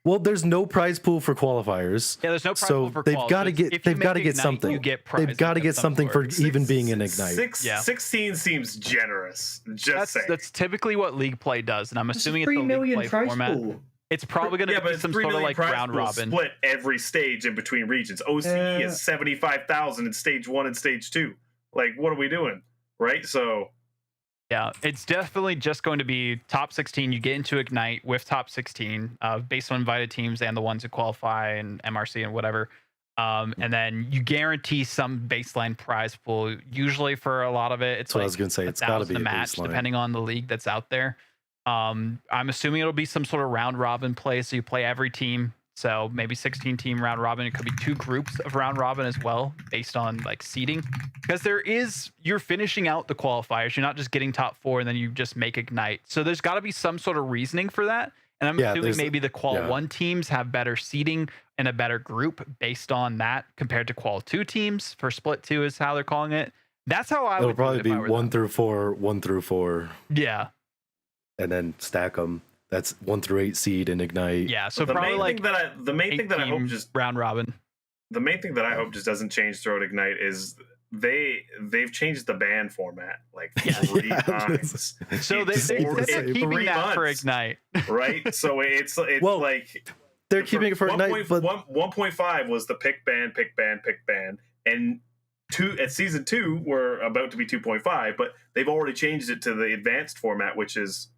well, there's no prize pool for qualifiers. Yeah, there's no prize So pool for they've quals, got to but get if you they've got to make get Ignite, something. You get They've got to prizes get of some something for sort. even being in Ignite. Yeah. 16 seems generous. Just saying. That's typically what league play does, and I'm It's a assuming it's 3 a league million play prize format. pool. It's probably going to yeah, but be it's some 3 sort of million like prize round pool robin. split every stage in between regions. OCE is 75,000 in stage 1 and stage 2. Like, what are we doing? Right? So Yeah, it's definitely just going to be top 16. You get into Ignite with top 16 based on invited teams and the ones who qualify and MRC and whatever. And then you guarantee some baseline prize pool. Usually for a lot of it, it's So like I was gonna say it's got to be a match, baseline. depending on the league that's out there. I'm assuming it'll be some sort of round robin play. So you play every team. So maybe 16 team round robin. It could be 2 groups of round robin as well, based on like seeding. Because you're finishing out the qualifiers. You're not just getting top 4 and then you just make Ignite. So there's got to be some sort of reasoning for that. And I'm assuming maybe the Qual 1 teams have better seeding and a better group based on that compared to Qual 2 teams. For Split 2 is how they're calling it. That's how I would. It'll probably be 1 through 4, 1 through 4. Yeah. And then stack them. That's 1 through 8 seed in Ignite. Yeah. So the probably main like thing the main thing that I hope just round robin. The main thing that I hope just doesn't change throughout Ignite is they've changed the ban format like 3 times. So they're keeping that for Ignite, right? So it's well, like they're keeping it for Ignite, but 1.5 was the pick ban, and at season 2 we're about to be 2.5, but they've already changed it to the advanced format, which is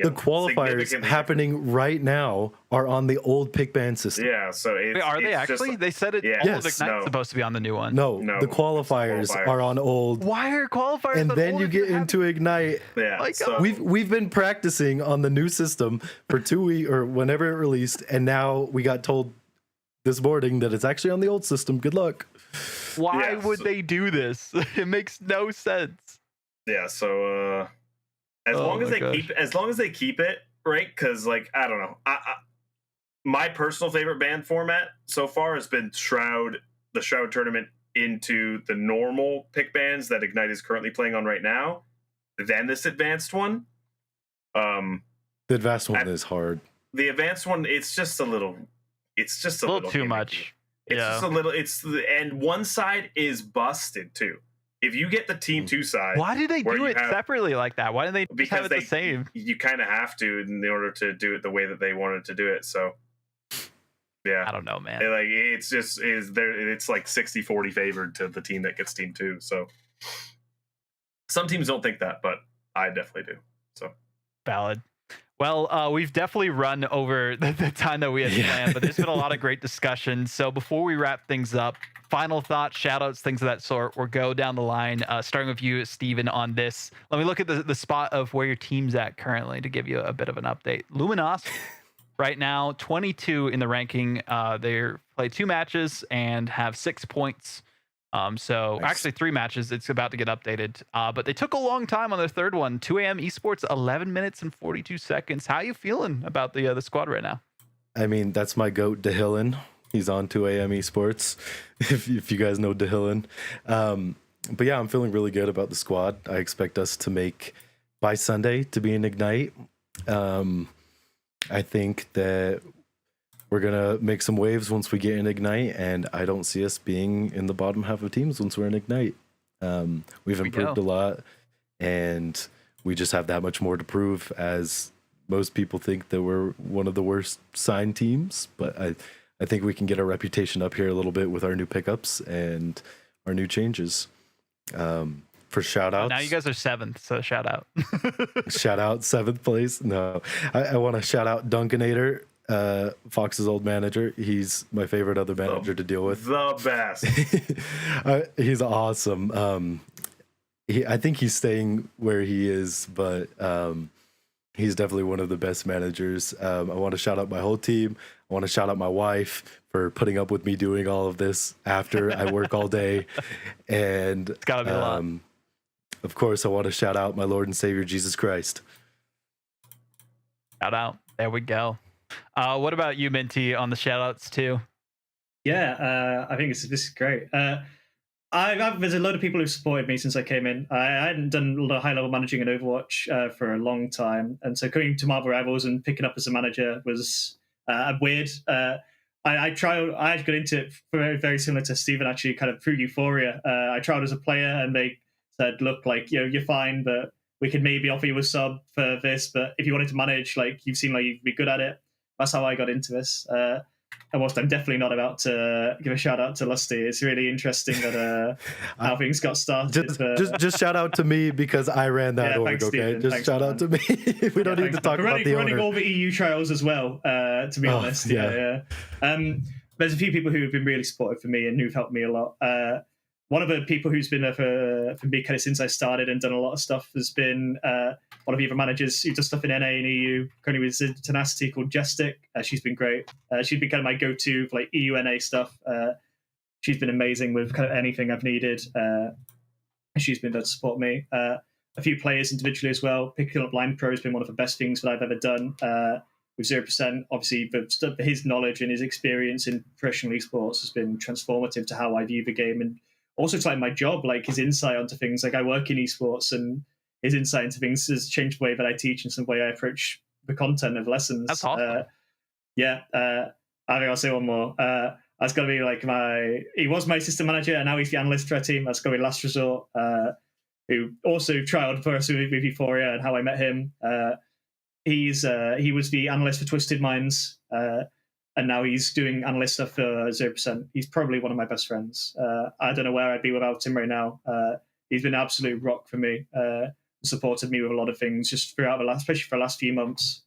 the qualifiers happening right now are on the old pick ban system. Yeah, so are they actually? They said it. All of Ignite's supposed to be on the new one. No, the qualifiers are on old. Why are qualifiers? And then you get into Ignite. Yeah, so we've been practicing on the new system for 2 weeks or whenever it released, and now we got told this morning that it's actually on the old system. Good luck. Why would they do this? It makes no sense. Yeah, so as long as they keep it, right? Because like I don't know, my personal favorite band format so far has been Shroud, the Shroud tournament into the normal pick bands that Ignite is currently playing on right now, then this advanced one. The advanced one is hard. The advanced one, it's just a little too much. It's just a little. And one side is busted too. If you get the team 2 side, why do they do it separately like that? Why didn't they have it the same? You kind of have to in order to do it the way that they wanted to do it. So, yeah, I don't know, man. It's like 60-40 favored to the team that gets team 2. So, some teams don't think that, but I definitely do. So, valid. Well, we've definitely run over the time that we had planned, but there's been a lot of great discussion. So before we wrap things up, final thoughts, shout outs, things of that sort, or go down the line, starting with you, Steven, on this. Let me look at the spot of where your team's at currently to give you a bit of an update. Luminosity, right now, 22 in the ranking. They play 2 matches and have 6 points. So nice. Actually 3 matches. It's about to get updated. But they took a long time on their third one. 2 a.m. Esports, 11 minutes and 42 seconds. How are you feeling about the squad right now? I mean, that's my goat, DeHillen. He's on 2 a.m. Esports, if you guys know DeHillen. But yeah, I'm feeling really good about the squad. I expect us to make by Sunday to be in Ignite. I think that we're going to make some waves once we get in Ignite, and I don't see us being in the bottom half of teams once we're in Ignite. We've improved a lot, and we just have that much more to prove, as most people think that we're one of the worst signed teams. But I think we can get our reputation up here a little bit with our new pickups and our new changes. For shout outs. Now you guys are 7th, so shout out. Shout out 7th place. No, I want to shout out Dunkanator. Fox's old manager. He's my favorite other manager to deal with. The best. He's awesome. I think he's staying where he is, but he's definitely one of the best managers. I want to shout out my whole team. I want to shout out my wife for putting up with me doing all of this after I work all day. And it's gotta be a lot. Of course, I want to shout out my Lord and Savior, Jesus Christ. Shout out. There we go. What about you, Minty, on the shout outs too? Yeah, I think this is great. There's a lot of people who've supported me since I came in. I hadn't done a lot of high-level managing in Overwatch for a long time, and so coming to Marvel Rivals and picking up as a manager was weird. I got into it very, very similar to Steven, actually, kind of through Euphoria. I tried as a player, and they said, "Look, like you're fine, but we could maybe offer you a sub for this. But if you wanted to manage, like you seem like you'd be good at it." That's how I got into this. And whilst I'm definitely not about to give a shout out to Lusty, it's really interesting that how things got started. Just shout out to me because I ran that org, thanks, okay? Steven. Just thanks, shout out to me. We don't need to talk about the running owner. all the EU trials as well, to be honest. Yeah. there's a few people who have been really supportive for me and who've helped me a lot. One of the people who's been there for me kind of since I started and done a lot of stuff has been one of the other managers who does stuff in NA and EU, currently with Tenacity, called Jestik. She's been great. She's been kind of my go-to for like EU NA stuff. She's been amazing with kind of anything I've needed. She's been there to support me. A few players individually as well. Picking up Line Pro has been one of the best things that I've ever done. With 0%, obviously, his knowledge and his experience in professional esports has been transformative to how I view the game, and also to like my job. Like his insight onto things. Like I work in esports, and his insight into things has changed the way that I teach and some way I approach the content of lessons. That's awesome. I think I'll say one more. That's got to be like he was my assistant manager, and now he's the analyst for our team. That's got to be Last Resort, who also trialed for us with Euphoria, and how I met him. He was the analyst for Twisted Minds, and now he's doing analyst stuff for 0%. He's probably one of my best friends. I don't know where I'd be without him right now. He's been an absolute rock for me, supported me with a lot of things just throughout especially for the last few months.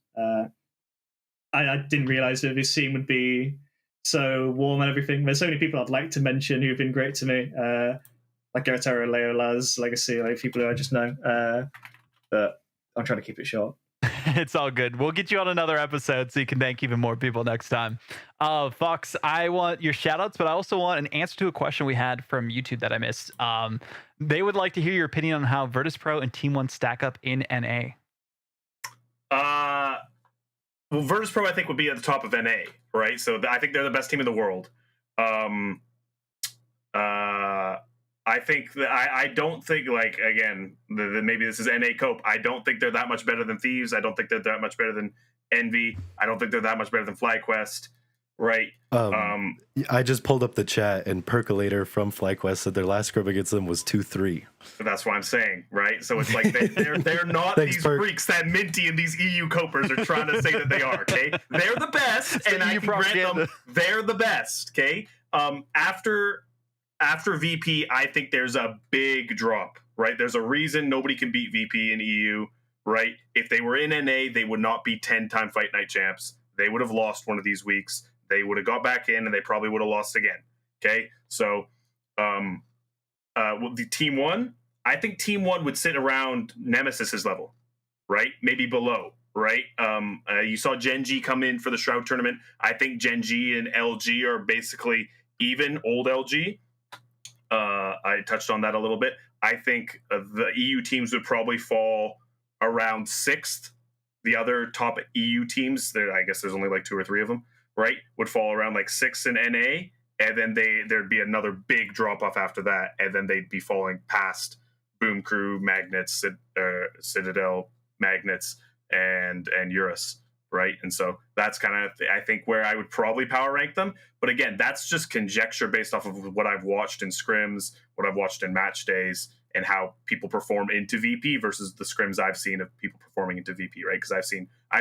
I didn't realize that this scene would be so warm and everything. There's so many people I'd like to mention who've been great to me, like Garataro, Leo, Laz, Legacy, like people who I just know. But I'm trying to keep it short. It's all good. We'll get you on another episode so you can thank even more people next time. Fox, I want your shout outs, but I also want an answer to a question we had from YouTube that I missed. They would like to hear your opinion on how Virtus Pro and Team One stack up in NA. Well, Virtus Pro, I think, would be at the top of NA, right? So I think they're the best team in the world. I think that I don't think, like, again, maybe this is NA Cope. I don't think they're that much better than Thieves. I don't think they're that much better than Envy. I don't think they're that much better than FlyQuest, right? I just pulled up the chat, and Percolator from FlyQuest said their last scrub against them was 2-3. That's what I'm saying, right? So it's like they're not Thanks, these Perk. freaks that Minty and these EU copers are trying to say that they are, okay? They're the best, and I can grant them they're the best, okay? After VP, I think there's a big drop, right? There's a reason nobody can beat VP in EU, right? If they were in NA, they would not be 10-time Fight Night champs. They would have lost one of these weeks. They would have got back in, and they probably would have lost again, okay? So the Team One, I think Team One would sit around Nemesis's level, right? Maybe below, right? You saw Gen G come in for the Shroud tournament. I think Gen G and LG are basically even, old LG. I touched on that a little bit. I think the EU teams would probably fall around 6th. The other top EU teams, I guess there's only like 2 or 3 of them, right, would fall around like 6th in NA, and then there'd be another big drop-off after that, and then they'd be falling past Boom Crew, Magnets, Citadel, Magnets, and Eurus, right? And so that's kind of, I think, where I would probably power rank them. But again, that's just conjecture based off of what I've watched in scrims, what I've watched in match days, and how people perform into VP versus the scrims I've seen of people performing into VP, right? Because I've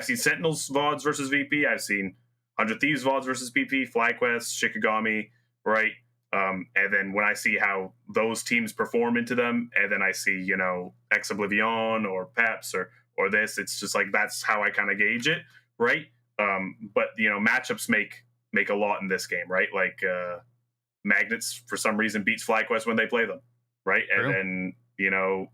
seen Sentinels VODs versus VP, I've seen 100 Thieves VODs versus VP, FlyQuest, Shikigami, right? And then when I see how those teams perform into them, and then I see, you know, Ex Oblivion or Peps or this, it's just like, that's how I kind of gauge it, right? But, you know, matchups make a lot in this game, right? Like Magnets, for some reason, beats FlyQuest when they play them, right? True. And then, you know,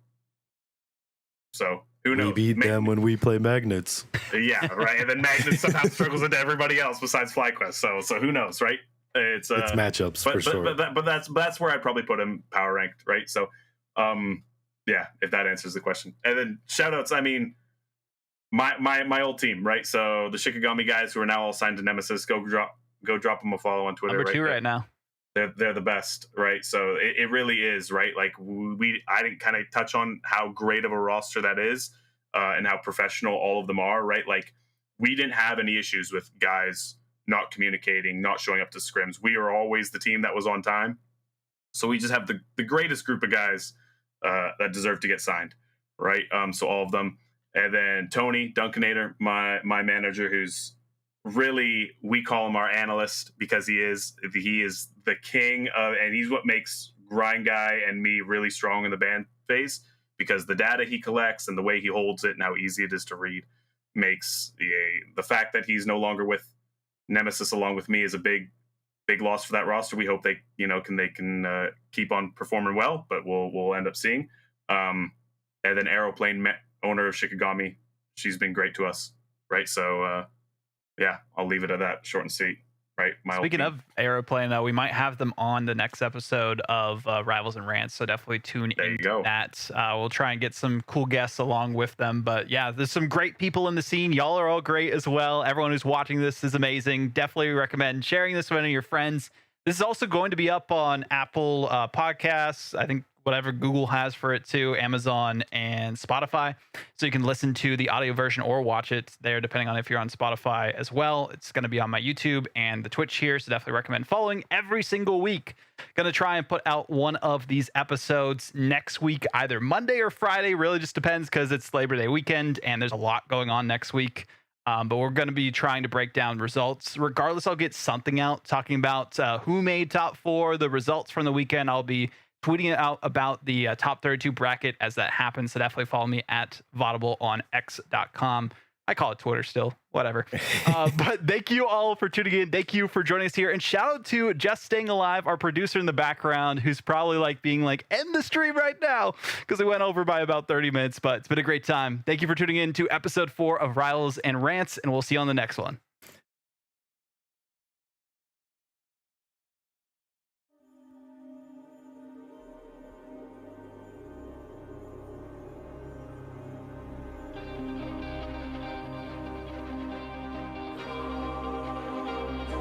so who knows? We beat them when we play Magnets. Yeah, right. And then Magnets somehow struggles into everybody else besides FlyQuest. So who knows, right? It's matchups for sure. But that's where I'd probably put him power ranked, right? So, yeah, if that answers the question. And then shout outs, I mean, my old team, right? So the Shikigami guys who are now all signed to Nemesis, go drop them a follow on Twitter. Number 2 right now. They're the best, right? So it really is, right? Like I didn't kind of touch on how great of a roster that is, and how professional all of them are, right? Like we didn't have any issues with guys not communicating, not showing up to scrims. We are always the team that was on time. So we just have the greatest group of guys that deserve to get signed, right? So all of them. And then Tony Dunkanator, my manager, who's really, we call him our analyst because he is the king of, and he's what makes Grind Guy and me really strong in the band phase, because the data he collects and the way he holds it and how easy it is to read makes the fact that he's no longer with Nemesis along with me is a big big loss for that roster. We hope they can keep on performing well, but we'll end up seeing. And then Aeroplane, owner of Shikigami, she's been great to us, right? So yeah, I'll leave it at that, short and sweet. Right. Speaking of Aeroplane, though, we might have them on the next episode of Rivals and Rants, so definitely tune into that. We'll try and get some cool guests along with them. But yeah, there's some great people in the scene. Y'all are all great as well. Everyone who's watching this is amazing. Definitely recommend sharing this with any of your friends. This is also going to be up on Apple Podcasts, I think whatever Google has for it too, Amazon and Spotify. So you can listen to the audio version or watch it there, depending on if you're on Spotify as well. It's going to be on my YouTube and the Twitch here, so definitely recommend following every single week. Going to try and put out one of these episodes next week, either Monday or Friday. Really just depends because it's Labor Day weekend and there's a lot going on next week. But we're going to be trying to break down results. Regardless, I'll get something out talking about who made top 4, the results from the weekend. I'll be tweeting it out about the top 32 bracket as that happens. So definitely follow me at Vaudible on x.com. I call it Twitter still, whatever. But thank you all for tuning in. Thank you for joining us here. And shout out to Just Staying Alive, our producer in the background, who's probably end the stream right now because we went over by about 30 minutes. But it's been a great time. Thank you for tuning in to episode 4 of Rivals and Rants, and we'll see you on the next one.